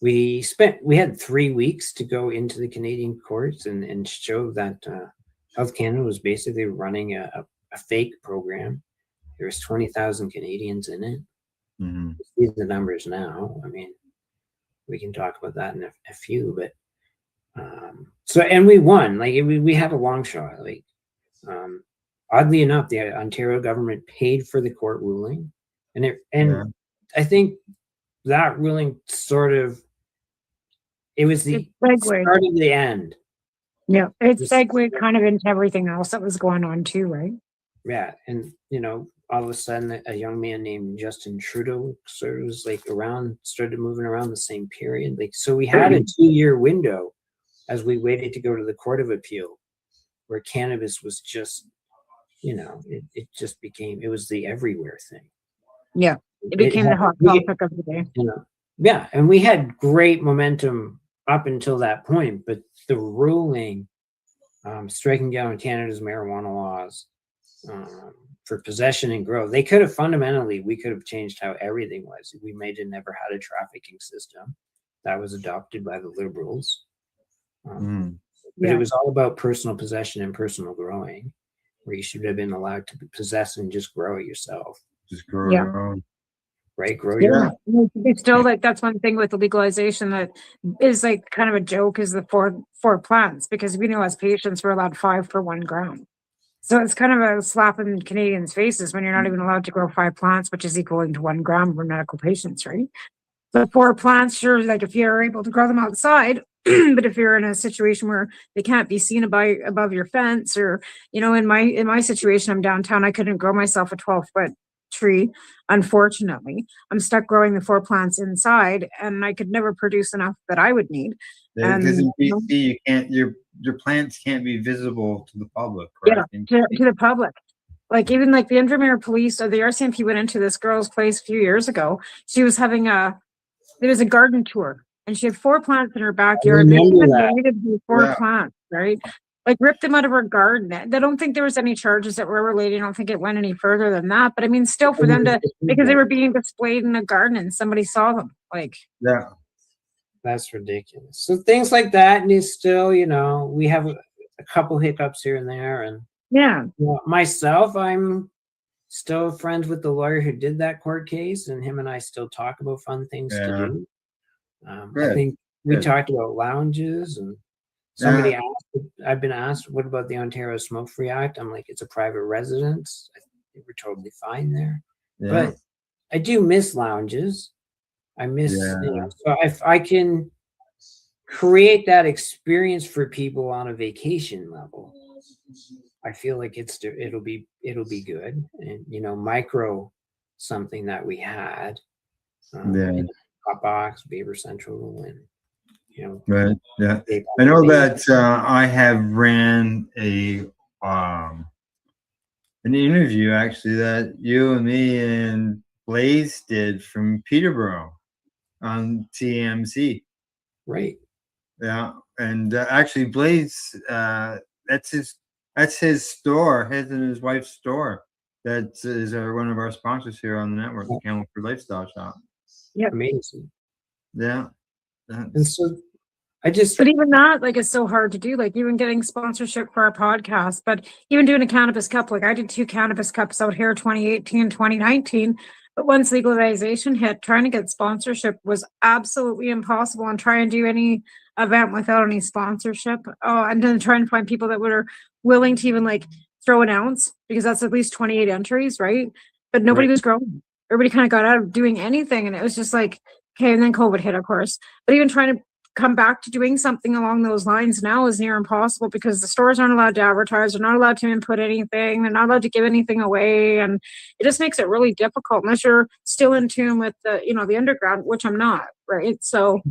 We had 3 weeks to go into the Canadian courts and show that Health Canada was basically running a fake program. There was 20,000 Canadians in it. Mm-hmm. See the numbers now. I mean, we can talk about that in a few, but and we won. Like we had a long shot. Like oddly enough, the Ontario government paid for the court ruling, and I think that ruling sort of it was the start of the end. Yeah, it segued kind of into everything else that was going on too, right? Yeah, and all of a sudden, a young man named Justin Trudeau sort of was like started moving around the same period. Like, so we had a 2-year window as we waited to go to the Court of Appeal, where cannabis was just, it just became, it was the everywhere thing. Yeah, it became the hot topic of the day. Yeah, and we had great momentum up until that point, but the ruling striking down Canada's marijuana laws for possession and grow, we could have changed how everything was. We might have never had a trafficking system that was adopted by the Liberals. But it was all about personal possession and personal growing, where you should have been allowed to possess and just grow it yourself. Just grow your own. Right, grow your own. It's still like that's one thing with the legalization that is like kind of a joke is the four plants, because we know as patients we're allowed 5 for 1 gram. So it's kind of a slap in Canadians' faces when you're not even allowed to grow 5 plants, which is equaling to 1 gram for medical patients, right? So 4 plants, sure, like if you're able to grow them outside, but if you're in a situation where they can't be seen above your fence, or in my situation, I'm downtown, I couldn't grow myself a 12-foot tree. Unfortunately, I'm stuck growing the 4 plants inside, and I could never produce enough that I would need. Because in BC, you can't, your plants can't be visible to the public, right? Yeah, to the public. Like even like the Invermere police or the RCMP went into this girl's place a few years ago. She was having there was a garden tour, and she had 4 plants in her backyard. They even raided the 4 plants, right? Like ripped them out of her garden. I don't think there was any charges that were related. I don't think it went any further than that. But I mean, still for them to, because they were being displayed in a garden and somebody saw them. Like, yeah, that's ridiculous. So things like that, and it's still, we have a couple hiccups here and there. And myself, I'm still friends with the lawyer who did that court case, and him and I still talk about fun things to do. I think we talked about lounges, and somebody asked, I've been asked, what about the Ontario Smoke Free Act? I'm like, it's a private residence. I think we're totally fine there. But I do miss lounges. I miss, so if I can create that experience for people on a vacation level, I feel like it'll be good. And micro something that we had, Hot Box, Beaver Central, and right. Yeah. I know that I have ran an interview actually that you and me and Blaze did from Peterborough on TMC. Right. Yeah. And actually Blaze, that's his store, his and his wife's store. That is one of our sponsors here on the network, the Camel for Lifestyle Shop. Yeah. Amazing. Yeah. And so but even that, like, it's so hard to do, like even getting sponsorship for our podcast, but even doing a cannabis cup, like I did 2 cannabis cups out here, 2018, 2019. But once legalization hit, trying to get sponsorship was absolutely impossible, and try and do any event without any sponsorship. And then try and find people that were willing to even like throw an ounce, because that's at least 28 entries, right? But nobody was growing. Everybody kind of got out of doing anything, and it was just like, okay, and then COVID hit, of course. But even trying to come back to doing something along those lines now is near impossible, because the stores aren't allowed to advertise, they're not allowed to input anything, they're not allowed to give anything away, and it just makes it really difficult unless you're still in tune with the the underground, which I'm not, right? So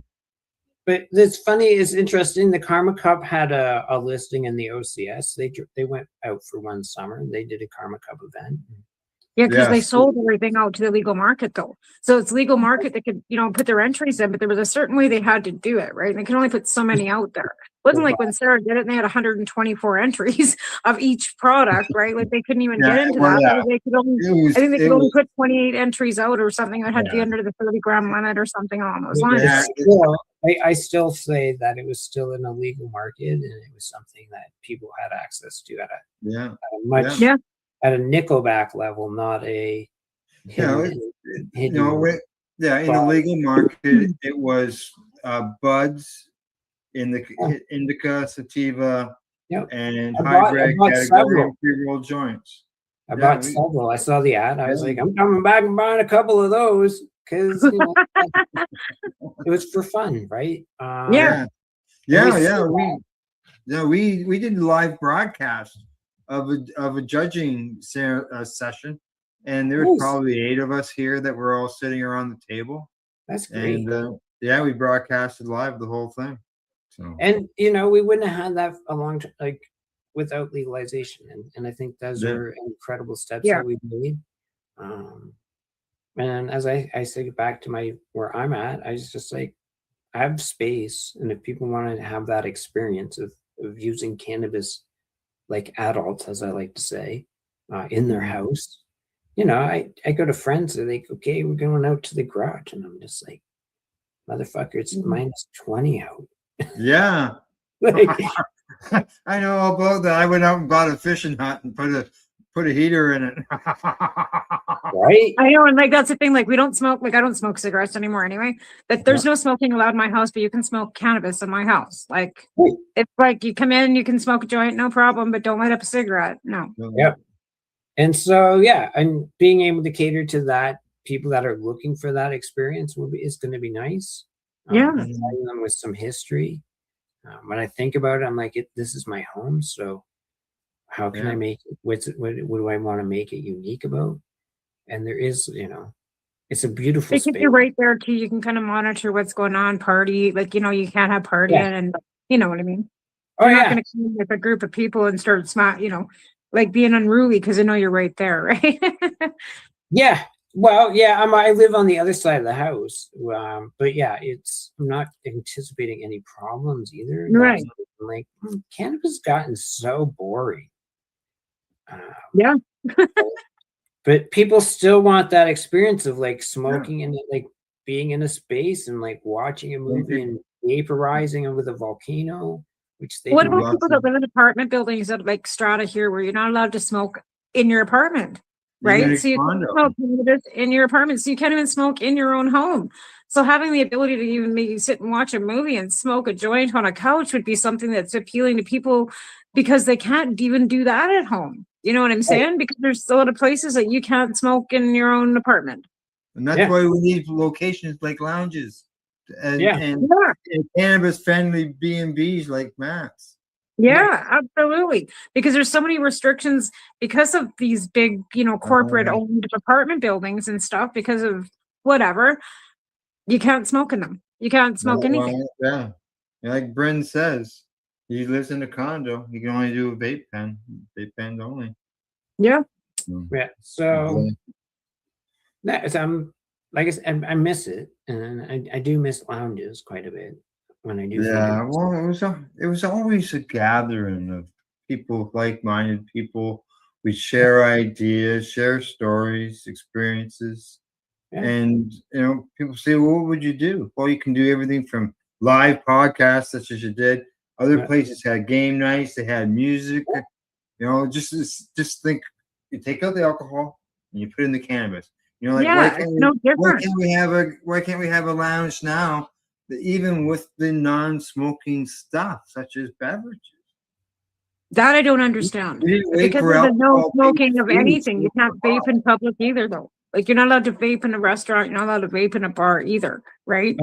but it's funny, it's interesting, the Karma Cup had a listing in the OCS. They went out for one summer, they did a Karma Cup event. Yeah, because they sold everything out to the legal market, though. So it's legal market that could, put their entries in, but there was a certain way they had to do it, right? And they could only put so many out there. It wasn't like when Sarah did it and they had 124 entries of each product, right? Like they couldn't even get into that. They could only, I think they could only put 28 entries out or something. It had to be under the 30 gram limit or something along those lines. I still say that it was still an illegal market, and it was something that people had access to at a at a nickelback level, not a in the legal market it was buds, indica, sativa, Yep. and I hybrid bought category several. and pre-roll joints. I Yeah, bought we- several. I saw the ad. I was Yeah. like, I'm coming back and buying a couple of those because it was for fun, right? Yeah. we see We did live broadcast of a judging session, and there was Nice. probably 8 of us here that were all sitting around the table. That's great. And yeah, we broadcasted live the whole thing. So And we wouldn't have had that along like without legalization, and I think those Yeah. are incredible steps Yeah. that we've made. And as I say back to where I'm at, I was just like, I have space, and if people want to have that experience of using cannabis like adults, as I like to say, in their house, I go to friends, they're like, okay, we're going out to the garage, and I'm just like, motherfucker, it's -20 out. yeah. Like, I know all about that. I went out and bought a fishing hut and put a heater in it. right? I know, and like that's the thing. Like we don't smoke. Like I don't smoke cigarettes anymore anyway. But there's no smoking allowed in my house, but you can smoke cannabis in my house. Like it's like you come in, you can smoke a joint, no problem, but don't light up a cigarette. No. Yep. And so and being able to cater to that, people that are looking for that experience is going to be nice. Yeah. Providing them with some history. When I think about it, I'm like, this is my home. So how can I make it? What do I want to make it unique about? And there is, it's a beautiful They space. keep you right there too. You can kind of monitor what's going on, party. Like, you can't have partying and you know what I mean? Oh, You're not yeah. going to come in with a group of people and start like being unruly because I know you're right there, right? Yeah. Well, yeah, I live on the other side of the house. But yeah, I'm not anticipating any problems either. Right. I'm like, cannabis has gotten so boring. Yeah. But people still want that experience of like smoking and like being in a space and like watching a movie and vaporizing with a volcano, which they What do. about people that live in apartment buildings that like strata here where you're not allowed to smoke in your apartment, right? So you can smoke cannabis in your apartment. So you can't even smoke in your own home. So having the ability to even maybe sit and watch a movie and smoke a joint on a couch would be something that's appealing to people because they can't even do that at home. You know what I'm saying? Because there's a lot of places that you can't smoke in your own apartment. And that's why we need locations like lounges and cannabis friendly B&Bs like Matt's. Yeah, absolutely. Because there's so many restrictions because of these big, corporate owned apartment buildings and stuff, because of whatever. You can't smoke in them. You can't smoke anything. Yeah. Like Bryn says, he lives in a condo. He can only do a vape pen only. Yeah. Yeah. So like I said, I miss it, and I do miss lounges quite a bit when I do. Yeah, well, it was always a gathering of people, like-minded people. We share ideas, share stories, experiences, and people say, "Well, what would you do?" Well, you can do everything from live podcasts, such as you did. Other places had game nights, they had music. Just think, you take out the alcohol and you put in the cannabis. Why can't we have a lounge now that even with the non-smoking stuff, such as beverages? That I don't understand. Because of the no smoking of anything, you can't vape in public either, though. Like you're not allowed to vape in a restaurant, you're not allowed to vape in a bar either, right?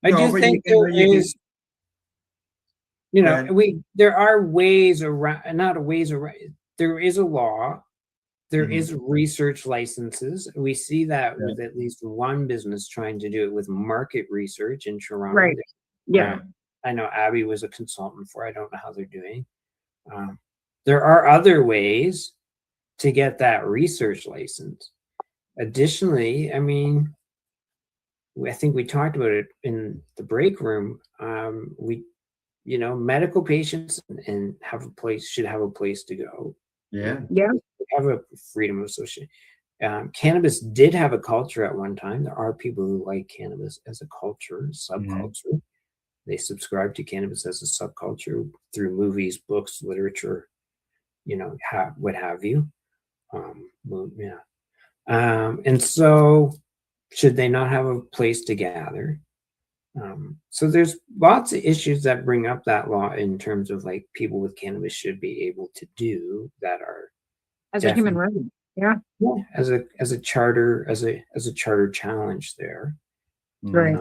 I do think there is. There are ways around, not ways around. There is a law. There is research licenses. We see that with at least one business trying to do it with market research in Toronto. Right. Yeah. I know Abby was a consultant for. I don't know how they're doing. There are other ways to get that research license. Additionally, I think we talked about it in the break room. Medical patients and should have a place to go. Yeah. Yeah. Have a freedom of association. Cannabis did have a culture at one time. There are people who like cannabis as a culture, subculture. They subscribe to cannabis as a subculture through movies, books, literature, what have you. And so should they not have a place to gather? So there's lots of issues that bring up that law in terms of like people with cannabis should be able to do that are As a human right. Yeah. as a charter challenge there. Right.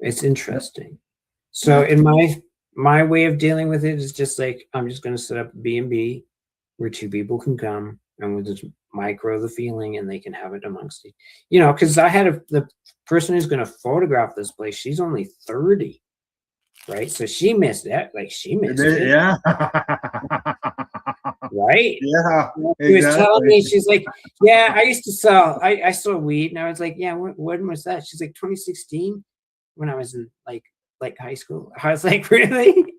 It's interesting. So in my way of dealing with it is just like I'm just going to set up a B&B where two people can come and we'll just micro the feeling and they can have it amongst it. You know, because I had the person who's going to photograph this place. She's only 30, right? So she missed that. Like she missed it. Yeah. Right? Yeah. She was telling me, she's like, yeah, I used to sell, I sold weed. And I was like, yeah, when was that? She's like, 2016, when I was in like high school. I was like, really?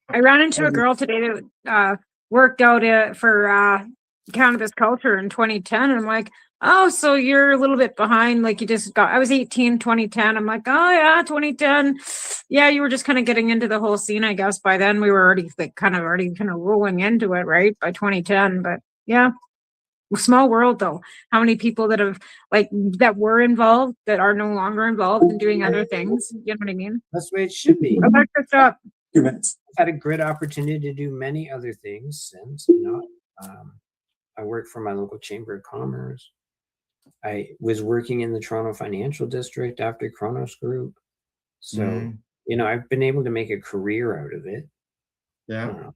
I ran into a girl today that worked out for cannabis culture in 2010. And I'm like, oh, so you're a little bit behind. Like you just got, I was 18, 2010. I'm like, oh yeah, 2010. Yeah, you were just kind of getting into the whole scene, I guess. By then we were already kind of rolling into it, right? By 2010. But yeah, small world though. How many people that have that were involved that are no longer involved in doing other things? You know what I mean? That's the way it should be. I'd like to stop. I've had a great opportunity to do many other things since, you know. I worked for my local chamber of commerce. I was working in the Toronto Financial District after Kronos Group. So, you know, I've been able to make a career out of it. Yeah.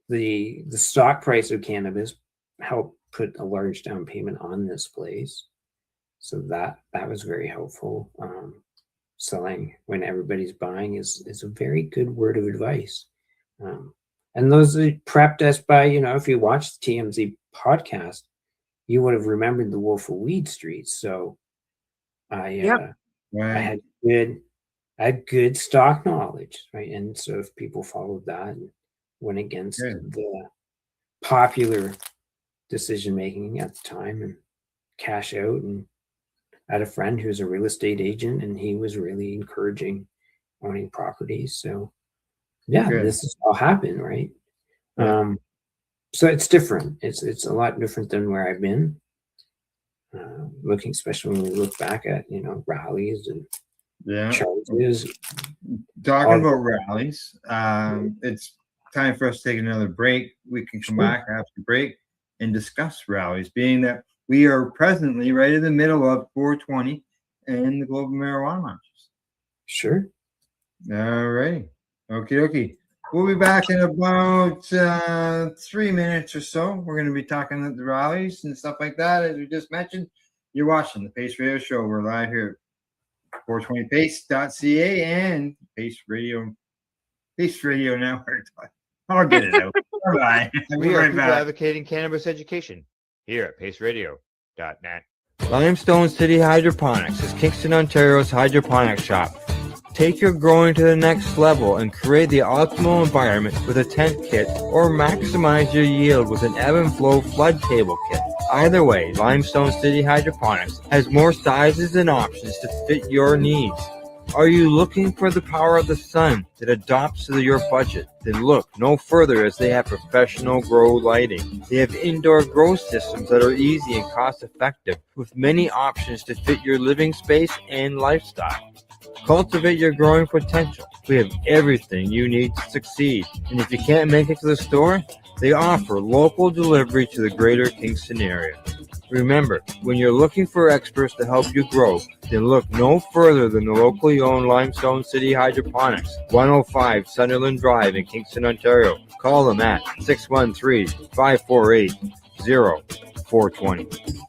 The stock price of cannabis helped put a large down payment on this place. So that was very helpful. Selling when everybody's buying is a very good word of advice. And those that prepped us by, you know, if you watch the TMZ podcast, you would have remembered the Wolf of Weed Street. So I had good stock knowledge, right? And so if people followed that and went against the popular decision making at the time and cash out, and I had a friend who's a real estate agent and he was really encouraging owning properties. So yeah, this is all happened, right? So it's different. It's a lot different than where I've been. Looking, especially when we look back at, you know, rallies and charges. Talking about rallies, it's time for us to take another break. We can come back after break and discuss rallies, being that we are presently right in the middle of 420 and the global marijuana marches. Sure. All right. Okie dokie. We'll be back in about 3 minutes or so. We're going to be talking at the rallies and stuff like that. As we just mentioned, you're watching the Pace Radio Show. We're live here at 420pace.ca and Pace Radio Network. I'll get it out. Bye-bye. We are people advocating cannabis education here at paceradio.net. Limestone City Hydroponics is Kingston, Ontario's hydroponics shop. Take your growing to the next level and create the optimal environment with a tent kit, or maximize your yield with an ebb and flow flood table kit. Either way, Limestone City Hydroponics has more sizes and options to fit your needs. Are you looking for the power of the sun that adapts to your budget? Then look no further, as they have professional grow lighting. They have indoor grow systems that are easy and cost effective, with many options to fit your living space and lifestyle. Cultivate your growing potential. We have everything you need to succeed. And if you can't make it to the store, they offer local delivery to the greater Kingston area. Remember, when you're looking for experts to help you grow, then look no further than the locally owned Limestone City Hydroponics, 105 Sunderland Drive in Kingston, Ontario. Call them at 613-548-0420.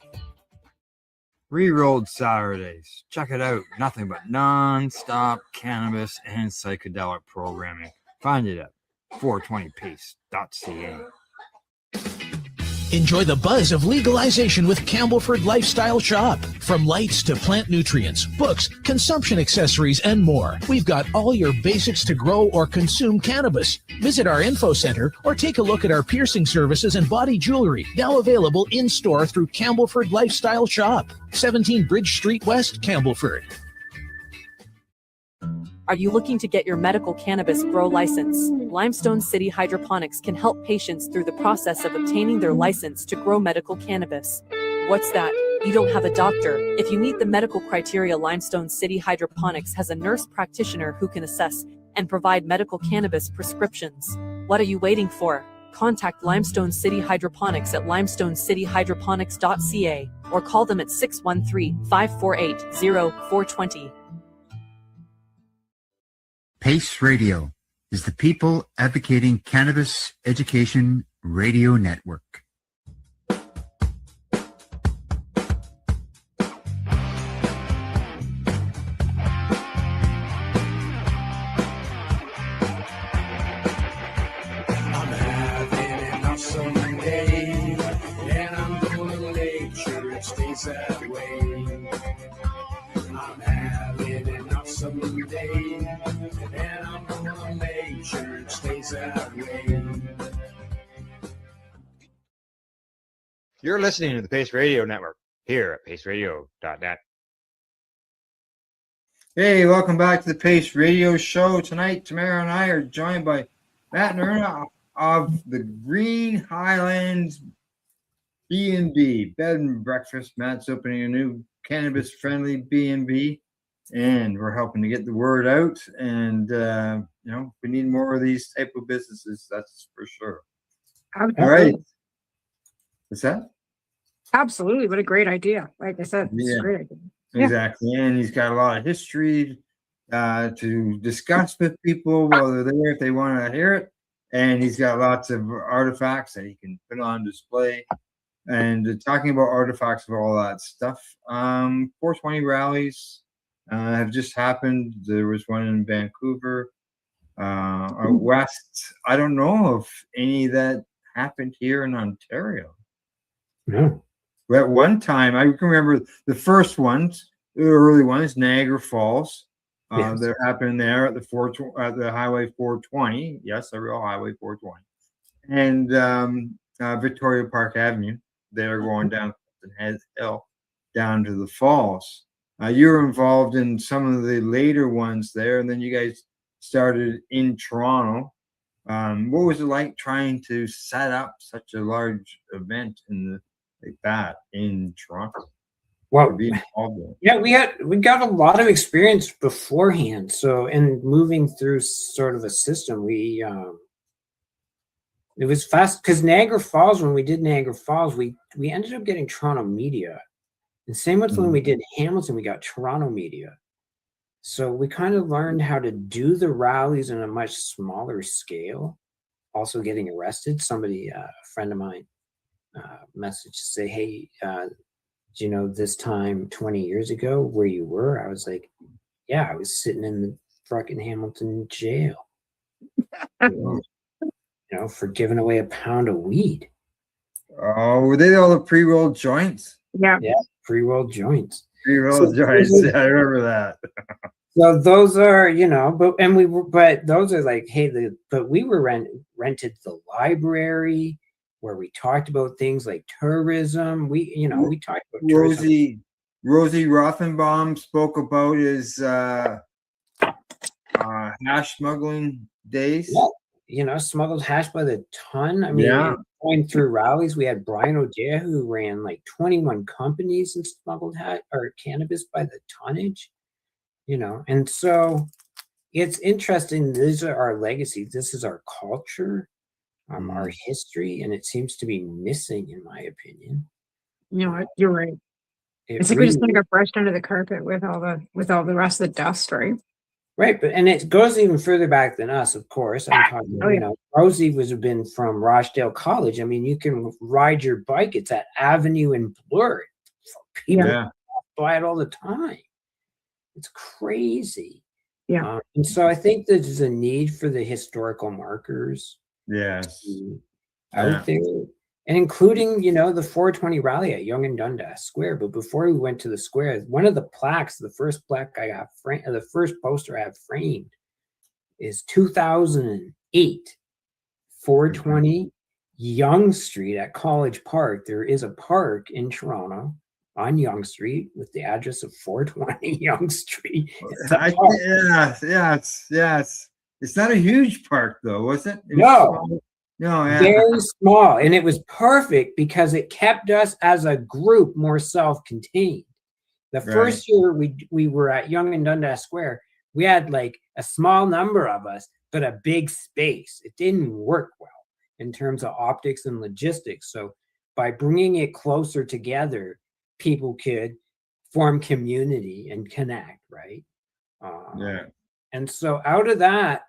Re-rolled Saturdays. Check it out. Nothing but non-stop cannabis and psychedelic programming. Find it at 420pace.ca. Enjoy the buzz of legalization with Campbellford Lifestyle Shop. From lights to plant nutrients, books, consumption accessories, and more, we've got all your basics to grow or consume cannabis. Visit our info center or take a look at our piercing services and body jewelry, now available in-store through Campbellford Lifestyle Shop, 17 Bridge Street West, Campbellford. Are you looking to get your medical cannabis grow license? Limestone City Hydroponics can help patients through the process of obtaining their license to grow medical cannabis. What's that? You don't have a doctor. If you meet the medical criteria, Limestone City Hydroponics has a nurse practitioner who can assess and provide medical cannabis prescriptions. What are you waiting for? Contact Limestone City Hydroponics at limestonecityhydroponics.ca or call them at 613-548-0420. PACE Radio is the People Advocating Cannabis Education Radio Network. That way. I'm having an awesome day, and I'm gonna make sure it stays that way. You're listening to the Pace Radio Network here at paceradio.net. Hey, welcome back to the Pace Radio Show. Tonight, Tamara and I are joined by Matt and Erna of the Green Highlands B&B, bed and breakfast. Matt's opening a new cannabis-friendly B&B, and we're helping to get the word out. And we need more of these type of businesses. That's for sure. Absolutely. All right. What's that? Absolutely. What a great idea. Like I said, it's a great idea. Exactly. And he's got a lot of history to discuss with people while they're there if they want to hear it. And he's got lots of artifacts that he can put on display. And talking about artifacts of all that stuff, 420 rallies have just happened. There was one in Vancouver. Out west, I don't know of any that happened here in Ontario. No. At one time, I can remember the first ones, the early ones, Niagara Falls. Yes. That happened there at the Highway 420. Yes, the real Highway 420. And Victoria Park Avenue. They're going down Head Hill down to the falls. You were involved in some of the later ones there, and then you guys started in Toronto. What was it like trying to set up such a large event like that in Toronto? Well, yeah, we got a lot of experience beforehand. So, in moving through sort of a system, it was fast because Niagara Falls, when we did Niagara Falls, we ended up getting Toronto media. And same with when we did Hamilton, we got Toronto media. So we kind of learned how to do the rallies on a much smaller scale. Also getting arrested. Somebody, a friend of mine, messaged to say, hey, do you know this time 20 years ago where you were? I was like, yeah, I was sitting in the fucking Hamilton jail. For giving away a pound of weed. Oh, were they all the pre-rolled joints? Yeah. Yeah, pre-rolled joints. Pre-rolled joints. Yeah, I remember that. So those are, but those are like, hey, but we were rented the library where we talked about things like tourism. We talked about tourism. Rosie Rothenbaum spoke about his hash smuggling days. Yeah. Smuggled hash by the ton. I mean, going through rallies, we had Brian O'Dea who ran like 21 companies and smuggled cannabis by the tonnage, and so it's interesting. These are our legacies. This is our culture, our history, and it seems to be missing, in my opinion. You know what? You're right. It's like we just kind of got brushed under the carpet with all the rest of the dust, right? Right, and it goes even further back than us, of course. I'm talking, Rosie have been from Rochdale College. I mean, you can ride your bike. It's that avenue in Bloor. People by it all the time. It's crazy. Yeah. And so I think there's a need for the historical markers. Yes. Out there. And including, the 420 rally at Yonge and Dundas Square. But before we went to the square, one of the plaques, the first plaque I got framed, the first poster I have framed is 2008, 420 Yonge Street at College Park. There is a park in Toronto on Yonge Street with the address of 420 Yonge Street. It's not a huge park though, was it? No. No, yeah. Very small. And it was perfect because it kept us as a group more self-contained. The first year we were at Yonge and Dundas Square, we had like a small number of us, but a big space. It didn't work well in terms of optics and logistics. So by bringing it closer together, people could form community and connect, right? Yeah. And so out of that,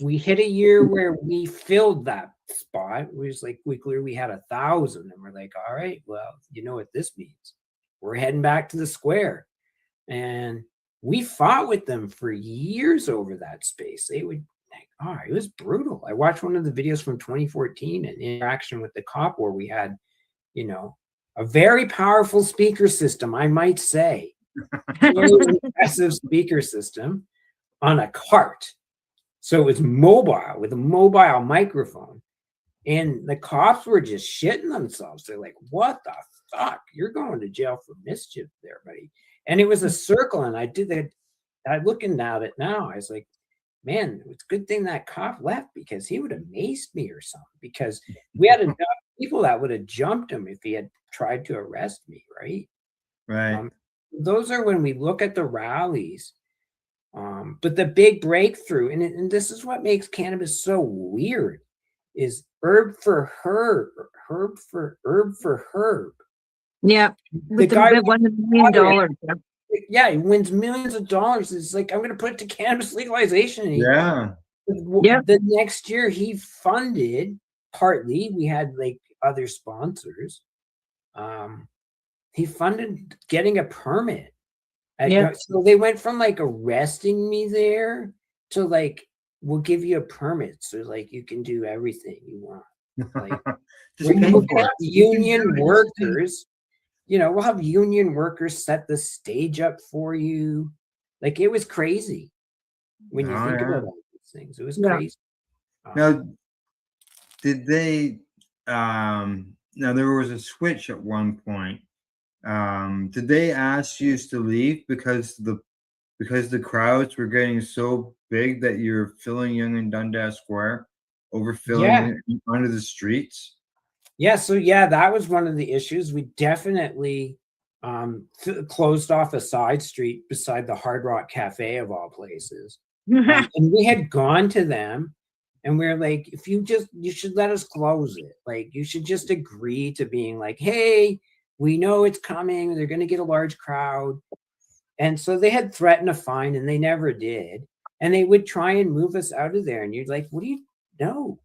we hit a year where we filled that spot. It was like we had 1,000, and we're like, all right, well, you know what this means? We're heading back to the square. And we fought with them for years over that space. They would like, oh, it was brutal. I watched one of the videos from 2014, an interaction with the cop where we had, you know, a very powerful speaker system, I might say. Very impressive speaker system on a cart. So it was mobile with a mobile microphone. And the cops were just shitting themselves. They're like, what the fuck? You're going to jail for mischief there, buddy. And it was a circle. And I did that. I looking at it now, I was like, man, it's a good thing that cop left because he would have maced me or something. Because we had enough people that would have jumped him if he had tried to arrest me, right? Right. Those are when we look at the rallies. But the big breakthrough, and this is what makes cannabis so weird, is herb for herb, herb for herb. Yeah, The guy won $1 million. Yeah, he wins millions of dollars. It's like, I'm going to put it to cannabis legalization. Yeah. The next year he funded, partly, we had like other sponsors. He funded getting a permit. So they went from like arresting me there to like, we'll give you a permit. So like you can do everything you want. Like we'll have union workers, you know, we'll have union workers set the stage up for you. Like it was crazy when you think about all these things. It was crazy. Now, did they now there was a switch at one point. Did they ask you to leave because the crowds were getting so big that you're filling Yonge and Dundas Square, overfilling it onto the streets? Yeah, so that was one of the issues. We definitely closed off a side street beside the Hard Rock Cafe of all places. And we had gone to them and we were like, you should let us close it. Like you should just agree to being like, hey, we know it's coming. They're going to get a large crowd. And so they had threatened a fine and they never did. And they would try and move us out of there. And you're like, what do you know?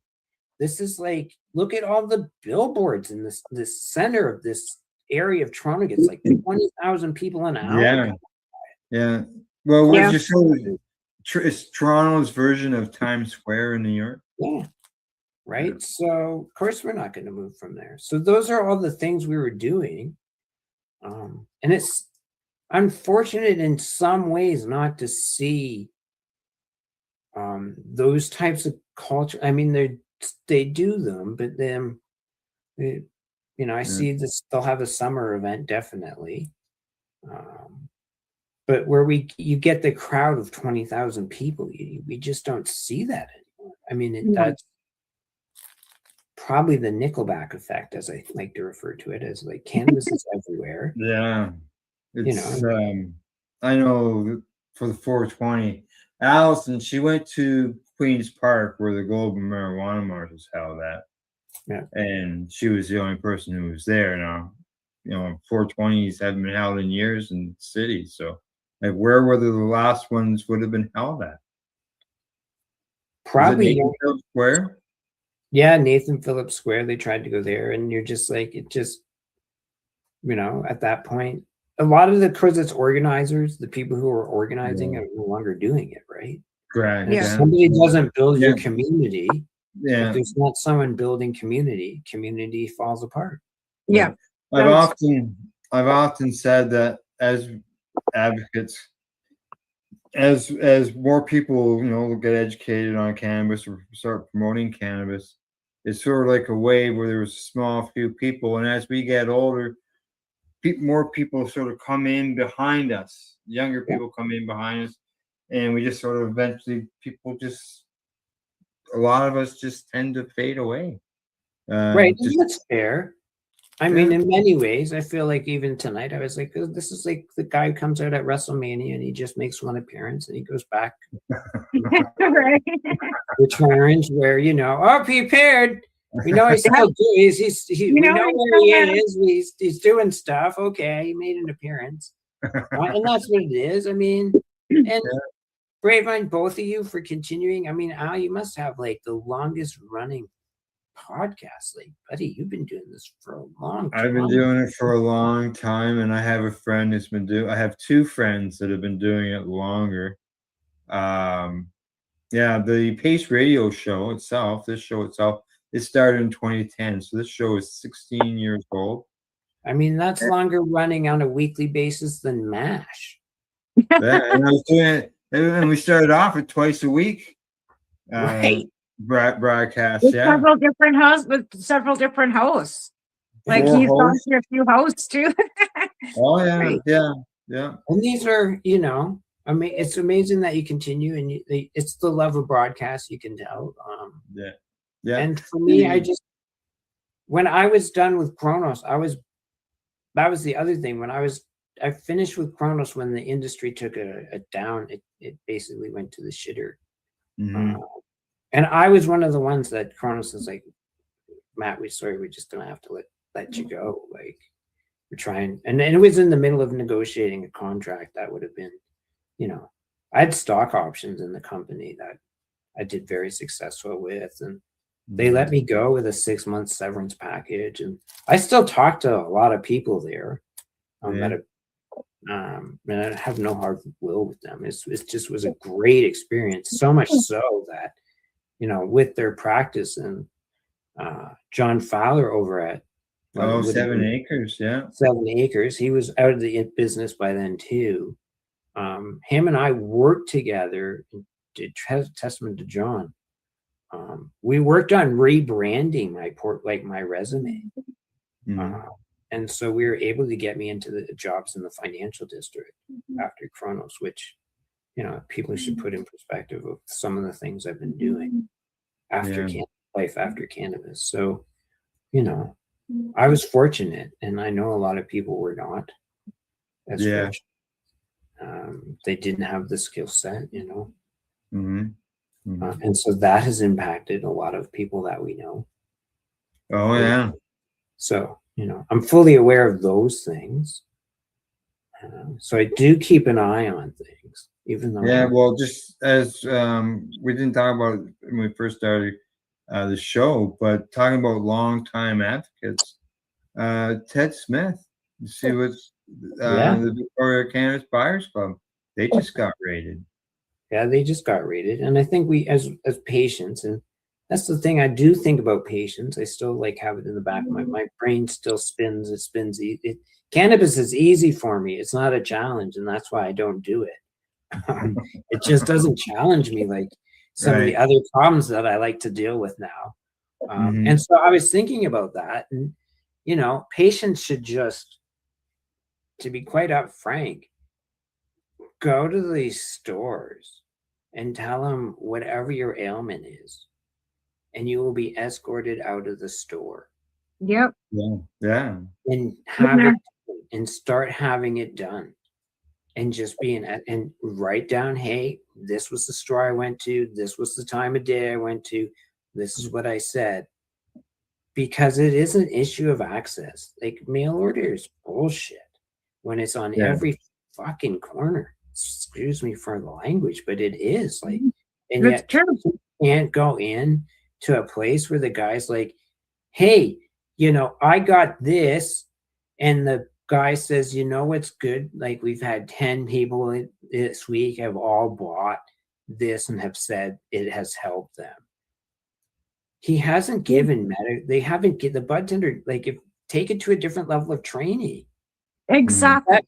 This is like, look at all the billboards in this center of this area of Toronto. It's like 20,000 people an hour. Yeah. Yeah. Well, would you say it's Toronto's version of Times Square in New York? Yeah. Right. So of course we're not going to move from there. So those are all the things we were doing. And it's unfortunate in some ways not to see those types of culture. I mean, they do them, but then I see this, they'll have a summer event definitely. But where you get the crowd of 20,000 people, we just don't see that anymore. I mean, that's probably the Nickelback effect, as I like to refer to it, as like cannabis is everywhere. Yeah. It's, I know for the 420, Allison, she went to Queen's Park where the Global Marijuana March was held at. Yeah. And she was the only person who was there. Now, 420s haven't been held in years in the city. So, like, where were the last ones would have been held at? Probably Nathan Phillips Square. Yeah, Nathan Phillips Square. They tried to go there, and you're just like, it just, at that point, a lot of because it's organizers, the people who are organizing are no longer doing it, right? Correct. If somebody doesn't build your community, Yeah. if there's not someone building community falls apart. Yeah. I've often said that as advocates, as more people, get educated on cannabis or start promoting cannabis, it's sort of like a wave where there's a small few people, and as we get older, more people sort of come in behind us. Younger people come in behind us, and we just sort of eventually people just a lot of us just tend to fade away. Right, and Just, that's fair. I mean, in many ways, I feel like even tonight, I was like, "Oh, this is like the guy who comes out at WrestleMania and he just makes one appearance and he goes back Right. to orange, where oh, prepared. We know he's still doing. We know where he is. He's doing stuff. Okay, he made an appearance, and that's what it is. I mean, and brave on both of you for continuing. I mean, Al, you must have like the longest running podcast. Like, buddy, you've been doing this for a long time. I've been doing it for a long time, and I have a friend that's been doing. I have two friends that have been doing it longer. Yeah, the Pace Radio show itself, this show itself, it started in 2010, so this show is 16 years old. I mean, that's longer running on a weekly basis than MASH. Yeah, and I was doing it, and we started off at twice a week. Right. Broadcast, With yeah. several different hosts. Like Four he's on hosts. to a few hosts too. Oh yeah, Right. yeah. And these are, I mean, it's amazing that you continue, and it's the love of broadcast. You can tell. Yeah. And for me, when I was done with Kronos, that was the other thing. When I finished with Kronos, when the industry took a down, it basically went to the shitter. And I was one of the ones that Kronos was like, Matt, we're just gonna have to let you go. Like, we're trying, and it was in the middle of negotiating a contract that would have been, I had stock options in the company that I did very successful with, and they let me go with a 6-month severance package. And I still talk to a lot of people there. And I have no hard will with them. It just was a great experience. So much so that, with their practice, and John Fowler over at 7 Acres, yeah. 7 Acres, he was out of the business by then too. Him and I worked together, did testament to John. We worked on rebranding my resume. And so we were able to get me into the jobs in the financial district after Kronos, which, people should put in perspective of some of the things I've been doing after life after cannabis. So, I was fortunate, and I know a lot of people were not as fortunate. They didn't have the skill set, and so that has impacted a lot of people that we know. Oh yeah. So, I'm fully aware of those things. So I do keep an eye on things, even though. Yeah, well, just as we didn't talk about it when we first started the show, but talking about longtime advocates, Ted Smith, you see what's the Victoria Cannabis Buyers Club, they just got raided. Yeah, they just got raided. And I think we, as patients, and that's the thing I do think about patients. I still have it in the back of my brain still spins. It spins. Cannabis is easy for me. It's not a challenge, and that's why I don't do it. It just doesn't challenge me like some of the other problems that I like to deal with now. And so I was thinking about that, and patients should just, to be quite upfrank, go to these stores and tell them whatever your ailment is, and you will be escorted out of the store. Yep. Yeah. And have it, and start having it done, and just and write down, hey, this was the store I went to, this was the time of day I went to, this is what I said. Because it is an issue of access. Like, mail order is bullshit when it's on every fucking corner. Excuse me for the language, but it is like, and That's yet true. you can't go in to a place where the guy's like, hey, I got this, and the guy says, what's good? Like, we've had 10 people this week have all bought this and have said it has helped them. He hasn't given they haven't get the bud tender, take it to a different level of training. Exactly.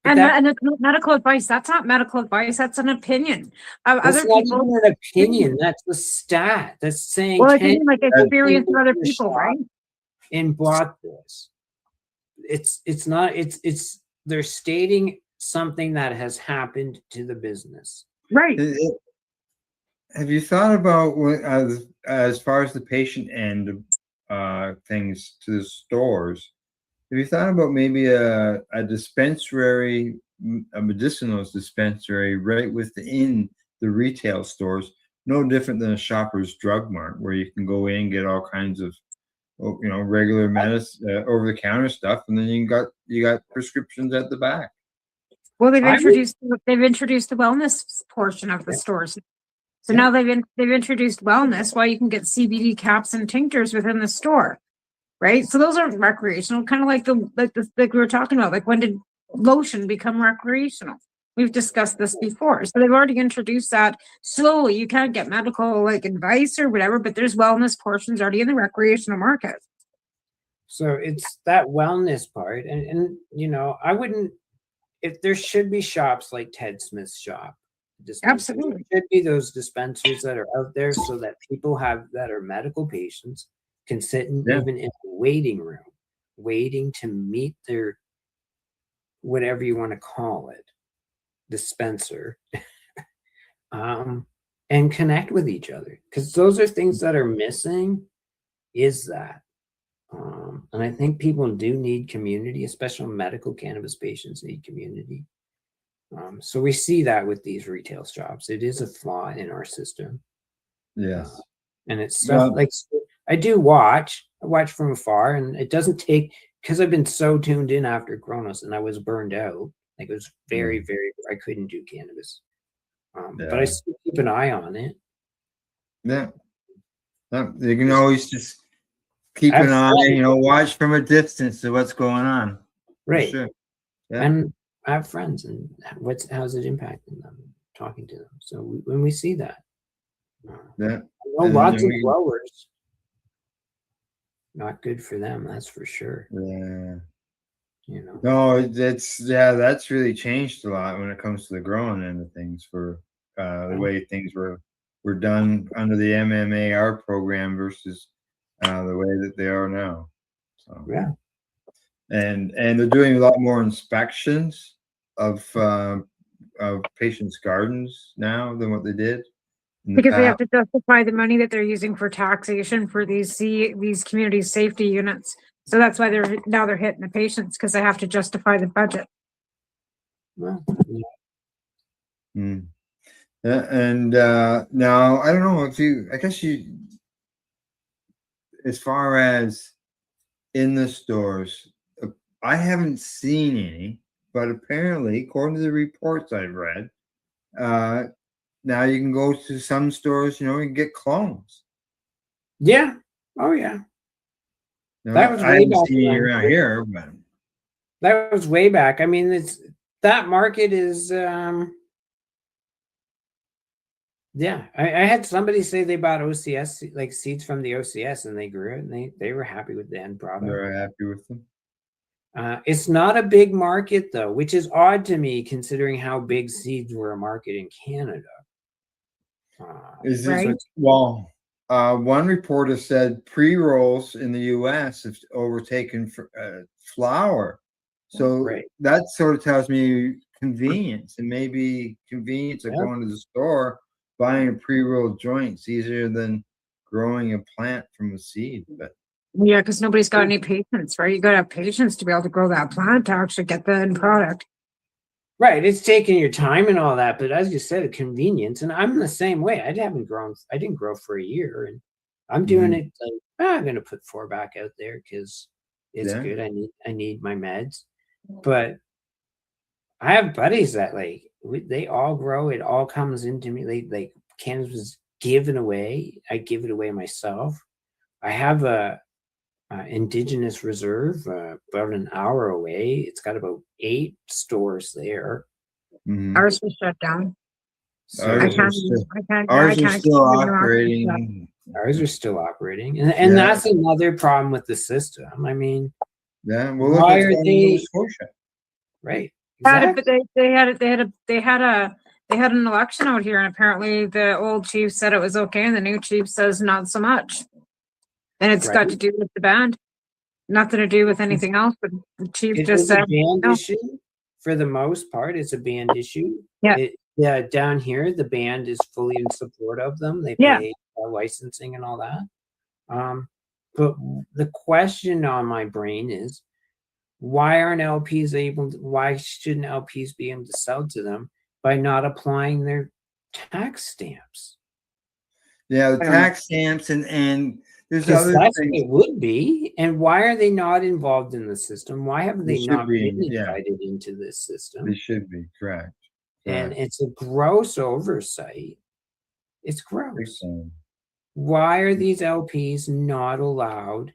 And it's not medical advice. That's not medical advice. That's an opinion. Other not people. even an opinion. That's the stat. That's saying. Well, it's like experience with other people, right? And bought this. It's not. It's they're stating something that has happened to the business. Right. Have you thought about as far as the patient end things to the stores? Have you thought about maybe a dispensary, a medicinal dispensary right within the retail stores, no different than a Shoppers Drug Mart, where you can go in and get all kinds of, regular medicine, over-the-counter stuff, and then you got prescriptions at the back. Well, they've introduced the wellness portion of the stores. So now they've introduced wellness, while you can get CBD caps and tinctures within the store, right? So those aren't recreational, kind of like like we were talking about. Like, when did lotion become recreational? We've discussed this before. So they've already introduced that slowly. You can't get medical advice or whatever, but there's wellness portions already in the recreational market. So it's that wellness part, and I wouldn't. If there should be shops like Ted Smith's shop. Absolutely. There should be those dispensaries that are out there so that people that are medical patients can sit even in a waiting room, waiting to meet their, whatever you want to call it, dispenser, and connect with each other. Because those are things that are missing, is that. And I think people do need community, especially medical cannabis patients need community. So we see that with these retail shops. It is a flaw in our system. Yes. And it's stuff like, I watch from afar, and it doesn't take, because I've been so tuned in after Kronos and I was burned out. Like, it was very, I couldn't do cannabis. But I still keep an eye on it. Yeah. You can always just keep an eye, watch from a distance to what's going on. Right. Sure. Yeah. And I have friends, and how's it impacting them, talking to them. So when we see that, I know lots of growers, not good for them, that's for sure. Yeah. No, that's really changed a lot when it comes to the growing end of things, for the way things were done under the MMAR program versus the way that they are now. So and they're doing a lot more inspections of patients' gardens now than what they did. Because they have to justify the money that they're using for taxation for these community safety units. So that's why they're hitting the patients, because they have to justify the budget. Yeah, and now I don't know I guess as far as in the stores, I haven't seen any, but apparently, according to the reports I've read, now you can go to some stores, you can get clones. Yeah. Oh yeah. That was way back around here, but that was way back. I mean, that market is. Yeah, I had somebody say they bought OCS, like seeds from the OCS, and they grew it, and they were happy with the end product. They're happy with them. It's not a big market though, which is odd to me considering how big seeds were a market in Canada. One reporter said pre-rolls in the U.S. have overtaken flour, so that sort of tells me convenience, and maybe convenience of going to the store, buying a pre-rolled joint is easier than growing a plant from a seed. But yeah, because nobody's got any patience, right? You got to have patience to be able to grow that plant to actually get the end product. Right, it's taking your time and all that, but as you said, the convenience. And I'm the same way. I didn't grow for a year, and I'm doing it like, I'm going to put 4 back out there because it's good. I need my meds, but I have buddies that they all grow. It all comes into me. Like cannabis is given away. I give it away myself. I have a indigenous reserve about an hour away. It's got about 8 stores there. Ours was shut down. So ours are still operating. Ours are still operating, and that's another problem with the system. I mean, why are they? Right. Exactly. But they had an election out here, and apparently the old chief said it was okay, and the new chief says not so much. And it's got to do with the band, nothing to do with anything else. But the chief just said a band issue. For the most part, it's a band issue. Yeah. Yeah, down here the band is fully in support of them. They Yeah. pay licensing and all that. But the question on my brain is, why aren't LPs able to, why shouldn't LPs be able to sell to them by not applying their tax stamps? Yeah, the tax stamps and there's Because other that's things. what it would be. And why are they not involved in the system? Why have They they should not be, been yeah. invited into this system? They should be, correct. And correct. it's a gross oversight. It's gross. Big time. Why are these LPs not allowed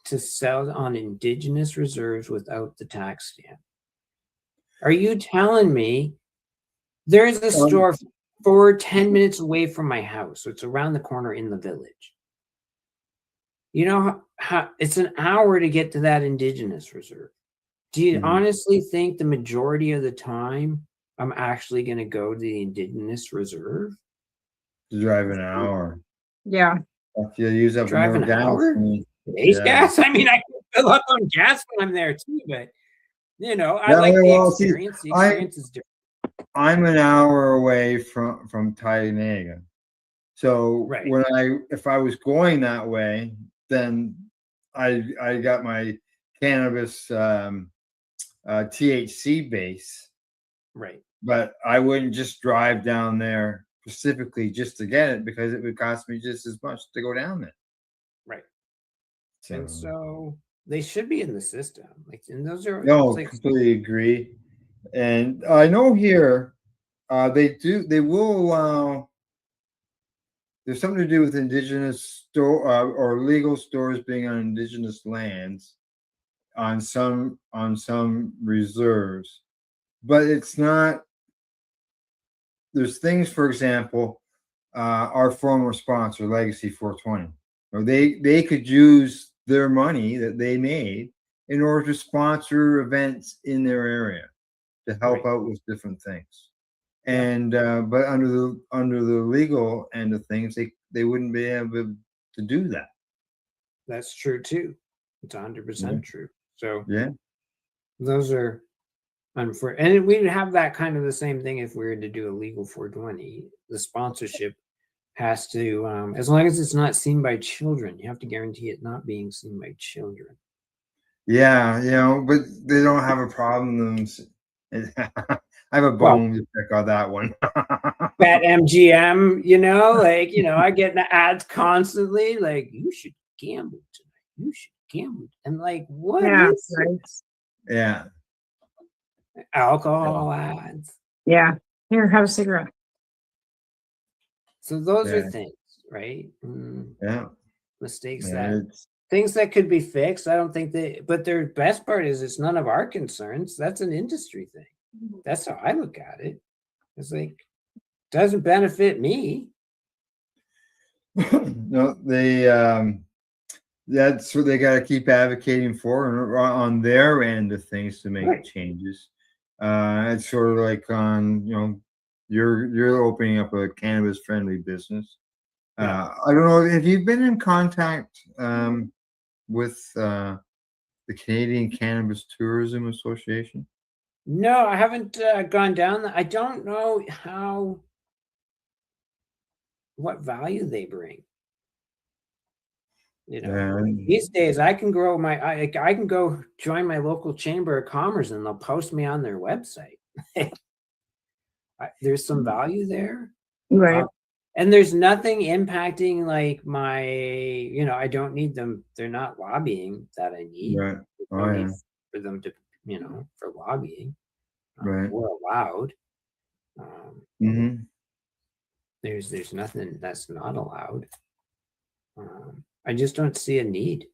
to sell on indigenous reserves without the tax stamp? Are you telling me there's a store 10 minutes away from my house? So it's around the corner in the village. You know how it's an hour to get to that indigenous reserve. Do you honestly think the majority of the time I'm actually going to go to the indigenous reserve? To drive an hour. Yeah. If you use up Drive more an gas. hour? Base gas? I mean, I can fill up on gas when I'm there too, but I like the experience. The experience is different. I'm an hour away from Tynega. So if I was going that way, then I got my cannabis THC base. Right. But I wouldn't just drive down there specifically just to get it, because it would cost me just as much to go down there. Right. And so they should be in the system. And those are completely agree. And I know here they will allow, there's something to do with indigenous store or legal stores being on indigenous lands on some reserves, but it's not. There's things, for example, our former sponsor, Legacy 420, or they could use their money that they made in order to sponsor events in their area to help out with different things. And but under the legal end of things, they wouldn't be able to do that. That's true too. It's 100% true. So those are unfair. And we'd have that kind of the same thing if we were to do a legal 420. The sponsorship has to, as long as it's not seen by children, you have to guarantee it not being seen by children. Yeah, but they don't have a problem. I have a bone to pick on that one. That MGM, I get the ads constantly, like, you should gamble tonight. You should gamble. And like, what is right. Yeah. Alcohol ads. Yeah. Here, have a cigarette. So those are things, right? Yeah. Mistakes things that could be fixed. I don't think but their best part is it's none of our concerns. That's an industry thing. That's how I look at it. It's like, doesn't benefit me. No, that's what they got to keep advocating for on their end of things to make changes. It's sort of like on, you're opening up a cannabis friendly business. I don't know if you've been in contact with the Canadian Cannabis Tourism Association. No, I haven't gone down. I don't know what value they bring. These days I can grow I can go join my local chamber of commerce and they'll post me on their website. There's some value there. Right. And there's nothing impacting like my, I don't need them. They're not lobbying that I need. Right. For them to, for lobbying. Right. We're allowed. There's nothing that's not allowed. I just don't see a need.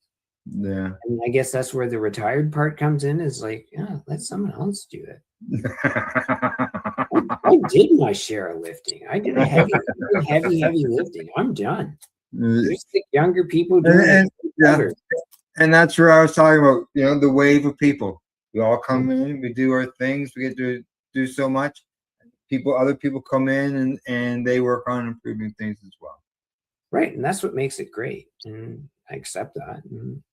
Yeah. I mean, I guess that's where the retired part comes in, is like, let someone else do it. I did my share of lifting. I did heavy lifting. I'm done. There's the younger people doing it. And that's where I was talking about, the wave of people. We all come in, we do our things, we get to do so much. Other people come in and they work on improving things as well. Right. And that's what makes it great. And I accept that. And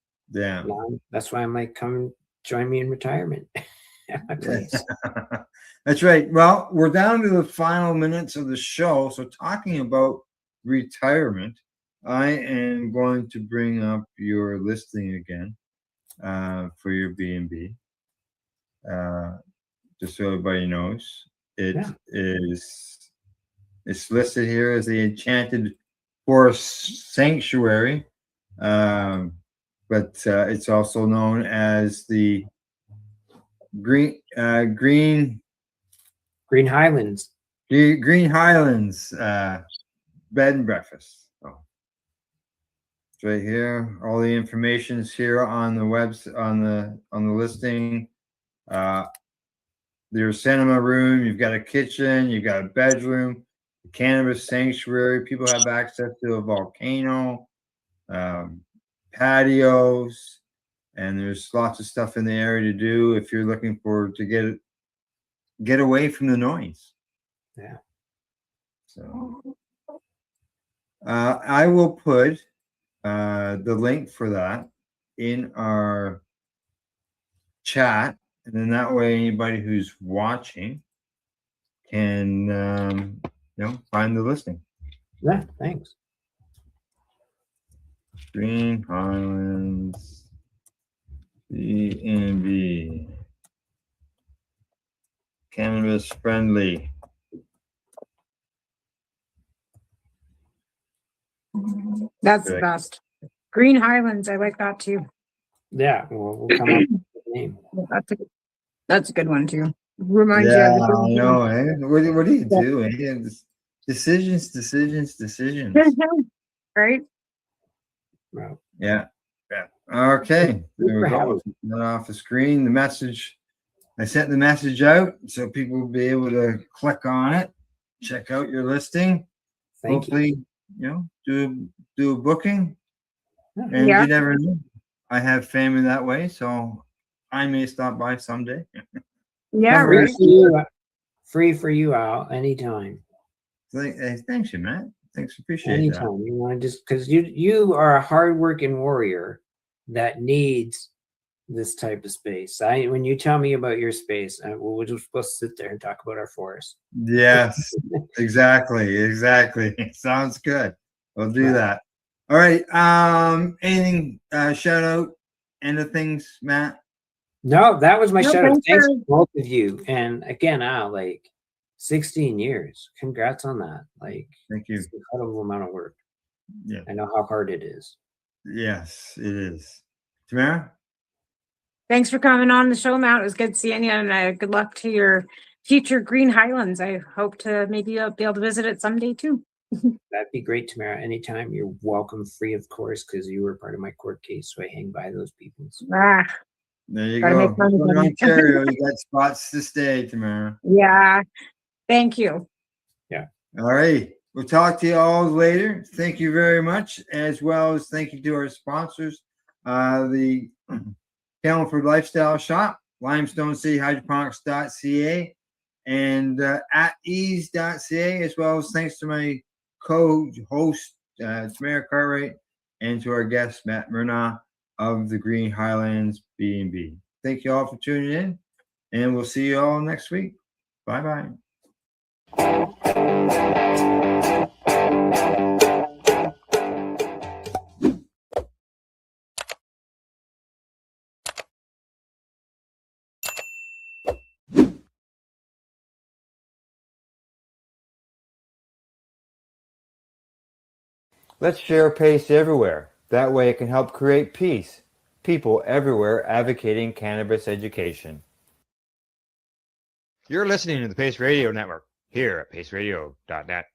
that's why I'm like, come join me in retirement at my place. That's right. Well, we're down to the final minutes of the show. So talking about retirement, I am going to bring up your listing again for your B&B. Just so everybody knows, it's listed here as the Enchanted Forest Sanctuary, but it's also known as the Green Highlands. Green Highlands bed and breakfast. So it's right here. All the information's here on the on the listing. There's cinema room. You've got a kitchen. You've got a bedroom. A cannabis sanctuary. People have access to a volcano. Patios, and there's lots of stuff in the area to do if you're looking to get away from the noise. Yeah. So I will put the link for that in our chat, and then that way anybody who's watching can find the listing. Yeah, thanks. Green Highlands B&B cannabis friendly. That's the best. Green Highlands, I like that too. Yeah, we'll come up with the name. That's a good one too. Reminds Yeah, you of the I know. Eh? What do you do? Eh? Decisions. Right? Wow. Yeah. Okay. There we go. Not off the screen. The message. I sent the message out so people will be able to click on it, check out your listing. Hopefully, do a booking. And you never know. I have family that way, so I may stop by someday. Yeah, right. Free for you, Al, anytime. Thanks, you, Matt. Thanks, appreciate anytime. that. You want to because you are a hardworking warrior that needs this type of space. When you tell me about your space, we'll just sit there and talk about our forest. Yes, exactly. Sounds good. We'll do that. All right. Anything shout out? End of things, Matt? No, that was my shout out. Thanks to both of you. And again, Al, 16 years. Congrats on that. Thank you. It's an incredible amount of work. Yeah. I know how hard it is. Yes, it is. Tamara? Thanks for coming on the show, Matt. It was good seeing you, and good luck to your future Green Highlands. I hope to maybe be able to visit it someday too. That'd be great, Tamara. Anytime. You're welcome, free of course, because you were part of my court case, so I hang by those people. There you go. In Ontario, you got spots to stay, Tamara. Yeah. Thank you. Yeah. All right. We'll talk to you all later. Thank you very much, as well as thank you to our sponsors, the Camelford Lifestyle Shop, limestonecityhydroponics.ca, and at ease.ca, as well as thanks to my co-host, Tamara Cartwright, and to our guest, Matt Murnau of the Green Highlands B&B. Thank you all for tuning in, and we'll see you all next week. Bye-bye. Let's share PACE everywhere. That way it can help create peace. People everywhere advocating cannabis education. You're listening to the Pace Radio Network here at paceradio.net.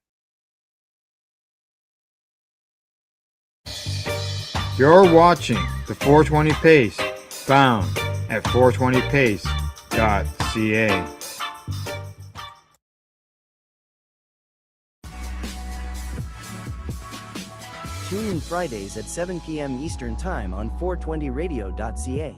You're watching the 420 Pace, found at 420pace.ca. Tune in Fridays at 7 p.m. Eastern Time on 420radio.ca.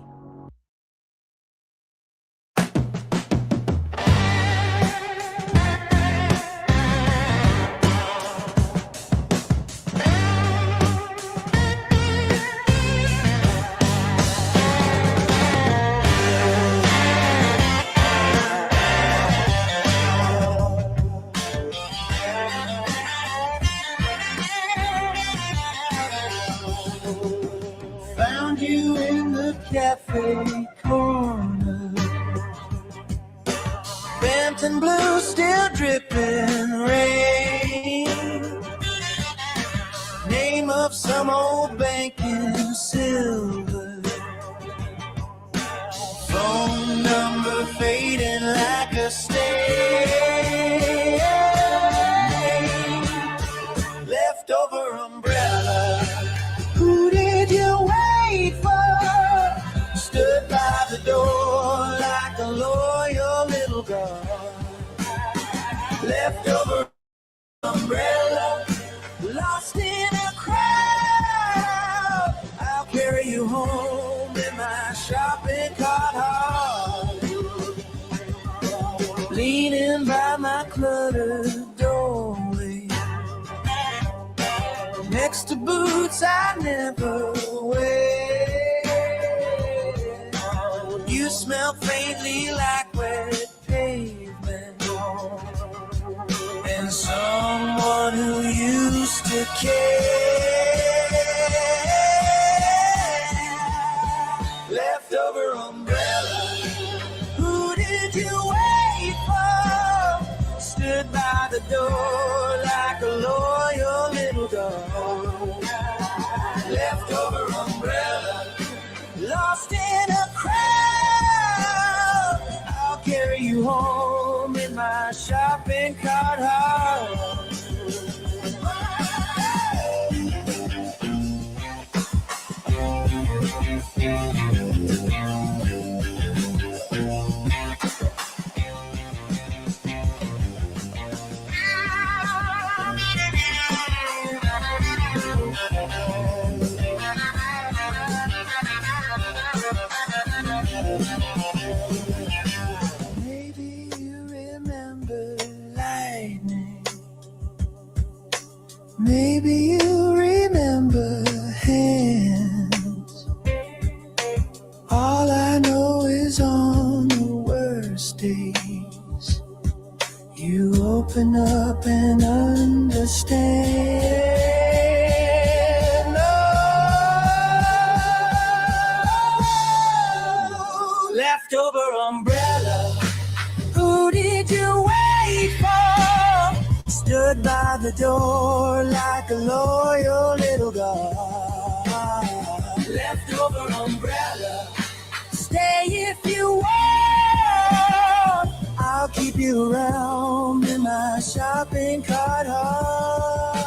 Hampton blue, still dripping rain. Name of some old bank in silver. Phone number fading like a stain. Leftover umbrella. Who did you wait for? Stood by the door like a loyal little girl. Leftover umbrella. Lost in a crowd. I'll carry you home in my shopping cart heart. Leaning by my cluttered doorway. Next to boots I never wear. You smell faintly like wet pavement. And someone who used to care. Leftover umbrella. Who did you wait for? Stood by the door like a loyal little dog. Leftover umbrella. Lost in a crowd. I'll carry you home in my shopping cart heart. Maybe you remember lightning. Maybe you remember hands. All I know is on the worst days, you open up and understand. Oh, leftover umbrella. Who did you wait for? Stood by the door like a loyal little dog. Leftover umbrella. Stay if you want. I'll keep you around in my shopping cart heart.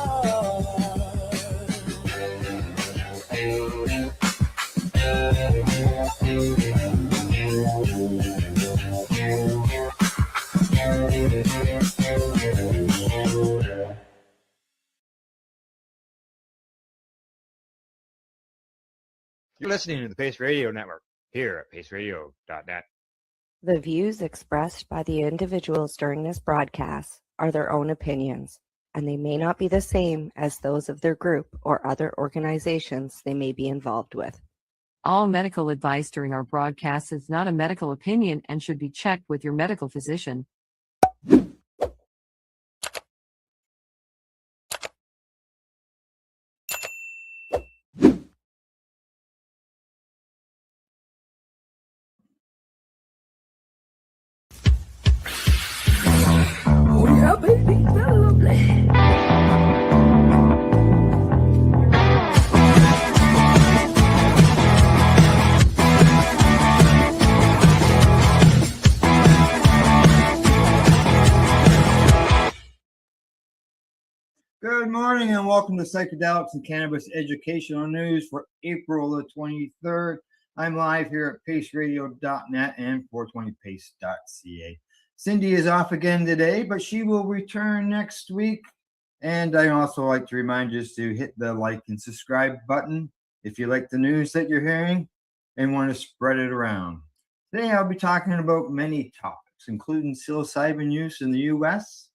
You're listening to the Pace Radio Network here at paceradio.net. The views expressed by the individuals during this broadcast are their own opinions, and they may not be the same as those of their group or other organizations they may be involved with. All medical advice during our broadcast is not a medical opinion and should be checked with your medical physician. Oh yeah, baby, that's lovely. Good morning and welcome to Psychedelics and Cannabis Educational News for April the 23rd. I'm live here at paceradio.net and 420pace.ca. Cindy is off again today, but she will return next week. And I also like to remind you to hit the like and subscribe button if you like the news that you're hearing and want to spread it around. Today I'll be talking about many topics, including psilocybin use in the U.S.,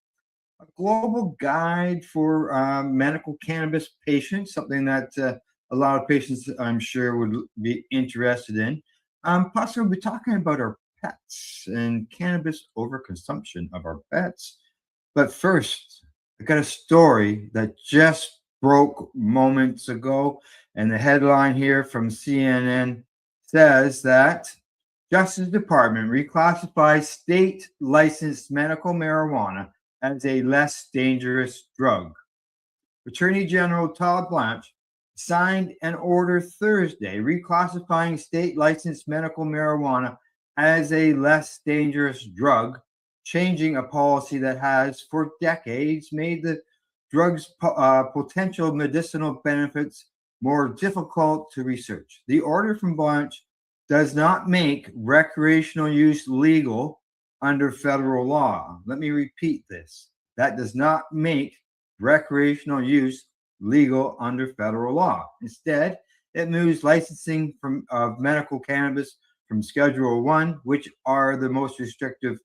a global guide for medical cannabis patients, something that a lot of patients I'm sure would be interested in. Plus, we'll be talking about our pets and cannabis overconsumption of our pets. But first, I got a story that just broke moments ago, and the headline here from CNN says that Justice Department reclassifies state licensed medical marijuana as a less dangerous drug. Attorney General Todd Blanche signed an order Thursday reclassifying state licensed medical marijuana as a less dangerous drug, changing a policy that has for decades made the drug's potential medicinal benefits more difficult to research. The order from Blanche does not make recreational use legal under federal law. Let me repeat this. That does not make recreational use legal under federal law. Instead, it moves licensing of medical cannabis from Schedule 1, which are the most restrictive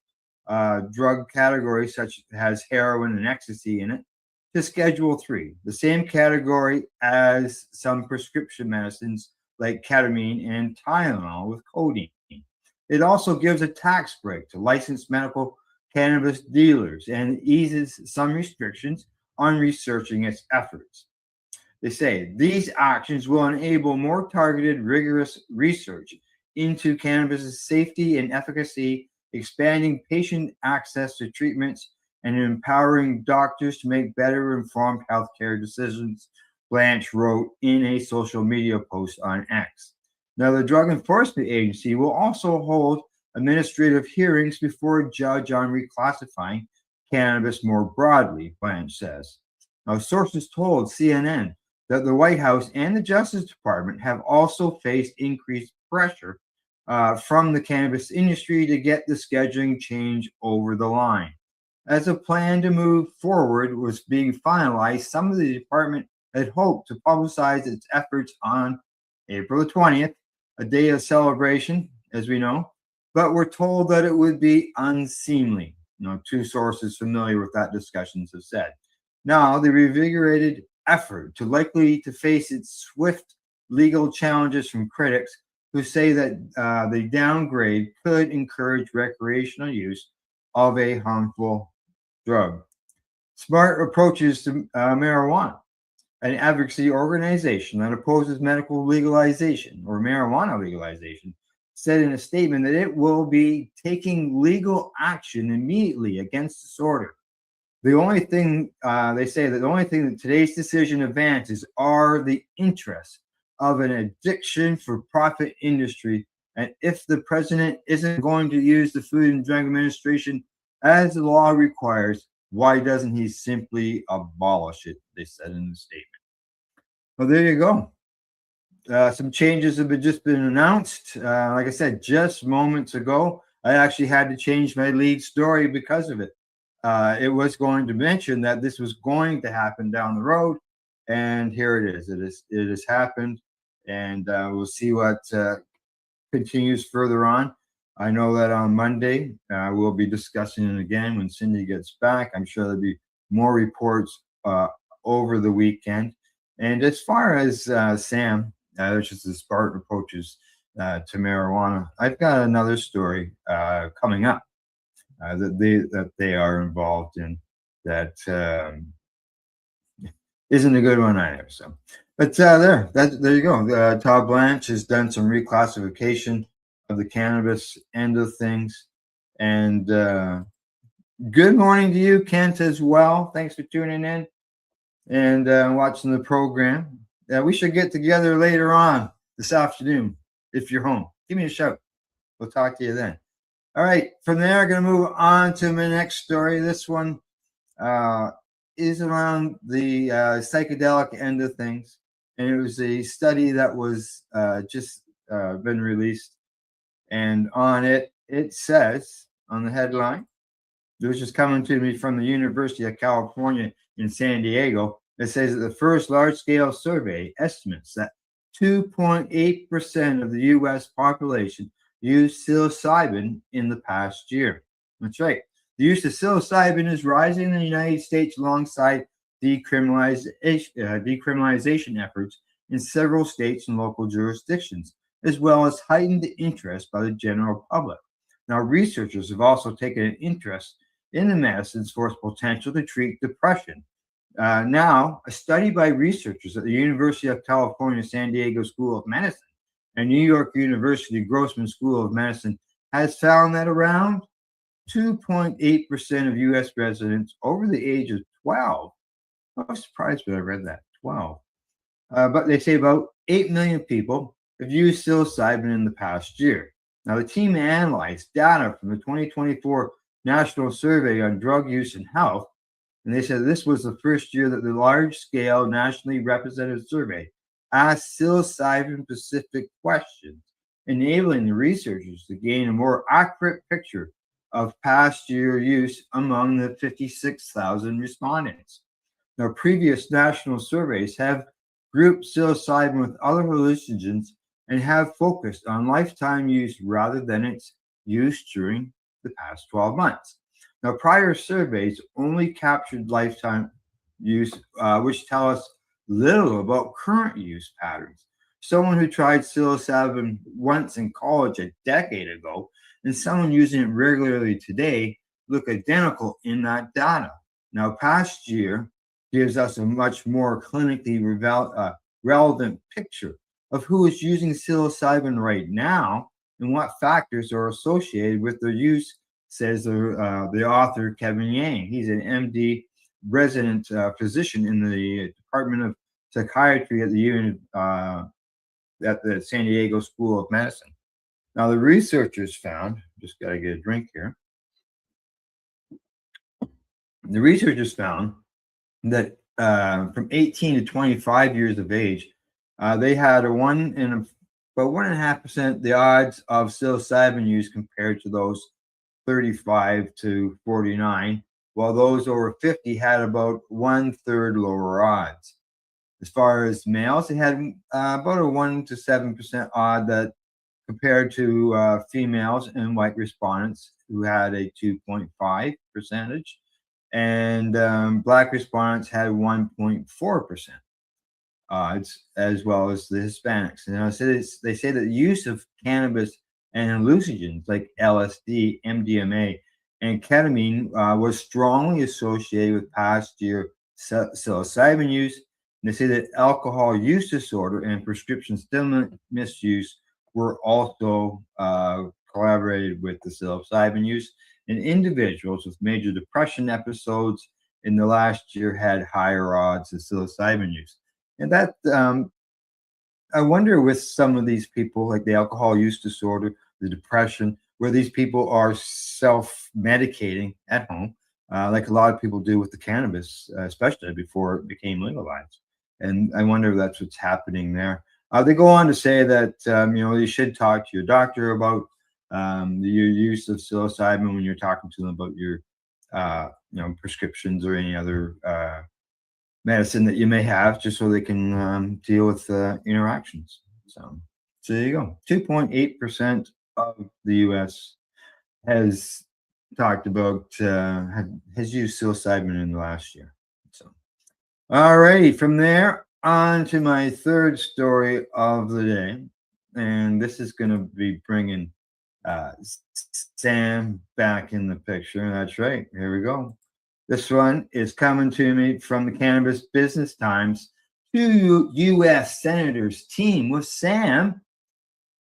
drug categories, such as heroin and ecstasy in it, to Schedule 3, the same category as some prescription medicines like ketamine and Tylenol with codeine. It also gives a tax break to licensed medical cannabis dealers and eases some restrictions on researching its efforts. They say these actions will enable more targeted, rigorous research into cannabis' safety and efficacy, expanding patient access to treatments, and empowering doctors to make better informed healthcare decisions, Blanche wrote in a social media post on X. Now, the Drug Enforcement Agency will also hold administrative hearings before a judge on reclassifying cannabis more broadly, Blanche says. Now, sources told CNN that the White House and the Justice Department have also faced increased pressure from the cannabis industry to get the scheduling change over the line. As a plan to move forward was being finalized, some of the department had hoped to publicize its efforts on April the 20th, a day of celebration, as we know, but were told that it would be unseemly. Two sources familiar with that discussions have said. Now, the reinvigorated effort to likely to face its swift legal challenges from critics who say that the downgrade could encourage recreational use of a harmful drug. Smart Approaches to Marijuana, an advocacy organization that opposes medical legalization or marijuana legalization, said in a statement that it will be taking legal action immediately against this order. The only thing they say that the only thing that today's decision advances are the interests of an addiction for profit industry. And if the president isn't going to use the Food and Drug Administration as the law requires, why doesn't he simply abolish it? They said in the statement. Well, there you go. Some changes have just been announced. Like I said, just moments ago, I actually had to change my lead story because of it. It was going to mention that this was going to happen down the road, and here it is. It has happened, and we'll see what continues further on. I know that on Monday we'll be discussing it again when Cindy gets back. I'm sure there'll be more reports over the weekend. And as far as Sam, which is the Spartan Approaches to Marijuana, I've got another story coming up that they are involved in that isn't a good one either. So, but there you go. Todd Blanche has done some reclassification of the cannabis end of things. And good morning to you, Kent, as well. Thanks for tuning in and watching the program. We should get together later on this afternoon if you're home. Give me a shout. We'll talk to you then. All right, from there, I'm going to move on to my next story. This one is around the psychedelic end of things. And it was a study that was just been released. And on it, it says, on the headline, which is coming to me from the University of California in San Diego, it says that the first large-scale survey estimates that 2.8% of the U.S. population used psilocybin in the past year. That's right. The use of psilocybin is rising in the United States alongside decriminalization efforts in several states and local jurisdictions, as well as heightened interest by the general public. Now, researchers have also taken an interest in the medicines for its potential to treat depression. Now, a study by researchers at the University of California, San Diego School of Medicine and New York University Grossman School of Medicine has found that around 2.8% of U.S. residents over the age of 12. I was surprised when I read that, 12. But they say about 8 million people have used psilocybin in the past year. Now, the team analyzed data from the 2024 National Survey on Drug Use and Health, and they said this was the first year that the large-scale nationally representative survey asked psilocybin-specific questions, enabling the researchers to gain a more accurate picture of past year use among the 56,000 respondents. Now, previous national surveys have grouped psilocybin with other hallucinogens and have focused on lifetime use rather than its use during the past 12 months. Now, prior surveys only captured lifetime use, which tell us little about current use patterns. Someone who tried psilocybin once in college a decade ago and someone using it regularly today look identical in that data. Now, past year gives us a much more clinically relevant picture of who is using psilocybin right now and what factors are associated with their use, says the author Kevin Yang. He's an MD resident physician in the Department of Psychiatry at the San Diego School of Medicine. Now, the researchers found, just got to get a drink here. The researchers found that from 18 to 25 years of age, they had about 1.5% the odds of psilocybin use compared to those 35 to 49, while those over 50 had about 1/3 lower odds. As far as males, they had about a 1 to 7% odd that compared to females and white respondents who had a 2.5 percentage, and black respondents had 1.4% odds, as well as the Hispanics. And they say that the use of cannabis and hallucinogens like LSD, MDMA, and ketamine was strongly associated with past year psilocybin use. And they say that alcohol use disorder and prescription stimulant misuse were also collaborated with the psilocybin use. And individuals with major depression episodes in the last year had higher odds of psilocybin use. And that, I wonder with some of these people, like the alcohol use disorder, the depression, where these people are self-medicating at home, like a lot of people do with the cannabis, especially before it became legalized. And I wonder if that's what's happening there. They go on to say that you should talk to your doctor about your use of psilocybin when you're talking to them about your prescriptions or any other medicine that you may have, just so they can deal with interactions. So there you go. 2.8% of the U.S. has talked about has used psilocybin in the last year. So, all righty, from there on to my third story of the day, and this is going to be bringing Sam back in the picture. That's right. Here we go. This one is coming to me from the Cannabis Business Times. 2 U.S. senators team with Sam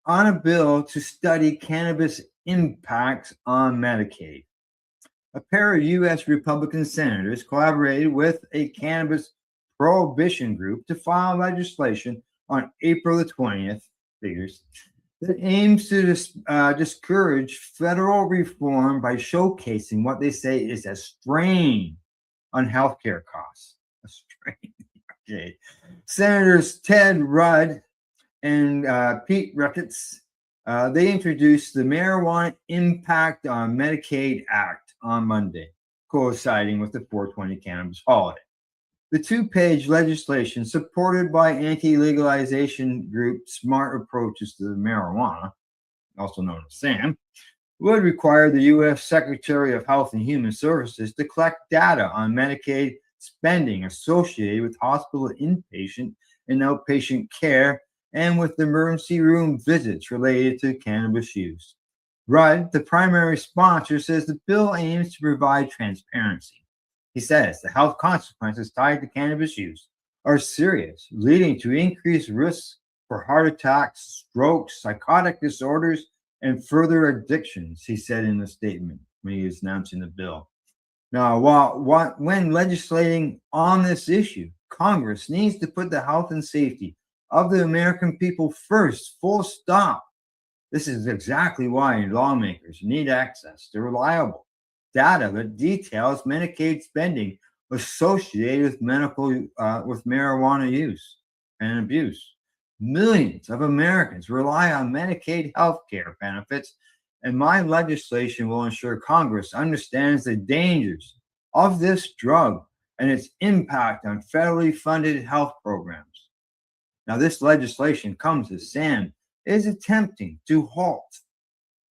on a bill to study cannabis impacts on Medicaid. A pair of U.S. Republican senators collaborated with a cannabis prohibition group to file legislation on April the 20th, that aims to discourage federal reform by showcasing what they say is a strain on healthcare costs. A strain. Okay. Senators Ted Rudd and Pete Ricketts, they introduced the Marijuana Impact on Medicaid Act on Monday, coinciding with the 420 cannabis holiday. The 2-page legislation, supported by anti-legalization group Smart Approaches to Marijuana, also known as SAM, would require the U.S. Secretary of Health and Human Services to collect data on Medicaid spending associated with hospital inpatient and outpatient care and with emergency room visits related to cannabis use. Rudd, the primary sponsor, says the bill aims to provide transparency. He says the health consequences tied to cannabis use are serious, leading to increased risks for heart attacks, strokes, psychotic disorders, and further addictions, he said in a statement when he was announcing the bill. Now, when legislating on this issue, Congress needs to put the health and safety of the American people first, full stop. This is exactly why lawmakers need access to reliable data that details Medicaid spending associated with with marijuana use and abuse. Millions of Americans rely on Medicaid health care benefits, and my legislation will ensure Congress understands the dangers of this drug and its impact on federally funded health programs. Now, this legislation comes as Sam is attempting to halt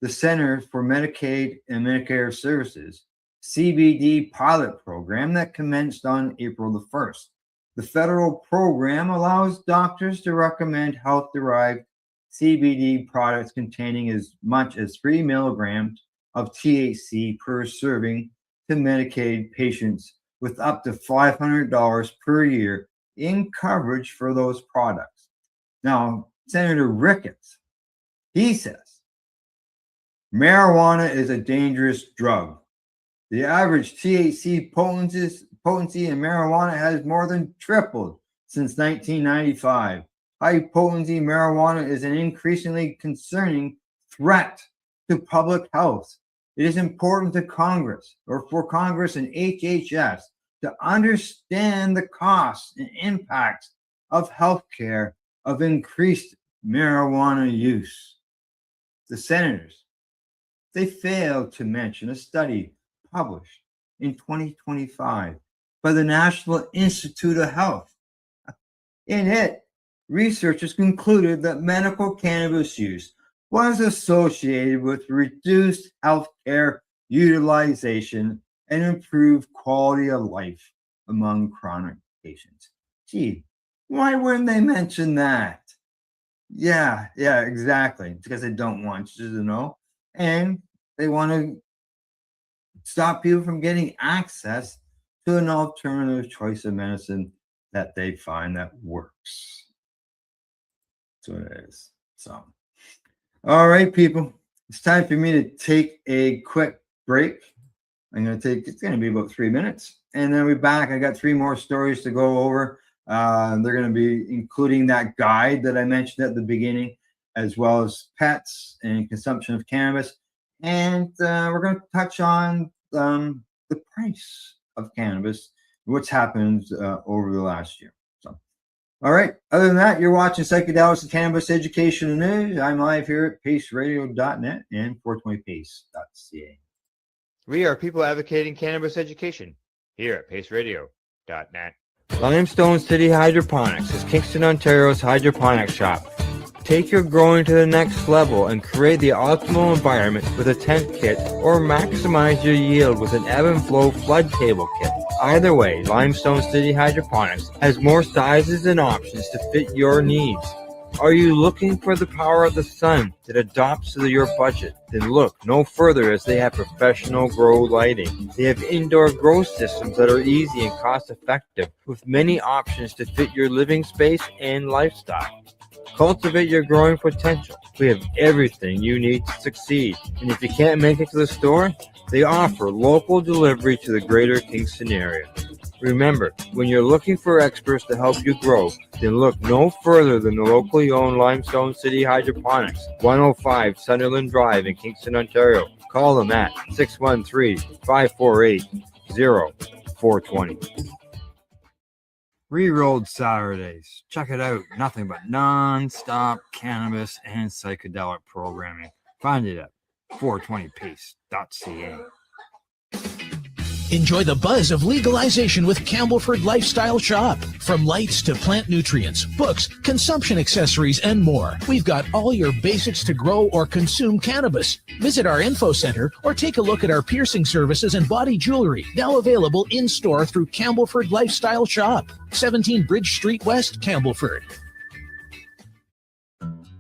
the Centers for Medicaid and Medicare Services CBD pilot program that commenced on April the 1st. The federal program allows doctors to recommend health-derived CBD products containing as much as 3 milligrams of THC per serving to Medicaid patients with up to $500 per year in coverage for those products. Now, Senator Ricketts, he says, marijuana is a dangerous drug. The average THC potency in marijuana has more than tripled since 1995. High potency marijuana is an increasingly concerning threat to public health. It is important to Congress, or for Congress and HHS, to understand the costs and impacts of healthcare of increased marijuana use. The senators, they failed to mention a study published in 2025 by the National Institute of Health. In it, researchers concluded that medical cannabis use was associated with reduced healthcare utilization and improved quality of life among chronic patients. Gee, why wouldn't they mention that? Yeah, exactly. Because they don't want you to know. And they want to stop people from getting access to an alternative choice of medicine that they find that works. That's what it is. So, all right, people, it's time for me to take a quick break. It's going to be about 3 minutes, and then we'll be back. I got 3 more stories to go over. They're going to be including that guide that I mentioned at the beginning, as well as pets and consumption of cannabis. And we're going to touch on the price of cannabis, what's happened over the last year. So, all right. Other than that, you're watching Psychedelics and Cannabis Education and News. I'm live here at paceradio.net and 420pace.ca. We are people advocating cannabis education here at paceradio.net. Limestone City Hydroponics is Kingston, Ontario's hydroponics shop. Take your growing to the next level and create the optimal environment with a tent kit, or maximize your yield with an ebb and flow flood table kit. Either way, Limestone City Hydroponics has more sizes and options to fit your needs. Are you looking for the power of the sun that adapts to your budget? Then look no further, as they have professional grow lighting. They have indoor grow systems that are easy and cost effective, with many options to fit your living space and lifestyle. Cultivate your growing potential. We have everything you need to succeed. And if you can't make it to the store, they offer local delivery to the greater Kingston area. Remember, when you're looking for experts to help you grow, then look no further than the locally owned Limestone City Hydroponics, 105 Sunderland Drive in Kingston, Ontario. Call them at 613-548-0420. Rerolled Saturdays. Check it out. Nothing but non-stop cannabis and psychedelic programming. Find it at 420pace.ca. Enjoy the buzz of legalization with Campbellford Lifestyle Shop. From lights to plant nutrients, books, consumption accessories, and more. We've got all your basics to grow or consume cannabis. Visit our info center or take a look at our piercing services and body jewelry, now available in-store through Campbellford Lifestyle Shop, 17 Bridge Street West, Campbellford.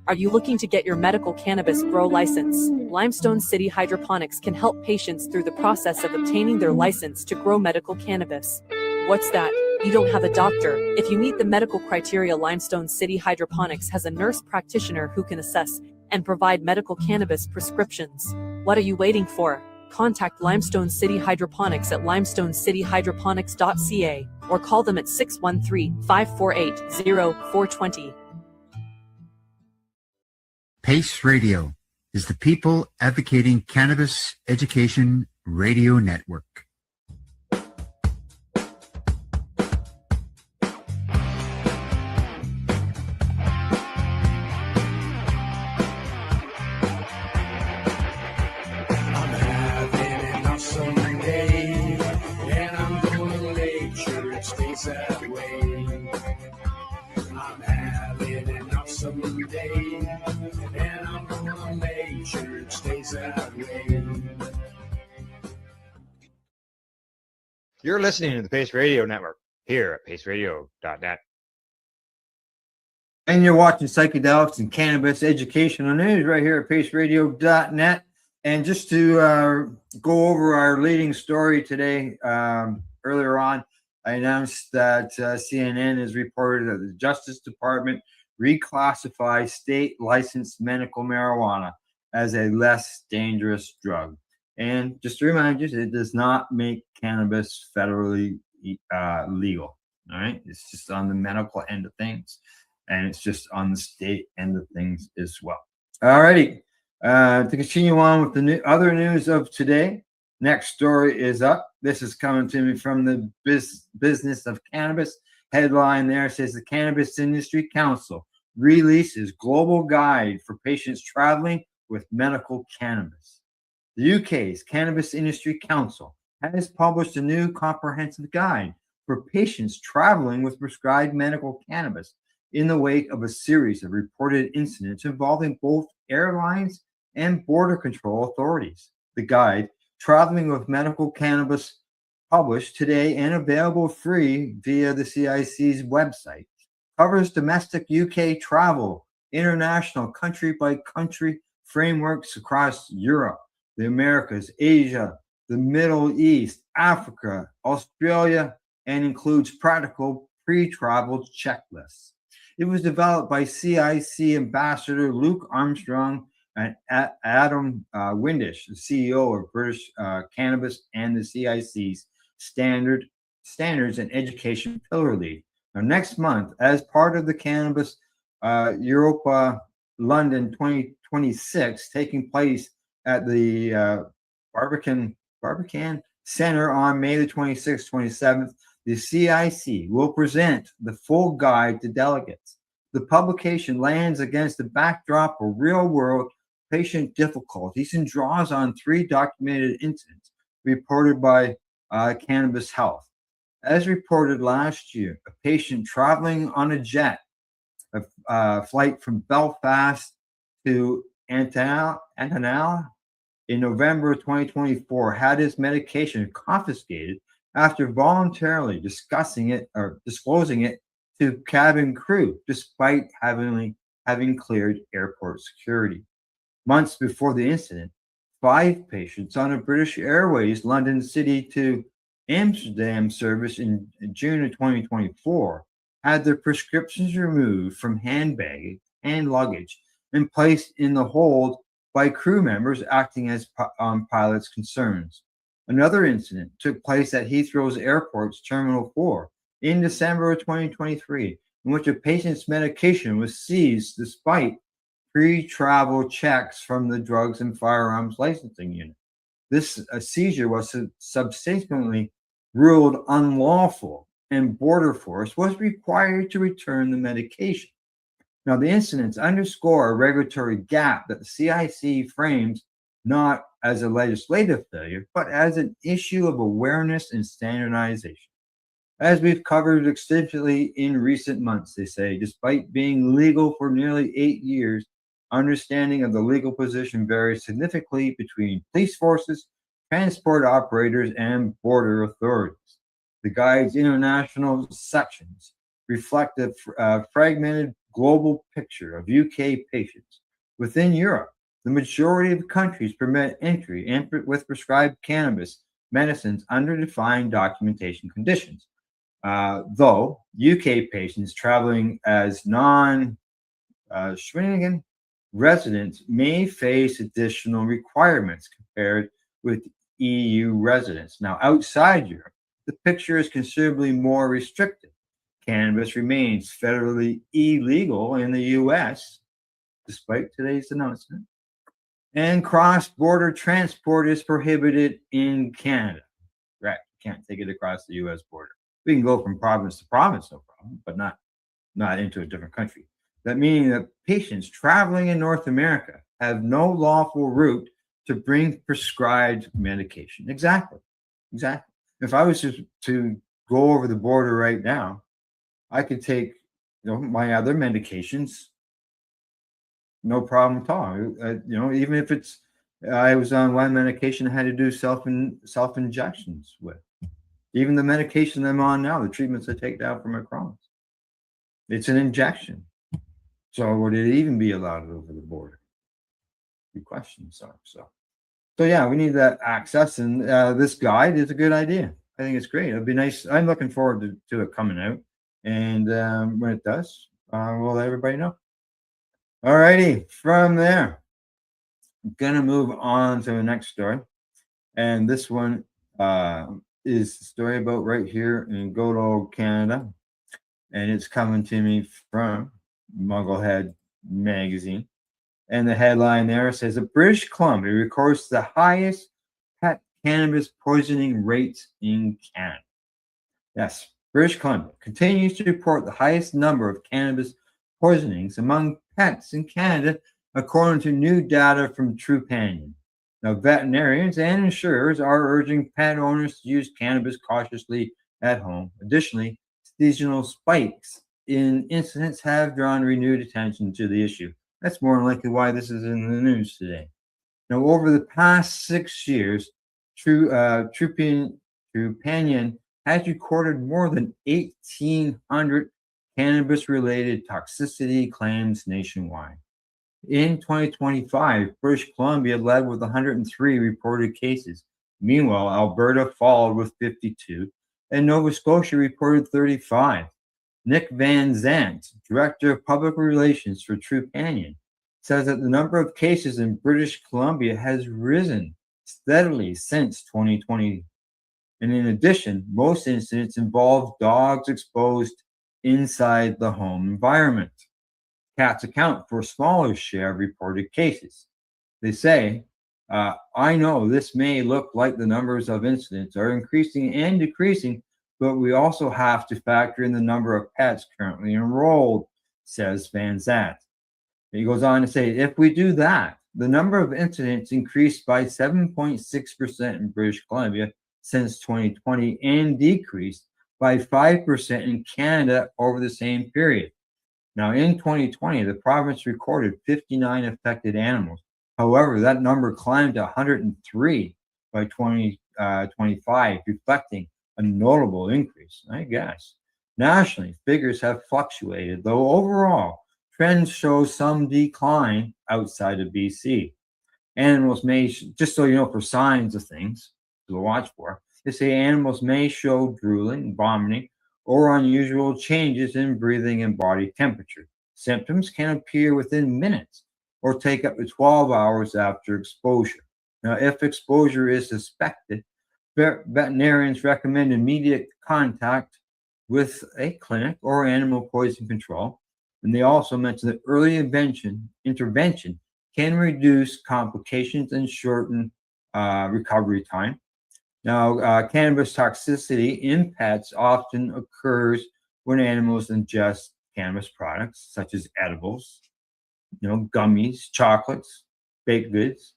Are you looking to get your medical cannabis grow license? Limestone City Hydroponics can help patients through the process of obtaining their license to grow medical cannabis. What's that? you don't have a doctor. If you meet the medical criteria, Limestone City Hydroponics has a nurse practitioner who can assess and provide medical cannabis prescriptions. What are you waiting for? Contact Limestone City Hydroponics at limestonecityhydroponics.ca or call them at 613-548-0420. PACE Radio is the People Advocating Cannabis Education Radio Network. You're listening to the Pace Radio Network here at paceradio.net. And you're watching Psychedelics and Cannabis Educational News right here at paceradio.net. And just to go over our leading story today, earlier on, I announced that CNN has reported that the Justice Department reclassified state licensed medical marijuana as a less dangerous drug. And just to remind you, it does not make cannabis federally legal. All right. It's just on the medical end of things. And it's just on the state end of things as well. All righty. To continue on with the other news of today, next story is up. This is coming to me from the Business of Cannabis. Headline there says the Cannabis Industry Council releases global guide for patients traveling with medical cannabis. The UK's Cannabis Industry Council has published a new comprehensive guide for patients traveling with prescribed medical cannabis in the wake of a series of reported incidents involving both airlines and border control authorities. The guide, Traveling with Medical Cannabis, published today and available free via the CIC's website, covers domestic UK travel, international country-by-country frameworks across Europe, the Americas, Asia, the Middle East, Africa, Australia, and includes practical pre-travel checklists. It was developed by CIC Ambassador Luke Armstrong and Adam Windish, the CEO of British Cannabis and the CIC's Standards and Education Pillar Lead. Now, next month, as part of the Cannabis Europa London 2026, taking place at the Barbican Center on May the 26th, 27th, the CIC will present the full guide to delegates. The publication lands against the backdrop of real-world patient difficulties and draws on 3 documented incidents reported by Cannabis Health. As reported last year, a patient traveling on a jet, a flight from Belfast to Antananarivo in November 2024 had his medication confiscated after voluntarily disclosing it to cabin crew, despite having cleared airport security. Months before the incident, 5 patients on a British Airways London City to Amsterdam service in June of 2024 had their prescriptions removed from handbaggage and luggage and placed in the hold by crew members acting as pilots' concerns. Another incident took place at Heathrow's Airport's Terminal 4 in December of 2023, in which a patient's medication was seized despite pre-travel checks from the Drugs and Firearms Licensing Unit. This seizure was subsequently ruled unlawful, and Border Force was required to return the medication. Now, the incidents underscore a regulatory gap that the CIC frames not as a legislative failure, but as an issue of awareness and standardization. As we've covered extensively in recent months, they say, despite being legal for nearly 8 years, understanding of the legal position varies significantly between police forces, transport operators, and border authorities. The guide's international sections reflect a fragmented global picture of UK patients. Within Europe, the majority of countries permit entry with prescribed cannabis medicines under defined documentation conditions. Though UK patients traveling as non-Schengen residents may face additional requirements compared with EU residents. Now, outside Europe, the picture is considerably more restrictive. Cannabis remains federally illegal in the US, despite today's announcement, and cross-border transport is prohibited in Canada. Right, can't take it across the US border. We can go from province to province, no problem, but not into a different country. That meaning that patients traveling in North America have no lawful route to bring prescribed medication. Exactly. If I was to go over the border right now, I could take my other medications, no problem at all. Even if it's I was on one medication I had to do self injections with. Even the medication I'm on now, the treatments I take now for my Crohn's, it's an injection. So would it even be allowed over the border? Good question. So yeah, we need that access, and this guide is a good idea. I think it's great. It'll be nice. I'm looking forward to it coming out, and when it does, we'll let everybody know. All righty, from there, I'm gonna move on to the next story, and this one is the story about right here in good old Canada, and it's coming to me from Mugglehead magazine. And the headline there says, British Columbia records the highest pet cannabis poisoning rates in Canada. Yes, British Columbia continues to report the highest number of cannabis poisonings among pets in Canada, according to new data from Trupanion. Now, veterinarians and insurers are urging pet owners to use cannabis cautiously at home. Additionally, seasonal spikes in incidents have drawn renewed attention to the issue. That's more than likely why this is in the news today. Now, over the past 6 years, Trupanion has recorded more than 1,800 cannabis-related toxicity claims nationwide. In 2025, British Columbia led with 103 reported cases. Meanwhile, Alberta followed with 52, and Nova Scotia reported 35. Nick Van Zandt, Director of Public Relations for Trupanion, says that the number of cases in British Columbia has risen steadily since 2020. And in addition, most incidents involve dogs exposed inside the home environment. Cats account for a smaller share of reported cases. They say, I know this may look like the numbers of incidents are increasing and decreasing, but we also have to factor in the number of pets currently enrolled, says Van Zandt. He goes on to say, if we do that, the number of incidents increased by 7.6% in British Columbia since 2020 and decreased by 5% in Canada over the same period. Now, in 2020, the province recorded 59 affected animals. However, that number climbed to 103 by 2025, reflecting a notable increase, I guess. Nationally, figures have fluctuated, though overall, trends show some decline outside of BC. Animals may, just so you know, for signs of things to watch for, they say animals may show drooling, vomiting, or unusual changes in breathing and body temperature. Symptoms can appear within minutes or take up to 12 hours after exposure. Now, if exposure is suspected, veterinarians recommend immediate contact with a clinic or animal poison control. And they also mention that early intervention can reduce complications and shorten recovery time. Now, cannabis toxicity in pets often occurs when animals ingest cannabis products, such as edibles, gummies, chocolates, baked goods.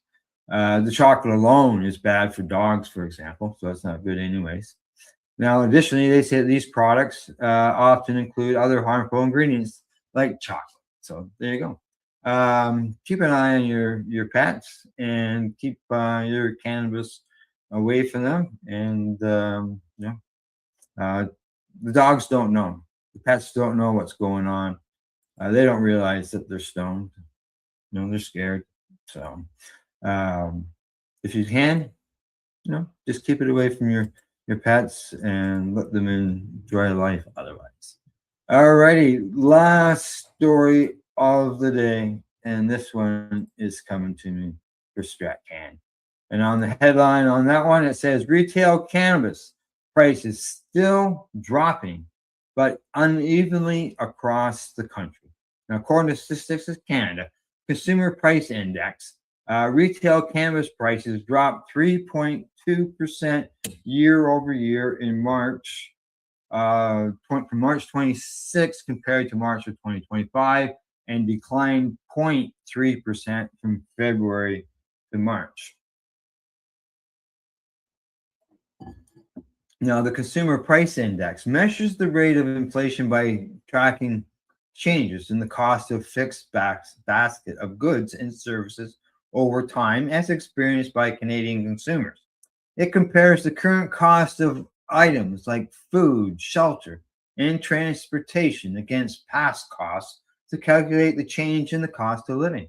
The chocolate alone is bad for dogs, for example, so that's not good anyways. Now, additionally, they say that these products often include other harmful ingredients like chocolate. So there you go. Keep an eye on your pets and keep your cannabis away from them. And the dogs don't know. The pets don't know what's going on. They don't realize that they're stoned. They're scared. So if you can, just keep it away from your pets and let them enjoy life otherwise. Alrighty, last story of the day, and this one is coming to me for StratCan. And on the headline on that one, it says retail cannabis prices still dropping, but unevenly across the country. Now, according to Statistics Canada, Consumer Price Index, retail cannabis prices dropped 3.2% year over year in March, from March 26 compared to March of 2025, and declined 0.3% from February to March. Now, the Consumer Price Index measures the rate of inflation by tracking changes in the cost of fixed basket of goods and services over time as experienced by Canadian consumers. It compares the current cost of items like food, shelter, and transportation against past costs to calculate the change in the cost of living.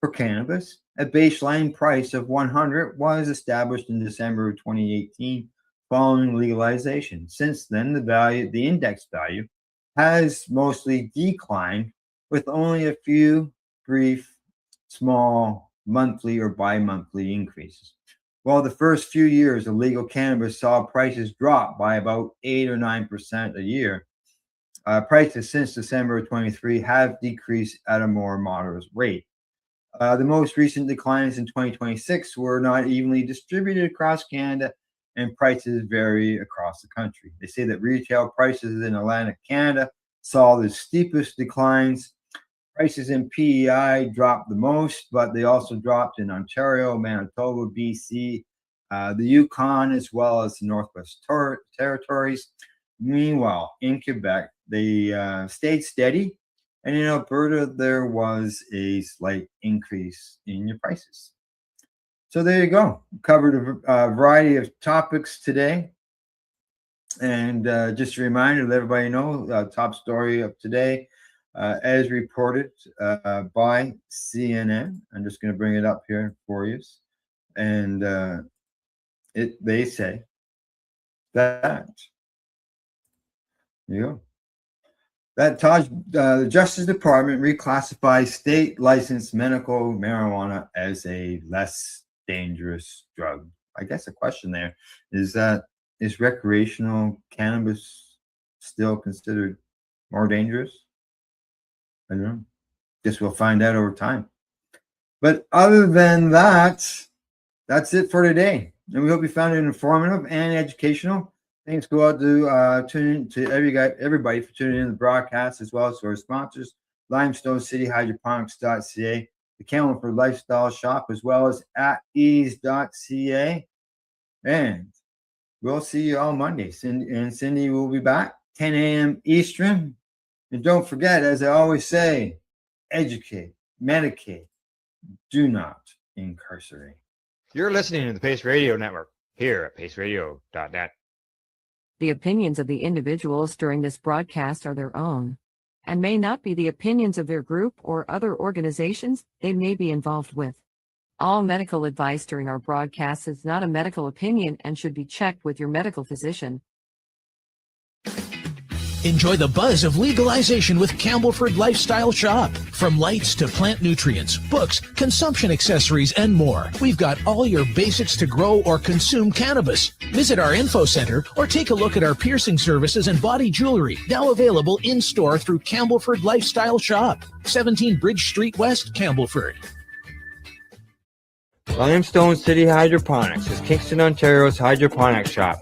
For cannabis, a baseline price of $100 was established in December of 2018 following legalization. Since then, the index value has mostly declined, with only a few brief, small monthly or bi-monthly increases. While the first few years of legal cannabis saw prices drop by about 8 or 9% a year, prices since December of 23 have decreased at a more moderate rate. The most recent declines in 2026 were not evenly distributed across Canada, and prices vary across the country. They say that retail prices in Atlantic Canada saw the steepest declines. Prices in PEI dropped the most, but they also dropped in Ontario, Manitoba, BC, the Yukon, as well as the Northwest Territories. Meanwhile, in Quebec, they stayed steady, and in Alberta, there was a slight increase in your prices. So there you go. Covered a variety of topics today. And just a reminder, let everybody know, top story of today, as reported by CNN. I'm just going to bring it up here for you. And they say that, there you go, that the Justice Department reclassifies state licensed medical marijuana as a less dangerous drug. I guess the question there is that, is recreational cannabis still considered more dangerous? I don't know. Guess we'll find out over time. But other than that, that's it for today. And we hope you found it informative and educational. Thanks go out to tune in to everybody for tuning in to the broadcast, as well as to our sponsors, Limestone City Hydroponics.ca, the Camelford Lifestyle Shop, as well as at ease.ca. And we'll see you all Monday. Cindy will be back 10 a.m. Eastern. And don't forget, as I always say, educate, medicate, do not incarcerate. You're listening to the Pace Radio Network here at paceradio.net. The opinions of the individuals during this broadcast are their own and may not be the opinions of their group or other organizations they may be involved with. All medical advice during our broadcast is not a medical opinion and should be checked with your medical physician. Enjoy the buzz of legalization with Campbellford Lifestyle Shop. From lights to plant nutrients, books, consumption accessories, and more, we've got all your basics to grow or consume cannabis. Visit our info center or take a look at our piercing services and body jewelry, now available in-store through Campbellford Lifestyle Shop, 17 Bridge Street West, Campbellford. Limestone City Hydroponics is Kingston, Ontario's hydroponics shop.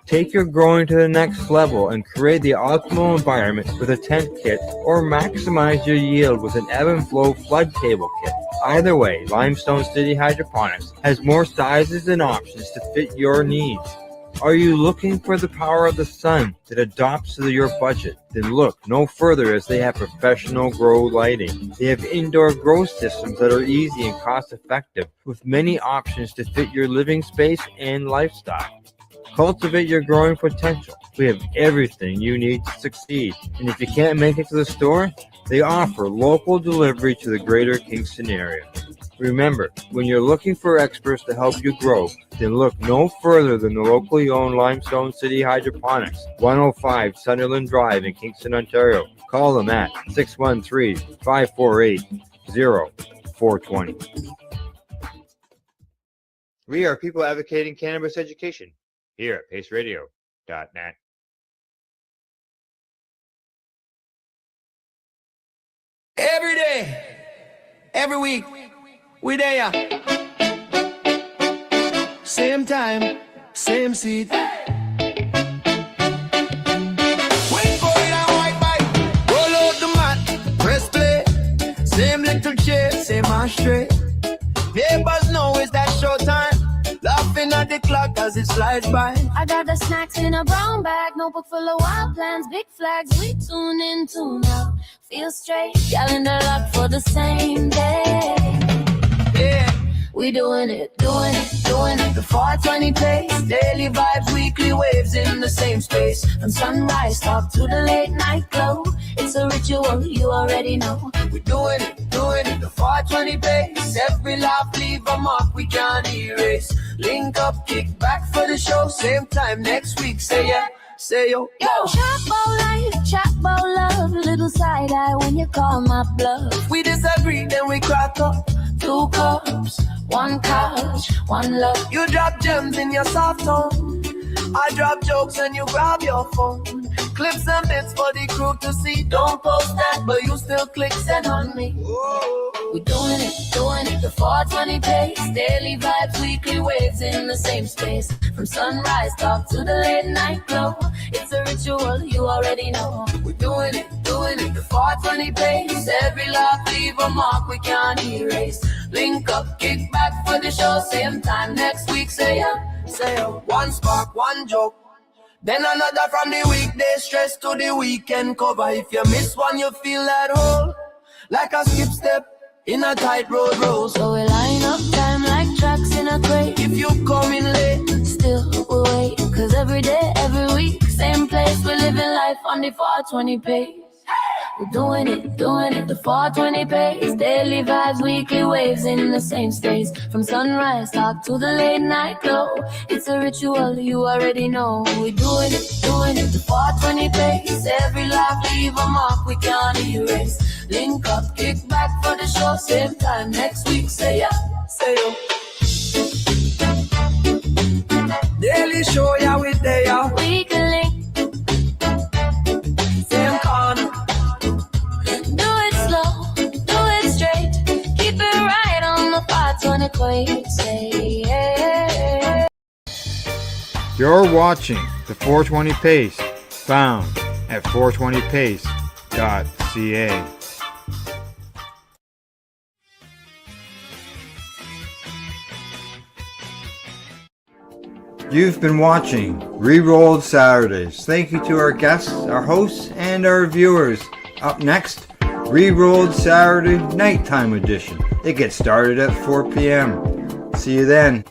Take your growing to the next level and create the optimal environment with a tent kit, or maximize your yield with an ebb and flow flood table kit. Either way, Limestone City Hydroponics has more sizes and options to fit your needs. Are you looking for the power of the sun that adapts to your budget? Then look no further, as they have professional grow lighting. They have indoor grow systems that are easy and cost effective, with many options to fit your living space and lifestyle. Cultivate your growing potential. We have everything you need to succeed. And if you can't make it to the store, they offer local delivery to the greater Kingston area. Remember, when you're looking for experts to help you grow, then look no further than the locally owned Limestone City Hydroponics, 105 Sunderland Drive in Kingston, Ontario. Call them at 613-548-0420. We are people advocating cannabis education here at paceradio.net. Every day, every week, we there. Same time, same seat. Wait for it and white bike. Roll out the mat, press play. Same little chair, same ashtray. Neighbors know it's that showtime. Laughing at the clock as it slides by. I got the snacks in a brown bag, notebook full of wild plans, big flags. We tune in, tune out, feel straight. Calendar locked for the same day. Yeah, we doing it, doing it, doing it. The 420 pace, daily vibes, weekly waves in the same space. From sunrise talk to the late night glow. It's a ritual, you already know. we doing it, the 420 pace. Every laugh leave a mark we can't erase. Link up, kick back for the show. Same time next week, say yeah, say yo. Yo, chat about life, chat about love. Little side eye when you call my bluff. We disagree, then we crack up. 2 cups, 1 couch, 1 love. You drop gems in your soft tone. I drop jokes and you grab your phone. Clips and bits for the crew to see. Don't post that, but you still click send on me. We doing it, the 420 pace. Daily vibes, weekly waves in the same space. From sunrise talk to the late night glow. It's a ritual, you already know. We doing it, the 420 pace. Every laugh leave a mark we can't erase. Link up, kick back for the show. Same time next week, say yeah, say yo. One spark, one joke. Then another from the weekday stress to the weekend cover. If you miss one, you feel that hole. Like a skip step in a tight road roll. So we line up time like tracks in a crate. If you come in late, still we'll wait. Cause every day, every week, same place. We're living life on the 420 pace. We're doing it, the 420 pace. Daily vibes, weekly waves in the same space. From sunrise talk to the late night glow. It's a ritual, you already know. We're doing it, the 420 pace. Every laugh leave a mark we can't erase. Link up, kick back for the show. Same time next week, say yeah, say yo. Daily show, yeah, we there. Weekly, same corner. You're watching the 420 Pace, found at 420pace.ca. You've been watching Rerolled Saturdays. Thank you to our guests, our hosts, and our viewers. Up next, Rerolled Saturday Nighttime Edition. It gets started at 4 p.m. See you then.